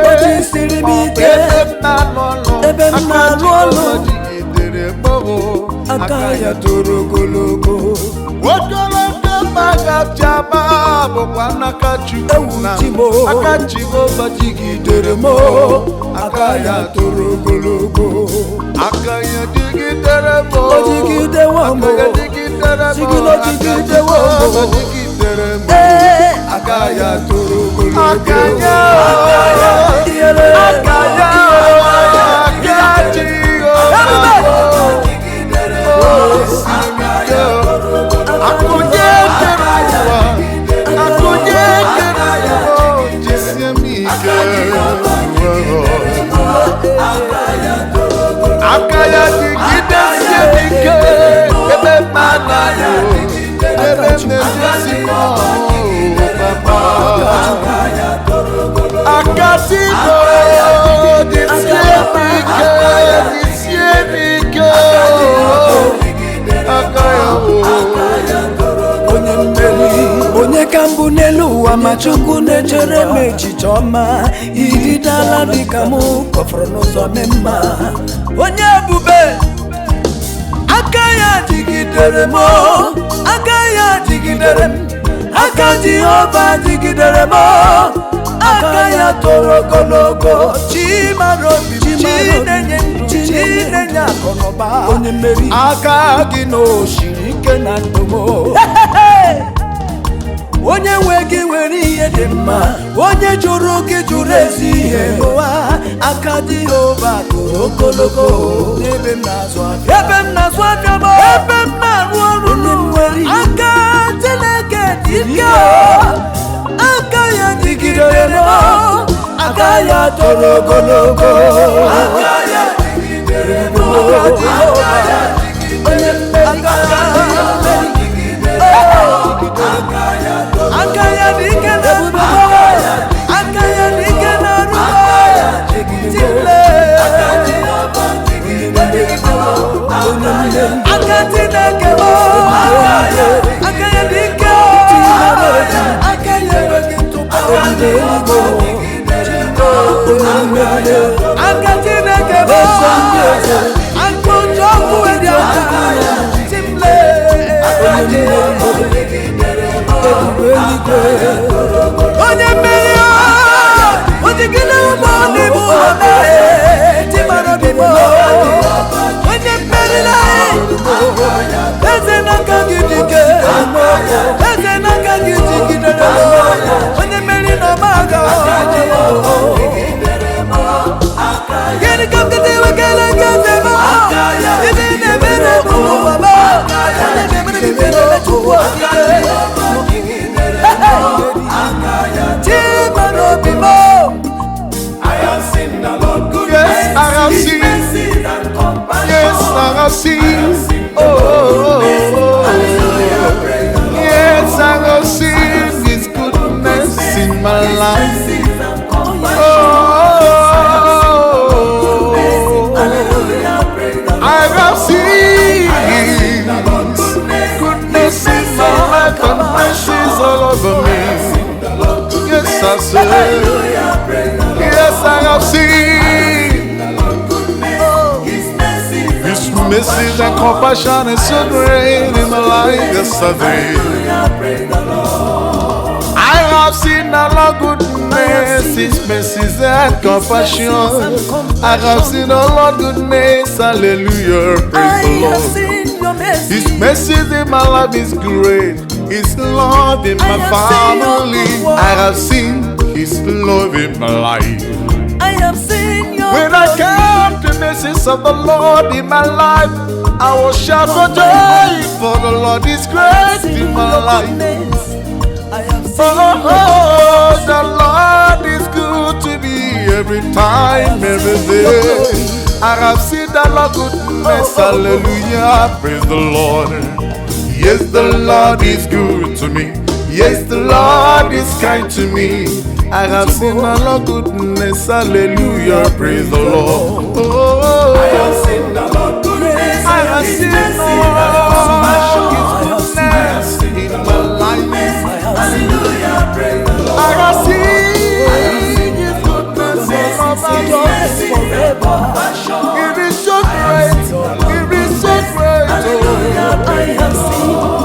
ebe m na-alụ ọlụ, aka ya toro ogologo. ogologo magabjaba bụkwa n'aka Chukwu na aka Jehova jigidere m, aka ya toro ogologo, aka ya jigidere m, o jigidewo m, jigidewo m, aka ya toro ogologo, aka ya ebe Chukwu na-echere m echiche ọma, ididala dịka mụ kọfọrọ n'ụzọ mee mma. Onye ebube, aka ya dịgidere m, aka ya dịgidere m, aka Jehova dịgidere m, aka ya toro ogologo. Chi mara obi, chi na-enye ndụ, chi na-enye akụ na ụba. Onye mmeri, aka gị na osiri ike na ndụ m. Onye nwe gị nwere ihe dị mma, onye jụrụ gị jụrụ ezi ihe n'ụwa. Aka Jehova toro ogologo. Ebe m na-azụ afịa, ebe m na-azụ afịa m, ebe m na-arụ ọrụ n'nwere aka Chineke dị ike. Aka ya dịgidere m, aka ya toro ogologo. Aka ya dịgidere m, aka Jehova onye mmeri. Aka ya dị ike na ndụ, aka ya dị ike na ndụ. Chile aka Chineke m, aka ya dị ike. Aka ya enweghị ntụpọ n'eluigwe. Aka Chineke m, aka oji ọkụ dị aka. Chile onye mmeri o jigide ụgbọ n'ime ụlọ timara obi m. Onye mmeri eze n'aka gị dike, eze n'aka gị jigidere. Onye mmeri na ọmaga gịnị ka m gide wekele nke eze m. Ịdị na-emere ụwa m, na-emere m ikele Chukwu okike. Yes, I have seen. Yes, I have seen. Oh, yes, I have seen His goodness in my life. I have seen goodness in my life and mercies all over me. Yes, I say. Yes, I have seen His mercies and compassion is so great in my life. Yes, I do. I have seen the Lord goodness, His mercies and compassion. I have seen the Lord goodness, hallelujah, praise the Lord. His mercies in my life is great, His love in my family. I have seen His love in my life. I have seen your when I count the mercies of the Lord in my life, I will shout for joy, for the Lord is great in my life. Oh, the Lord is good to me every time, every day. I have seen the Lord goodness, hallelujah, praise the Lord. Yes, the Lord is good to me. Yes, the Lord is kind to me. I have seen the Lord goodness, hallelujah, praise the Lord. Oh, I have seen the Lord goodness. I have seen the Lord goodness in my life. Hallelujah, praise the Lord. I have seen His goodness all over us forever. It is so great. It is so great.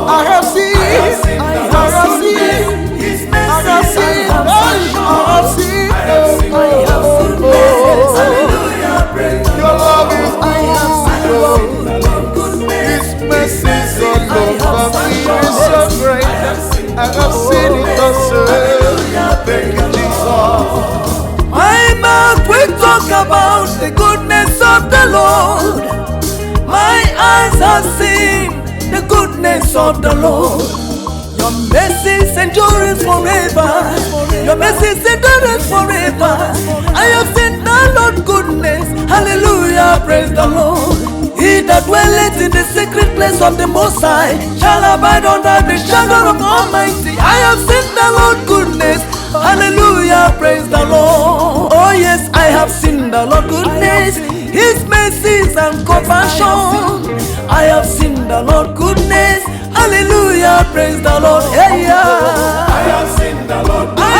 I have seen. Your love is good. His mercies all over me is so great. I have seen it also. Thank you, Jesus. My mouth will talk about the goodness of the Lord. My eyes have seen the goodness of the Lord. Your mercies endurance forever. Your mercies endurance forever. I have seen the Lord goodness. Hallelujah, praise the Lord. He that dwelleth in the secret place of the Most High shall abide under the shadow of Almighty. I have seen the Lord goodness. Hallelujah, praise the Lord. Oh yes, I have seen the Lord goodness, His mercies and compassion. I have seen the Lord goodness. Hallelujah, praise the Lord. Hey, yeah. I have seen the Lord goodness.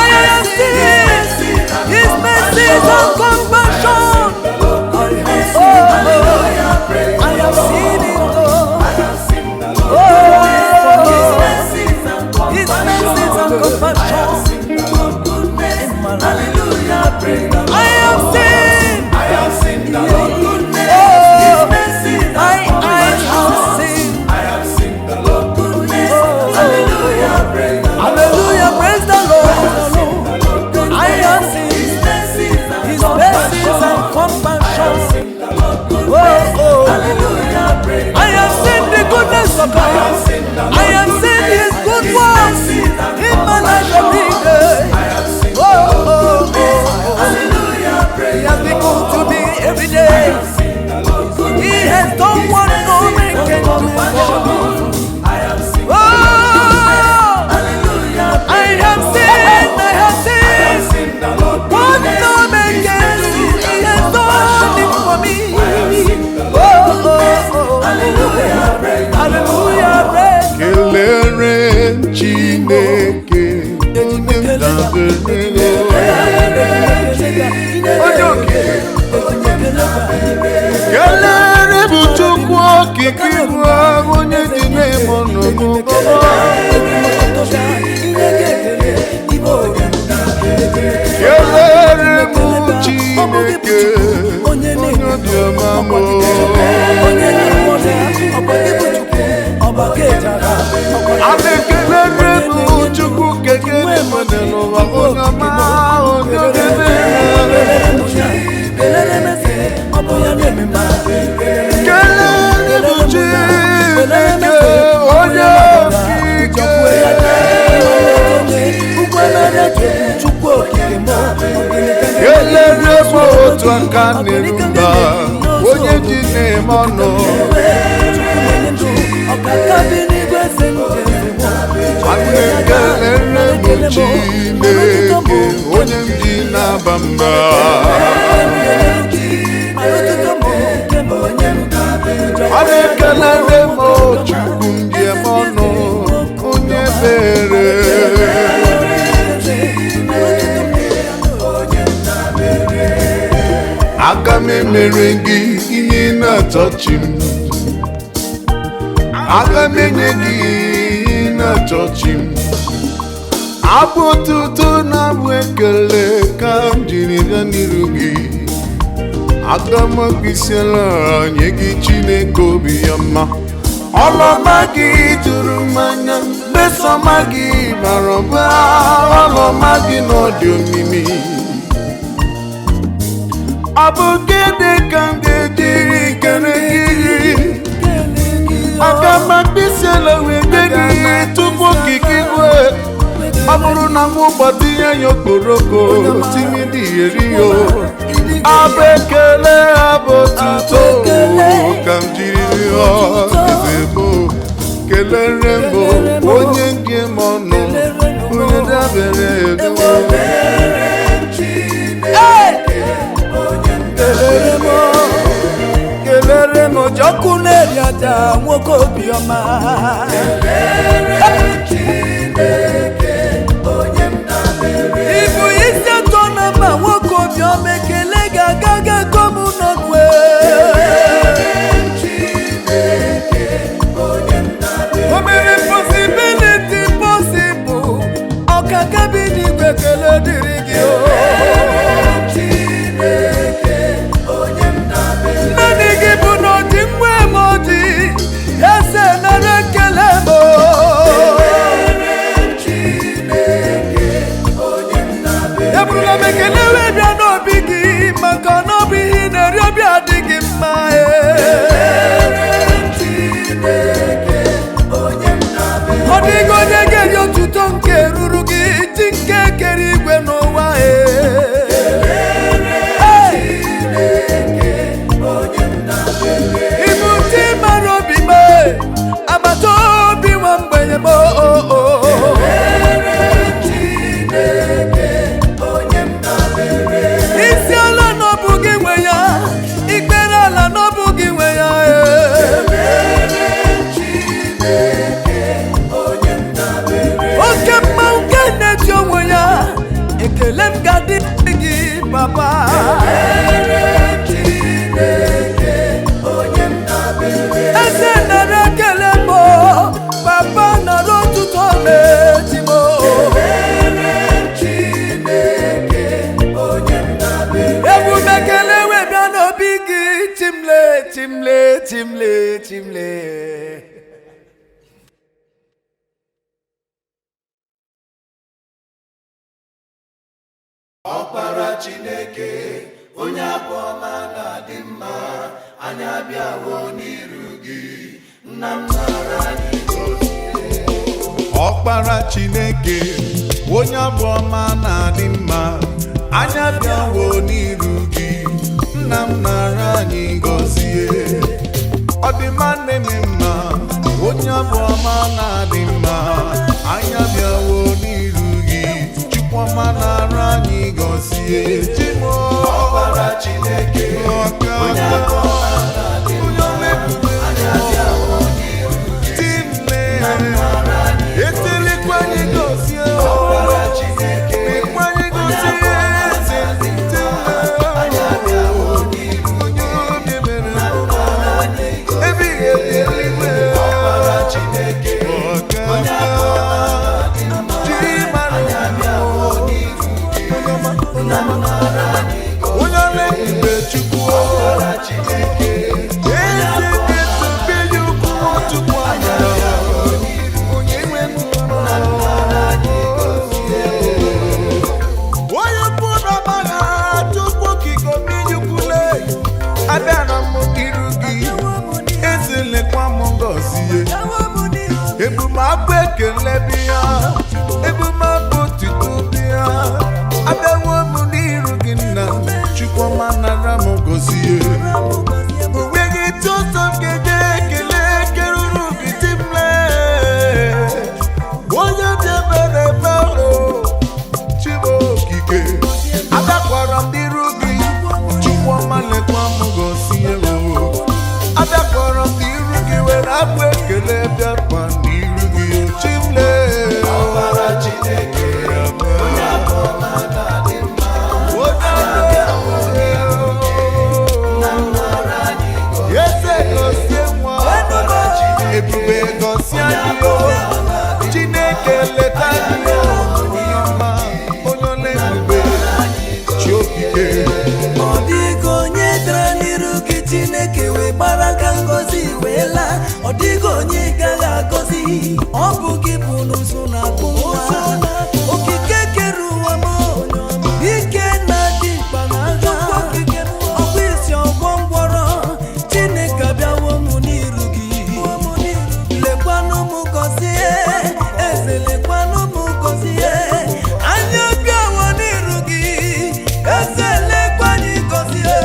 ikibu onye dị n'ime ọnọdụ kelere m Chineke onye obiọma m adekelere m Chukwu kekere mmadụ n'ụwa onye ọma onye kelere m Chineke onye okike kelere m otu aka n'erumba onye ji na-eme ọnụ kelere m Chineke onye ji na-aba mba kelere m Chukwu njem ọnụ onye bere aga m emere gị ihe na-atọchi m aga m enye gị ihe na-atọchi m abụ otuto na abụ ekele ka m jiri gaa n'iru gị aga m akpịsịala nye gị Chineke obiọma ọlọma gị juru mmanya mmesọma gị bara ụba ọlọma gị n'ọdị omimi ọ bụ gịnị ka m ga-ejiri kere gị aga m akpịsịala wee nye gị tupu okike igwe ọ bụrụ na m gbatinye ya okporoko tinye dị eri yo abụ ekele abụ otuto ka m jiri rịọ ebe bụ kelere m onye nke m ọnụ onye dabere edo kelere m Jọkụ na-eri aja nwoke obiọma ibu isi atọ na mma nwoke obiọma ekele ga-agaga kom n'ọdụ o mere possibility possible ọkaka bi n'igwe kele dịrị gị naanị gị bụ na ọdị nwa m ọdị eze nara ekele m eburula m ekele wee bịa n'obi gị maka na ọ bụ ihe ị na-eri obi adịghị mma ọ dịghị onye ga-eri otuto nke ruru gị chi nke kere igwe n'ụwa ibu ndị mara obi m agbata obi nwa mgbenye m isi ala n'ọbụ gị nwe ya ikpere ala n'ọbụ gị nwe ya oke mmanwụ nke na-eti onwe ya ekele m ga-adị gị papa eze nara ekele m papa nara otuto na-eti m ebube ekele wee bịa n'obi gị chimle ọkpara Chineke onye abụ ọma na-adị mma anyị abịawo n'iru gị nna m nara anyị gọzie ọkpara Chineke onye abụ ọma na-adị mma anyị abịawo n'iru gị nna m nara anyị gọzie ọdịmma na-eme mma onye abụ ọma na-adị mma anyị abịawo n'iru gị Chukwuma nara anyị gọzie ọkpara Chineke onye abụ ọma na-adị mma anyị abịawo n'iru gị nna m nara anyị etelikwa anyị gọzie ọkpara Chineke anyị gọzie anyị abịawo n'iru gị nna m nara anyị gọzie onye ọla ebube Chukwu eze na-etube ya ukwu Chukwu amara onye nwe onye ukwu n'ọgbagha Chukwu okike omeye ukwule abịara m n'iru gị eze lekwa m ngọzie ebumabụ ekele bịa ebumabụ otuto bịa abịawo m n'iru gị nna Chukwuma nara m gọzie onweghị etu ọzọ m ga-eje ekele keruru gị dị mle onye debere ebere Chibu okike abịakwara m n'iru gị Chukwuma lekwa m gọzie abịakwara m n'iru gị were abụ ekele bịakwa n'iru gị Chimle eze gọzie nwa ebube gọzie anyị Chineke leta anyị onye ọma onye ọla ebube chi okike ọ dịghị onye dara n'iru gị Chineke wee gbara ka ngọzi wee laa ọ dịghị onye gaghị agọzi ọ bụ gị bụ n'ụzụ na-akpụ nwa okike kere ụwa m ike na-adị mkpa n'agha ọkwa isi ọgwọ ngwọrọ Chineke abịawo m n'iru gị lekwanụ m gọzie eze lekwanụ m gọzie anya bịawo n'iru gị eze lekwanyị gọzie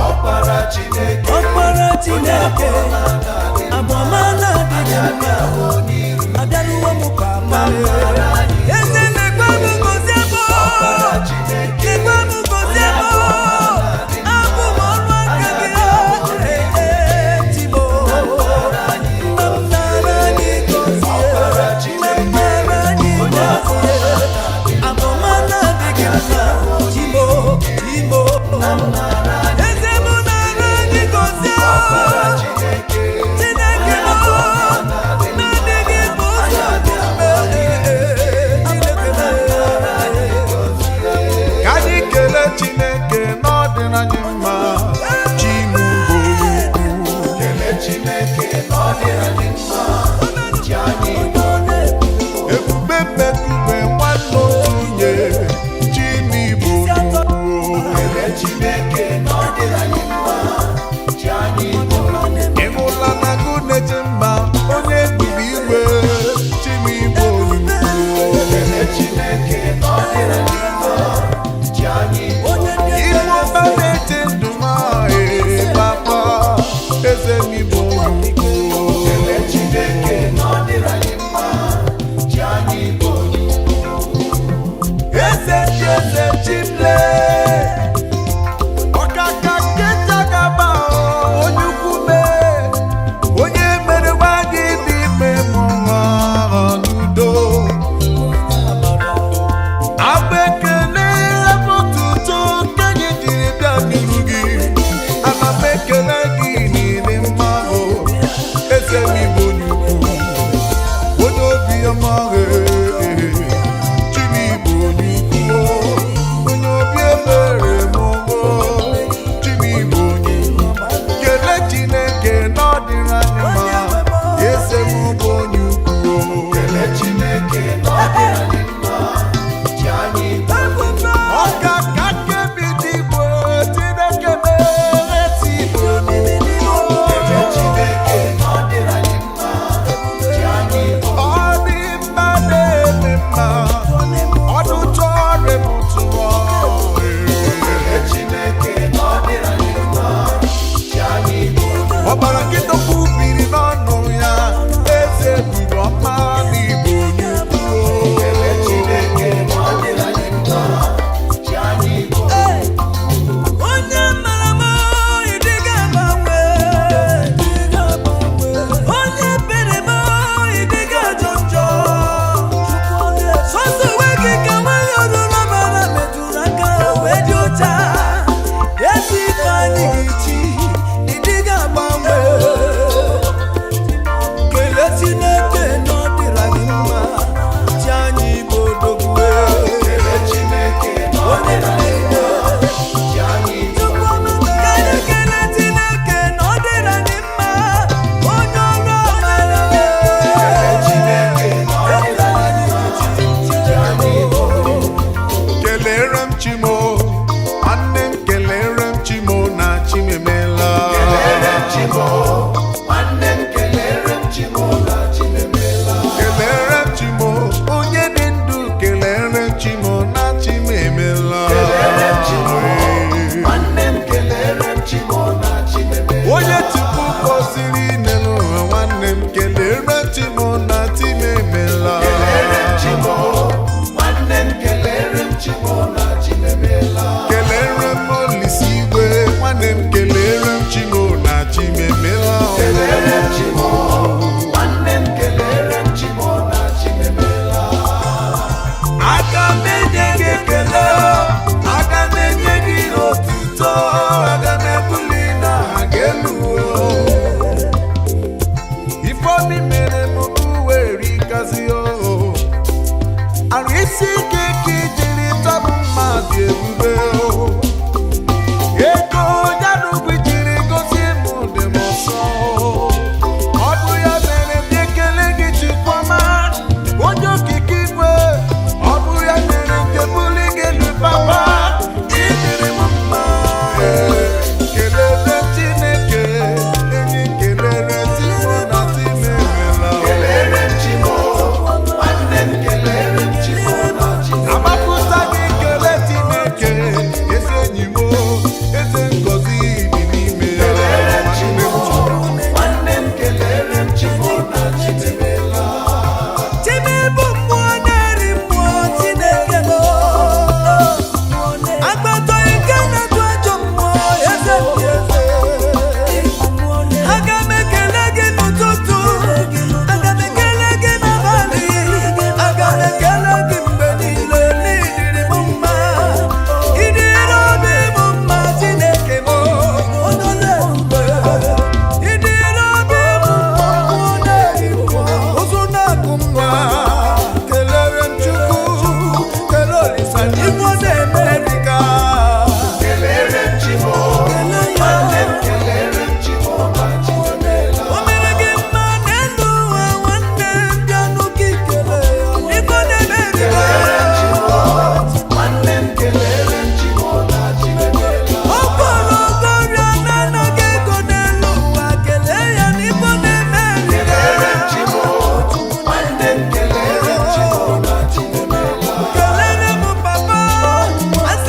ọkpara Chineke abụọmana adịghị mma abịaruwo m papa eze lekwanụ gọzie m lekwanụ gọzie m abụ m ọrụ aka gị Chibo nna m nara anyị gọzie nna m nara anyị gọzie abụọmana adịghị mma Chibo eze m nara anyị gọzie Chineke m na-adịghị m ụzọ ka anyị kelee Chineke na ọ dịrị anyị mma ebube mmekube nwanne otu nye Chimigbo ịhụla na gụ na-eche mma onye ebube igwe Chimigbo ife ọba na-eche ndụ m papa eze Igbo eze Chimle ọkaka kecha gaba onye ukwu mee onye mere gwa gị dị ime mụnwa n'udo agba ekele ebe otuto nke anyị jiri bịa n'iru gị ana m ekele gị niile mma eze Igbo onye ukwu onye obiọma Chimigbo onye ukwu onye obi n'Igbo na America. kelere m Chimo, nwanne m kelere m Chimo na Chinemela. O mere gị mma n'elu ụwa nwanne m bịa n'ụka ikele ya n'Igbo na America. Kelere m Chimo, nwanne m kelere m Chimo na Chinemela. Ọ kpọrọ ọgọrịa na-anaghị ego n'elu ụwa kelee ya n'Igbo na America. Kelere m Chimo, nwanne m kelere m Chimo na Chinemela. Kelere m papa, asị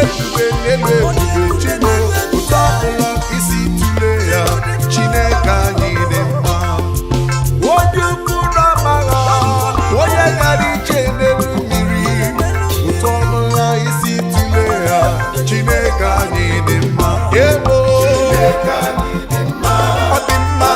ebube n'elu ebube Chimo ụtọ ọbụla isi tụle ya Chineke anyị dị mma onye ukwu na-amagha onye gara ije n'elu mmiri ụtọ ọbụla isi tụle ya Chineke anyị dị mma ewo ọ dị mma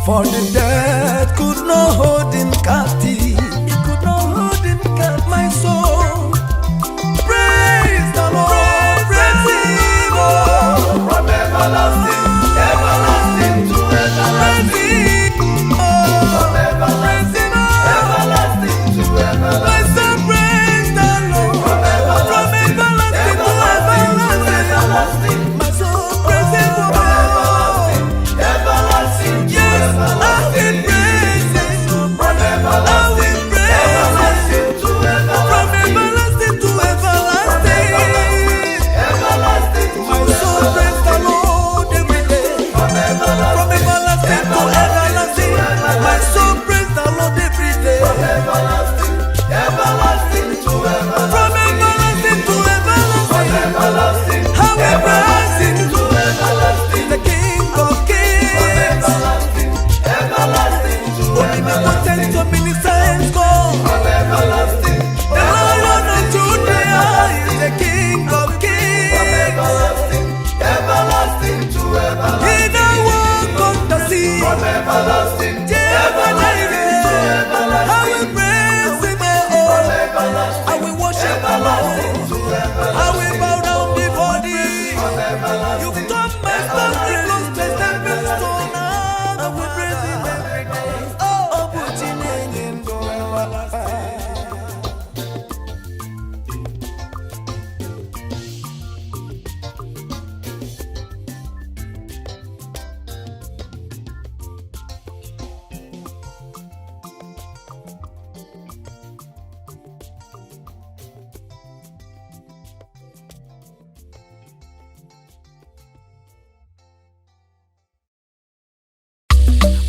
For the dead could not hold him captive. He could not hold him captive. My soul, praise the Lord, praise Him, oh. From everlasting, everlasting to everlasting. From everlasting, everlasting to everlasting. My soul, praise the Lord. From everlasting to everlasting. My soul, praise Him, oh. Everlasting.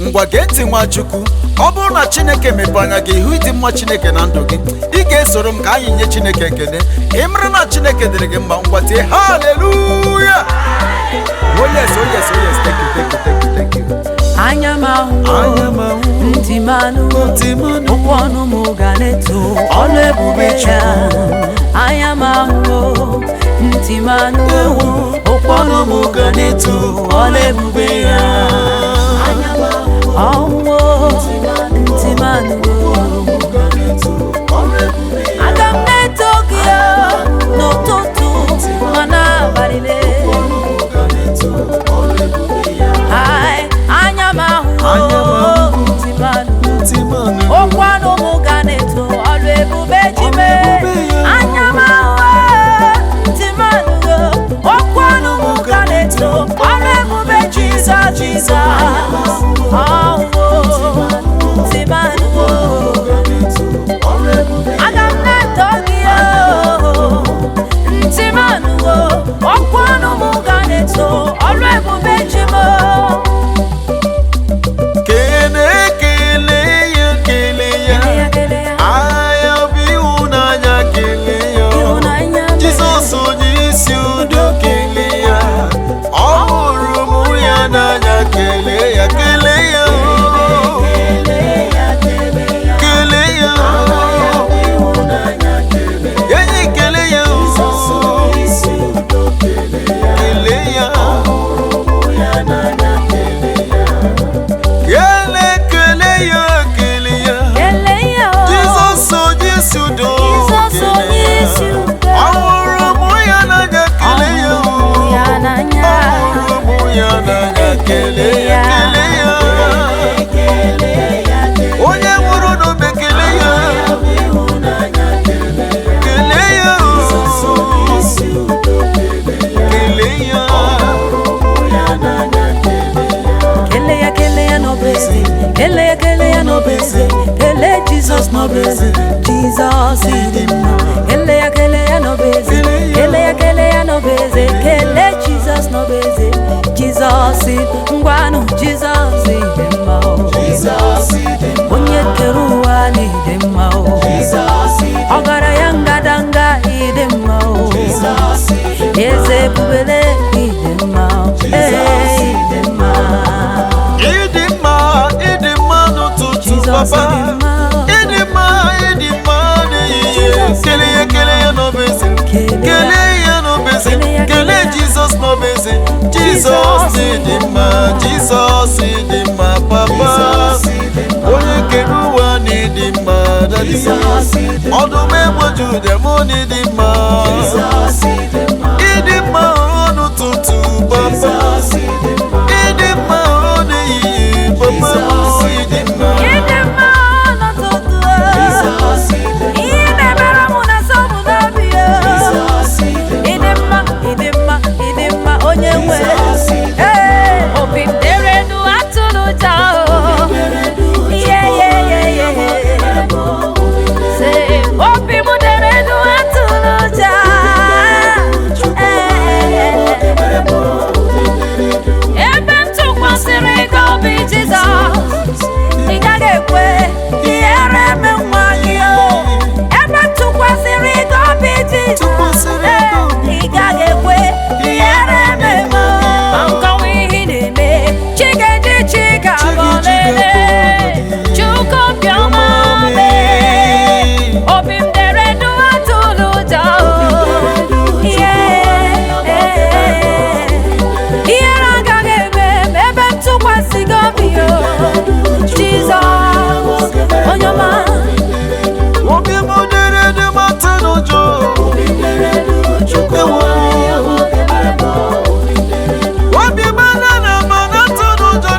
ngwa gee ntị Nwachukwu. Ọ bụrụ na Chineke mepee anya gị ihu ịdị mma Chineke na ndụ gị, ị ga-esoro m ka anyị nye Chineke ekele. Ị mara na Chineke dịrị gị mma, ngwa tie haleluya. Oh yes, oh yes, oh yes. Thank you, thank you, thank you, thank you. Anya m ahụ, ntị m anụwo, okwu ọnụ m ga na-eto ọlụ ebube ya. Anya m ahụ, ntị m anụwo, okwu ọnụ m ga na-eto ọlụ ebube ya. Ọnwụ, ntị m anụwo, aga m na-eto gị n'ụtụtụ ma n'abalị niile. Anya m ahụ, ntị m anụwo, okwu ọnụ m ga na-eto ọlụ ebube ji mee. Anya m ahụ, ntị m anụwo, okwu ọnụ m ga na-eto ọlụ ebube Jizọs Jizọs. Ọnwụ, ntị m anụwo, aga m na-eto gị ntị m anụwo, okwu ọnụ m ga na-eto ọlụ ebube ji mee. Onye nwụrụ n'obe kele ya, kele ya, kele ya, kele ya n'obeze, kele ya n'obeze, kele Jizọs n'obeze, Jizọs dị mma. Kele ya n'obeze, kele ya n'obeze, kele Jizọs n'obeze, Jizọs ngwanụ Jizọs dị mma. Onye kere ụwa n'ịdị mma, ọgaranya ngadanga ịdị mma, eze ebubele ịdị mma, ịdị mma. ịdị mma n'ụtụtụ papa, ịdị mma n'ehihie. Kele ya n'obeze, kele ya n'obeze, kele Jizọs n'obeze, Jizọs dị mma, Jizọs dị mma papa. Onye kere ụwa n'ịdị mma dadi, ọdụm egbe Juda mụ n'ịdị mma, ịdị mma n'ụtụtụ papa, ịdị mma n'ehihie papa, ịdị mma. Ịdị mma n'ụtụtụ, ihe na-emere mụ na nsogbu n'obi ya. Ịdị mma, ịdị mma, ịdị mma onye nwe. Obi m dere edu atụrụ ụjọ. Obi m dere edu atụrụ ụjọ. Ebe m tụkwasịrị gị obi Jizọs, ị gaghị ekwe ihere eme nwa gị. Ebe m tụkwasịrị gị obi Jizọs, ị gaghị ekwe ihere eme m. Nkọwa ihe na-eme chi ga-eji chi ga-abọ lele. Chukwu bịọma mee, obi m dere edu atụrụ ụjọ. Ihere agaghị eme m ebe m tụkwasị gị obi Jizọs onye ọma. Obi m dere edu atụrụ ụjọ. Obi m na mana atụrụ ụjọ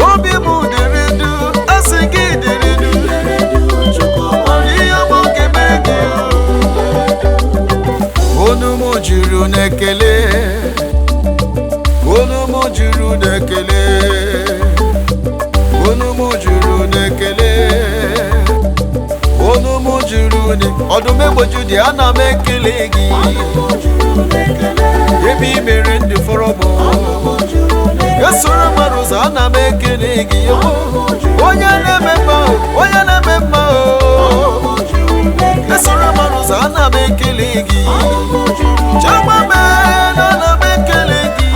obi m dere edu, asị gị dere edu, ihe m ga-eme gị. Olu m juru n'ekele, olu m juru n'ekele, olu m juru n'ekele, olu m juru ọdụm egbe Juda, ana m ekele gị. Ebe i mere ụzọ ana m ekele gị onye na-eme mma onye na-eme mma esoro m ụzọ ana m ekele gị chama mee na ana m ekele gị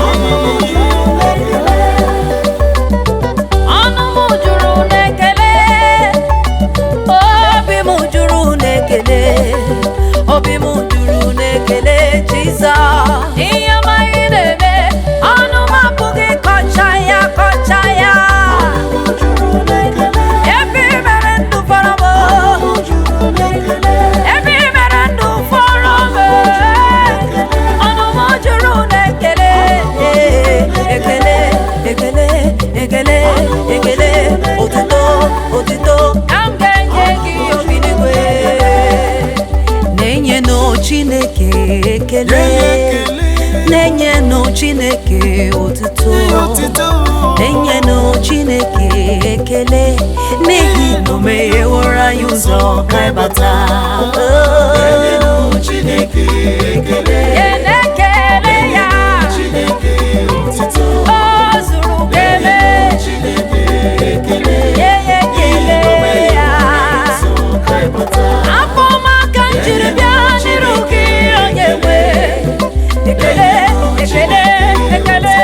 ọnụ m juru n'ekele obi m juru n'ekele obi m juru n'ekele Jizọs ihe ọma ị na-eme ọnụ m apụghị kọcha ya ebe i mere ndụ fọrọ m ebe i mere ndụ fọrọ m ọnụ m juru n'ekele ekele ekele ekele ekele otuto otuto ka m ga-enye gị obi n'igwe na-enyenụ Chineke ekele na-enyenụ Chineke otuto na-enyenụ Chineke ekele n'ihi na o megheworo anyị ụzọ ka anyị bata Chineke ekele na-ekele ya o zuru kele ya ekele ya afọ maka njiri bịa n'iru gị onye nwe ekele ekele ekele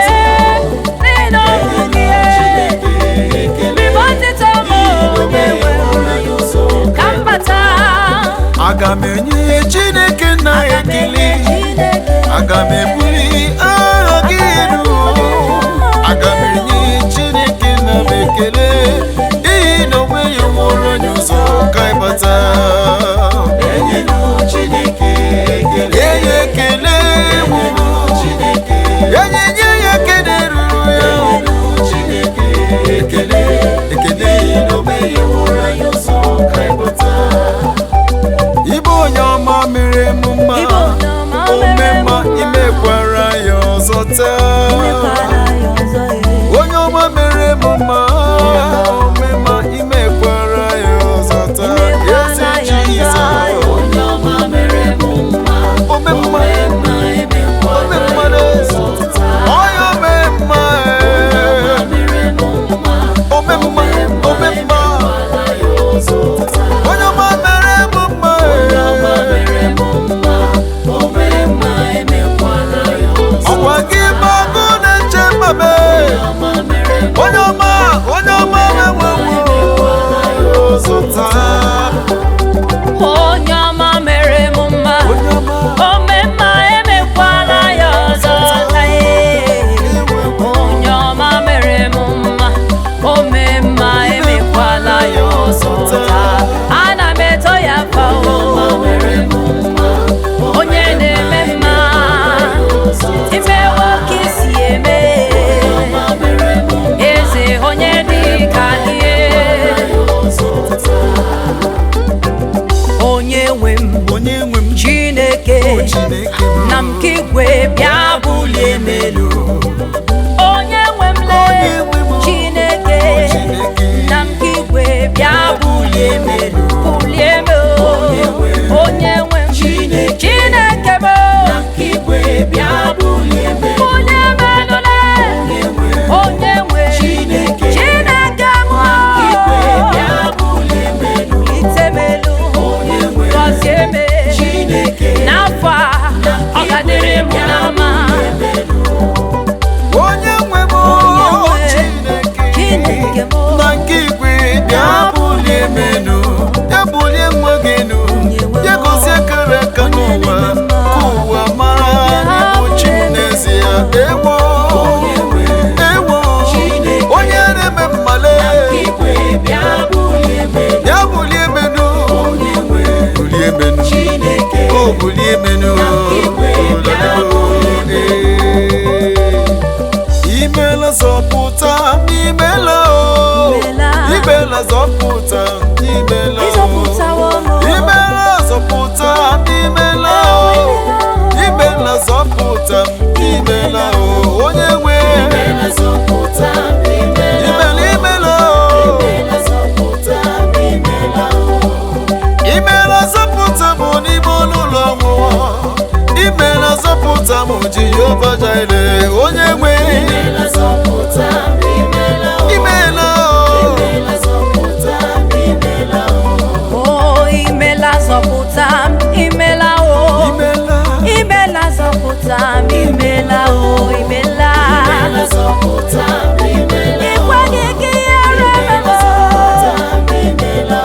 n'ịnọ ọrụ gị ribọtịta m onye nwe ka m bata aga m enye Chineke nna ya ekele aga m ebuli aha gị elu aga m enye Chineke nna m ekele n'ihi na onwe ya nwụrụ onye ụzọ ka anyị bata enye ya ekele enye ya ekele ruru ya ekele ekele na onwe ya nwụrụ onye ụzọ ka anyị bata Ibe onye ọma mere m mma ome mma imekwara ya ọzọ taa onye ọma mere m mma ome mma imekwara ya ọzọ taa eze Jizọs onye ọma mere m mma ome mma ome mma n'ezi onye ome mma ome mma ome mma onye ọma mere m mma ọkwa gị bụ ọgụ na-eche mmabe onye ọma enwewo zụta onye ọma mere m mma ome mma emekwala ya ọzọ onye ọma mere m mma ome mma emekwala ya ọzọ ana m eto ya fa onye na-eme mma imewo ka isi eme eze onye dị ka ihe onye nwe m Chineke na m ka igwe bịa bulie m elu onye nwe m le Chineke na m ka igwe bịa bulie m elu bulie m onye nwe m Chineke m bịa bulie m elu onye nwe Chineke m itemelu gọzie m n'afọ a ọ ga-adịrị m n'ama onye nwe m Chineke na nke igwe bịa bulie m elu ya bulie nwa gị elu ya gozie kara aka n'ụwa ka ụwa mara n'ịbụ chi n'ezie ewo onye na-eme mmale ya bulie m elu bulie m elu o bulie m elu imela zọpụta imela o imela zọpụta imela o imela zọpụta imela o imela zọpụta imela o onye nwe imela imela o imela zọpụta m n'ime ụlọ ọnwụwa imela zọpụta m Jehova Jire onye nwe imela zọpụta imela o imela ikwe gị ka ihere melo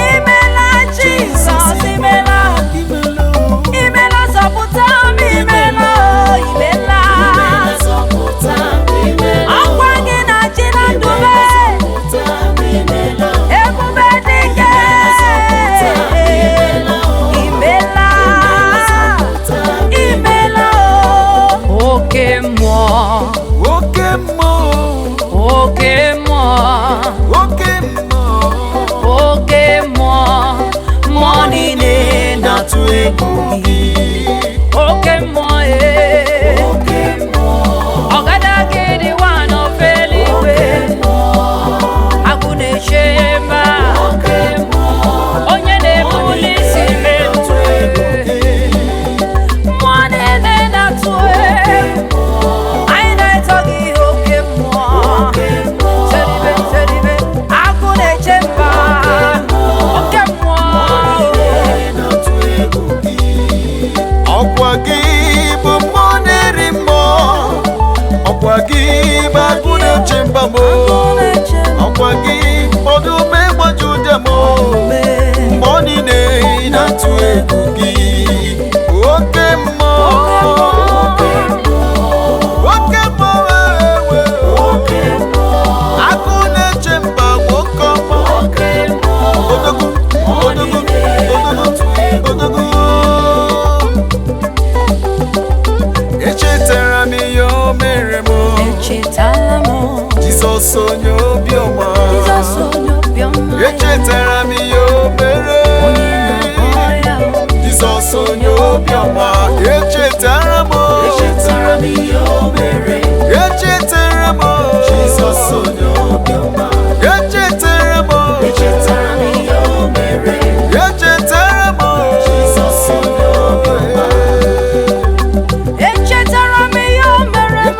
imela Jizọs imela imela zọpụta m imela o imela ọkwa gị na chi na ndube ebube dike imela imela oke mmụọ oke mmụọ oke mmụọ oke mmụọ oke mmụọ mmụọ niile na-atụ egwu gị oke mmụọ ọgadagidi one of eluigwe agụ na-eche mba onye na-ebuli isi metụ mmụọ niile na-atụ egwu anyị na-eto gị oke mmụọ seribe agụ na-eche mba oke mmụọ ọkwa gị bụ mmụọ na-eri mmụọ ọkwa gị bụ agụ na-eche mba m ọkwa gị ọdụm egboju ụja m mmụọ niile na-atụ egwu gị oke mmụọ oke mmụọ agụ na-eche mba nwoke ọma odogwu odogwu odogwu echetara m ihe o mere m echetala m Jizọs onye obiọma Jizọs onye obiọma echetara m ihe o mere Jizọs onye obiọma echetara m echetara m Jizọs onye obiọma echetara m echetara m Jizọs onye obiọma echetara m ihe o mere m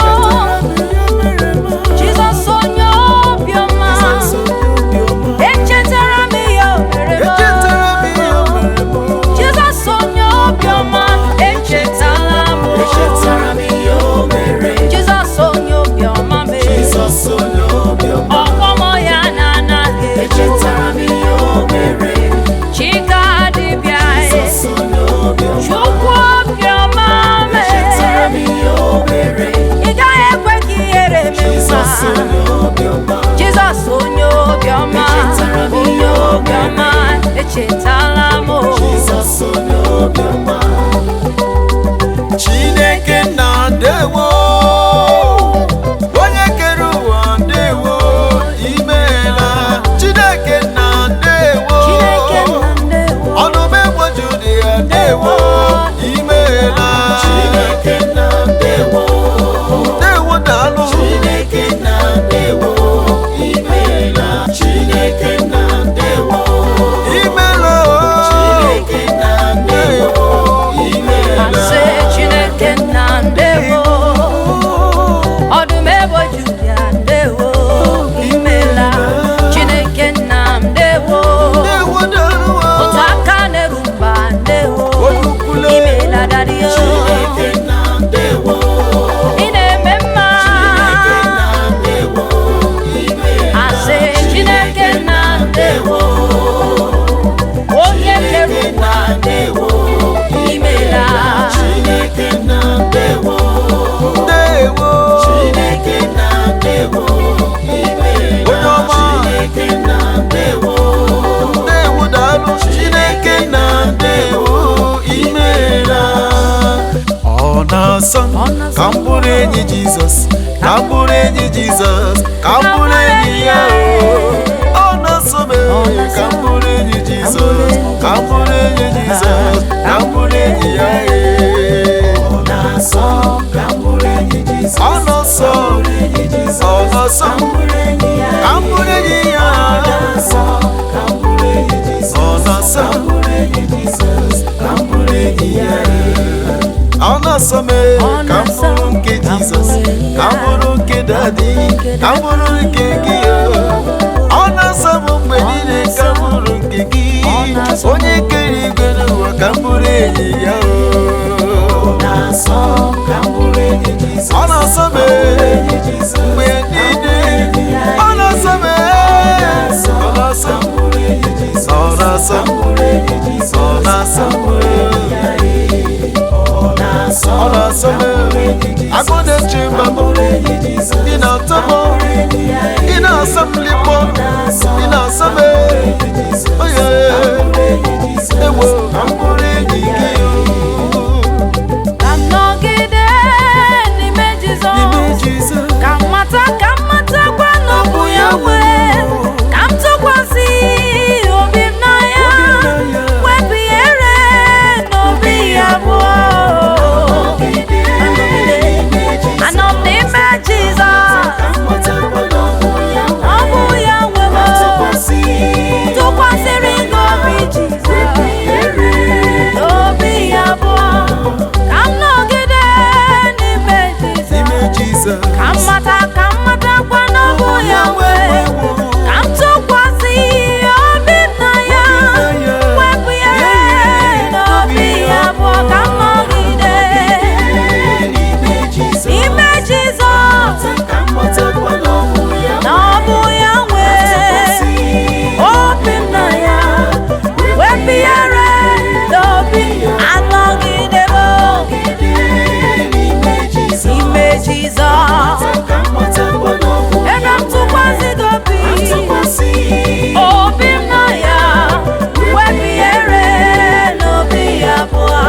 Jizọs onye obiọma echetara m ihe o mere m Jizọs onye obiọma echetala m Jizọs onye obiọma ọkpọmọ ya na-anaghị Chika dibịa Chukwu obiọma ị gaghị ekwe ka ihere mewa Jizọs onye obiọma echetala m Chineke nna ndewo onye kere ụwa ndewo imeela Chineke nna ndewo ọdụm egboju dị ya ndewo imeela Chineke nna ndewo ndewo daalụ Chineke nna ndewo imeela Chineke nna ndewo imeela Chineke nna ndewo asị Chineke nna ndewo ọdụm egboju ya ndewo imela Chineke nna ndewo ndewo daalụ otu aka na-eru mba ndewo imela dadio ị na-eme mma asị Chineke nna ndewo onye kere ụwa ndewo imela ndewo onye ọma ndewo daalụ Chineke na ndewo imeela ọ na-asọ m ka m bụrụ enyi Jizọs ka m bụrụ enyi Jizọs ka m bụrụ enyi ya ọ na-asọ m ka m bụrụ enyi Jizọs ka m bụrụ enyi Jizọs ka m bụrụ enyi ya ọ na-asọ ka m bụrụ enyi Jizọs ọ na-asọ ka m bụrụ enyi ya ọ na-asọ ka m bụrụ nke Jizọs ka m bụrụ nke dadi ka m bụrụ nke gị ọ na-asọ m mgbe niile ka m bụrụ nke gị onye kere igwe n'ụwa ka m bụrụ enyi ya ọ na-asọ ọ na-asọ m agụ na-eche mba m ị na-atọ m ị na-asọ m likpọ ị na-asọ m oye ewo mkpụrụ enyi gị Ka m nọgide n'ime Jizọs, ka m matakwa na ọ bụ ya nwe, ka m tụkwasị obi m na ya, wepụ ihere n'obi ya abụọ. Anọ m n'ime Jizọs, ọ bụ ya nwe m, tụkwasịrị gị obi Jizọs, n'obi ya abụọ. Ka m nọgide n'ime Jizọs, ka m matakwa na ọ bụ ya nwe, ka m tụkwasị obi m na ya, wepụ ihere n'obi ya abụọ. Ka m nọgide n'ime Jizọs, na ọ bụ ya nwe, obi m na ya, wepụ ihere n'obi. Anọgide m n'ime Jizọs, ebe m tụkwasị gị obi m na ya, wepụ ihere n'obi ya abụọ.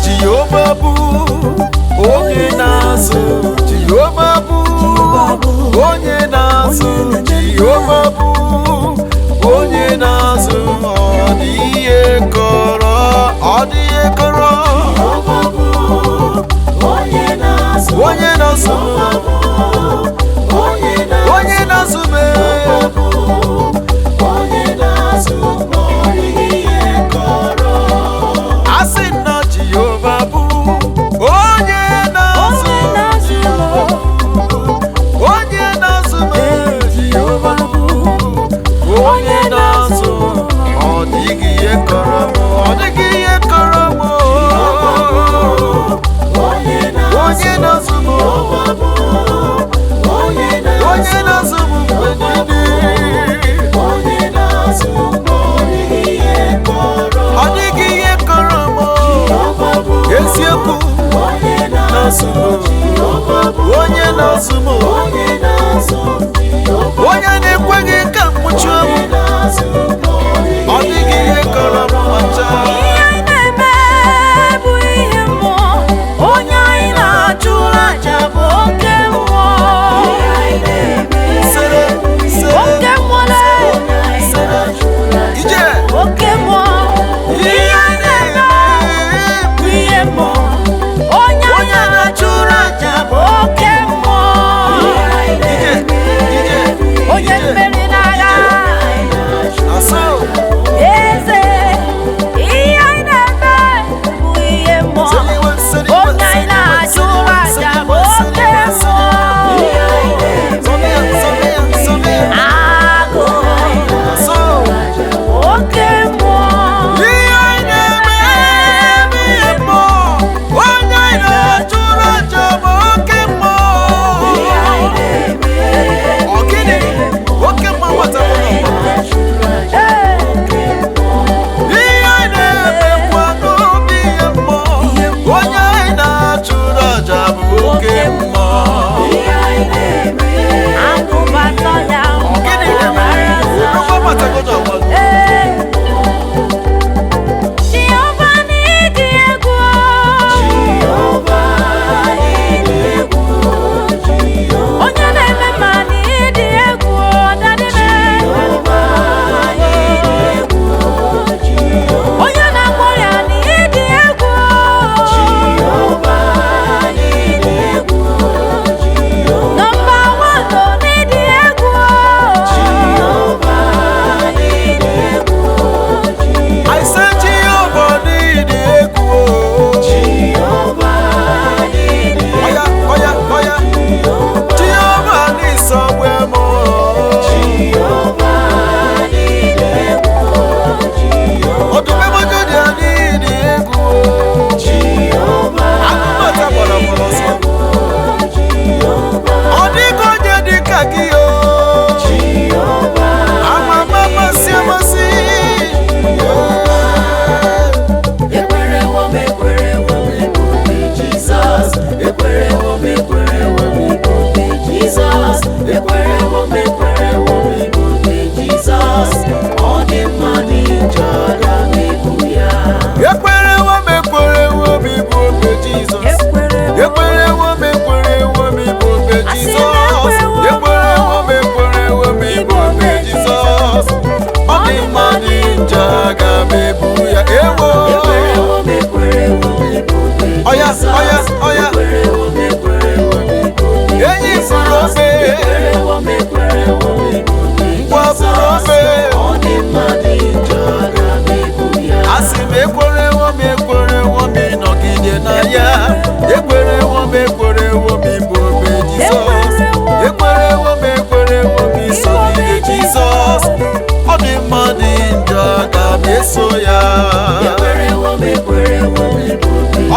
Jehova bụ onye na-azụ Jehova bụ onye na-azụ Jehova bụ onye na-azụ ọ dị ihe kọrọ ọ dị ihe kọrọ onye na-azụ onye na-azụ m asị na Jehova bụ onye na-azụ onye na-azụ m Jehova bụ onye na-azụ ọ dịghị ihe kọrọ m ọ dịghị ihe kọrọ m onye na-azụ m onye na-azụ m mgbe niile ọ dịghị ihe kọrọ m eziokwu na-azụ m onye na-azụ m onye na-ekweghị ka m nwụchuo m ọ dịghị ihe kọrọ m macha Ihe anyị na-eme bụ ihe mmụọ, onye anyị na-achụrụ aja bụ oke mmụọ. sere Oke mmụọ ije oke mmụọ. Ihe anyị na-eme bụ ihe mmụọ, onye anyị na-achụrụ aja bụ oke mmụọ. Onye mmeri n'agha, asọ eze. Ihe anyị na-eme bụ ihe mmụọ, onye anyị na-achụrụ aja bụ oke mmụọ. Agụ oke mmụọ. ihe anyị na-eme ihe mmụọ onye anyị na-achụrụ aja bụ oke mmụọ ọgịnị oke mmụọ gbatakwara ihe anyị na-emekwa n'obi ihe mmụọ onye anyị na-achụrụ aja bụ oke mmụọ Agụbatọ ya ọgịnị ọbara nsọ. ụlọ gbatakwara ọgbọ Jehova n'ịdị egwu, onye na-eme mma n'ịdị egwu, dadime. Onye na-agwọ ya n'ịdị egwu, nọmba 1 n'ịdị egwu.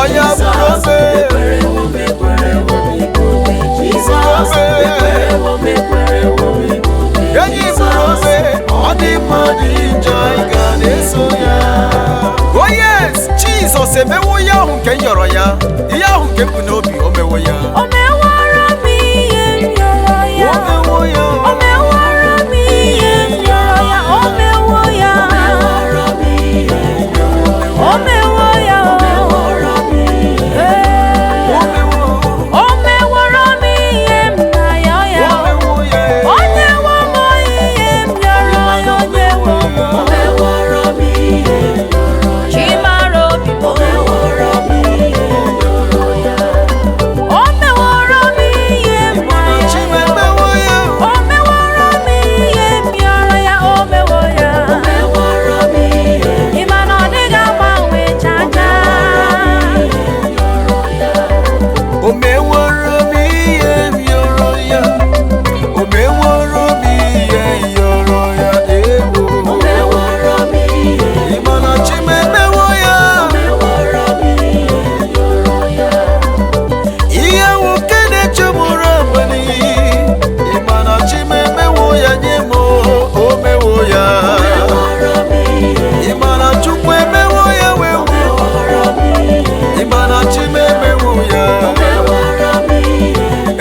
ọya bụrụ obe enyi bụrụ obe ọ dị mma dị njọ ị ga na-eso ya. Oh yes, Jizọs emewo ihe ahụ nke m yọrọ ya, ihe ahụ nke m bụ n'obi o mewo ya. O mewara m ihe m yọrọ ya. O mewo ya. O mewara m ihe m yọrọ ya. O mewo ya. O mewo ya. O mewara m ihe m na-ayọ ya. O nyewo m ihe m yọrọ ya. O nyewo m. Chimara obi m. O mewara m ihe m na-ayọ ya. O mewara m ihe m yọrọ ya. O mewo ya. Ị ma na ọ dịghị agbanwe chacha. O meworo m ihe m yọrọ ya. O meworo m ihe m yọrọ ya. Ewo. Ị ma na chi m emewo ya. Ihe nwoke na-echemụrụ abalị. Ị ma na chi m emewo ya nye m. O mewo ya. Ị ma na Chukwu emewo ya wee wuo. Ị ma na chi m emewo ya.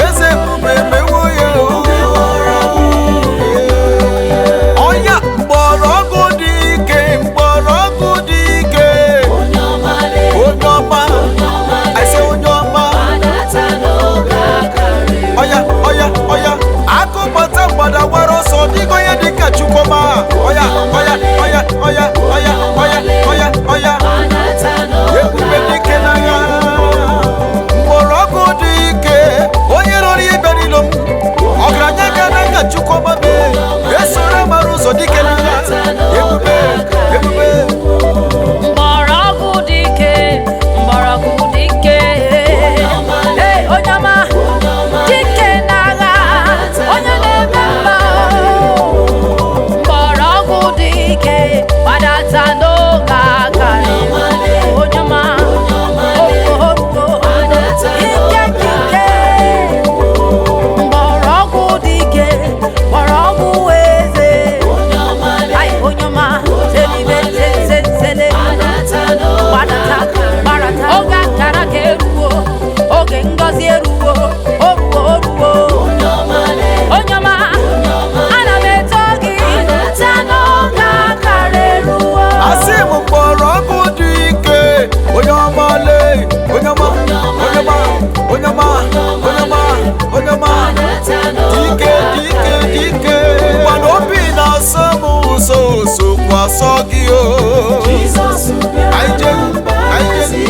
Eze ebube emewo ya. Ọya mgbọrọgwụ dị ike, mgbọrọgwụ dị ike. Onye ọma, I say onye ọma. Ọya akụbata mgbada gbara ọsọ dịka onye dịka Chukwuma. Ọya ebube dike n'agha. Mgbọrọgwụ dị ike, onye rọrọ ibe n'ilo m. Ọgaranya ga na nka Chukwuma be esoro mara ụzọ dike n'agha. Ebube Mgbọrọgwụ dị ike, mgbọrọgwụ dị ike. Hey, onye ọma, dike n'agha, onye na-eme mma. Mgbọrọgwụ dị ike, gbadata n'oge aka. Onye ọma, ike. Mgbọrọgwụ dị ike, mgbọrọgwụ eze. Ai, onye ọma, selibe, sele. Gbadata, oge akara ka eruo, oge ngọzi eruo, o ruo. Onye ọma, ana m eto gị, taa n'oge akara eruo. asị m mgbọrọgwụ dị ike. Onye ọma le, onye ọma. Dike. Mana obi na-asọ m ụzọ sokwa asọ gị o. Anyị je.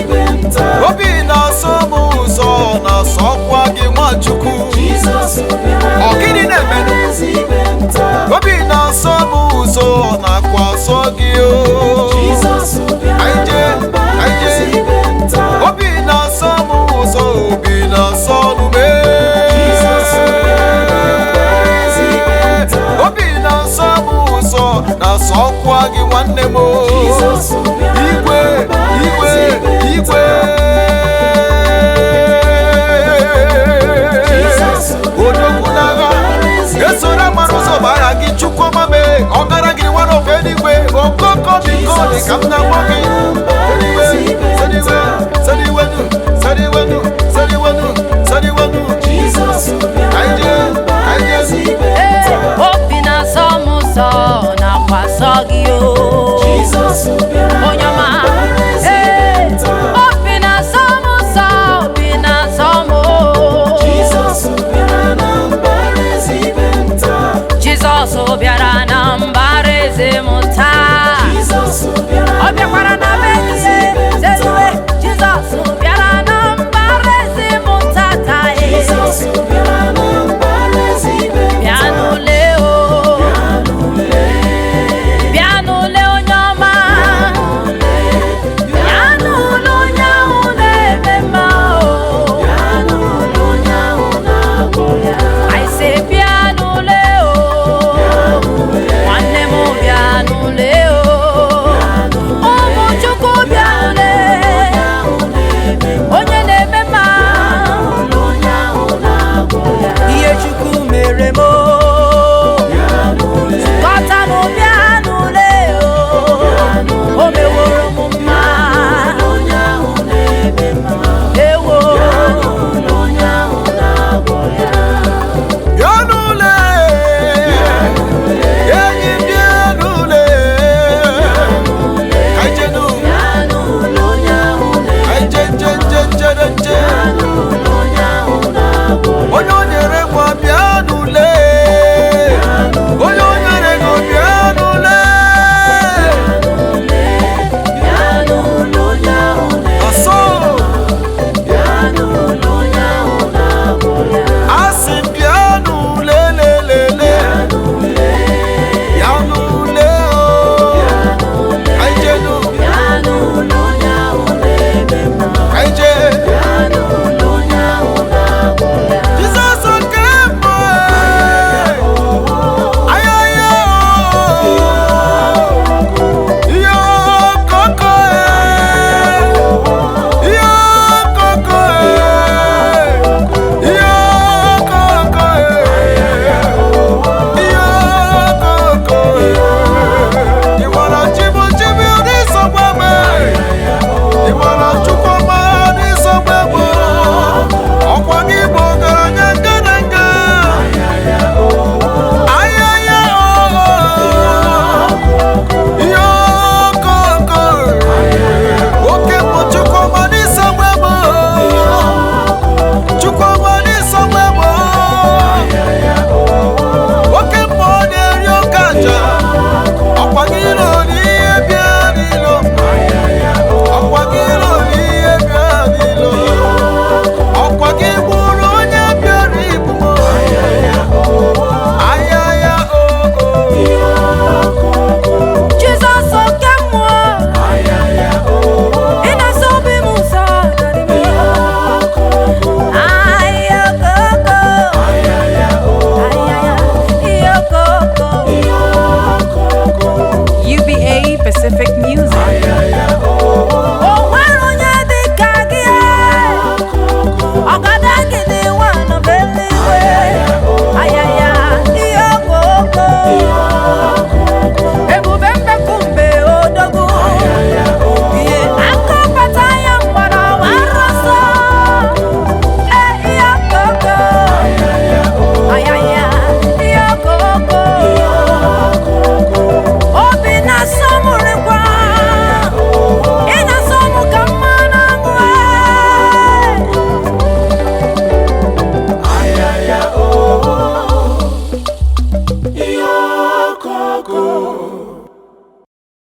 Obi na-asọ m ụzọ na-asọkwa gị Nwachukwu. Ọ gịnị na-eme? Obi na-asọ m ụzọ na-akwa asọ gị o. Anyị je. Obi na-asọ m ụzọ, obi na-asọ n'ume. Obi na-asọ m ụzọ na-asọkwa gị nwanne m o. Igwe. Odogwu n'agha esoro mara ụzọ gbara gị Chukwuma mee ọgara gị nwa n'ofe eluigwe. Okoko biko dị ka m na-akpọ gị. Sediwenu. Anyị je. Obi na-asọ m ụzọ nakwa asọ gị o. Onye ọma, obi na-asọ m ụzọ, obi na-asọ m o. Jizọs bịara na mbara eze m taa. Ọ bịakwara na be eze, Jizọs bịara.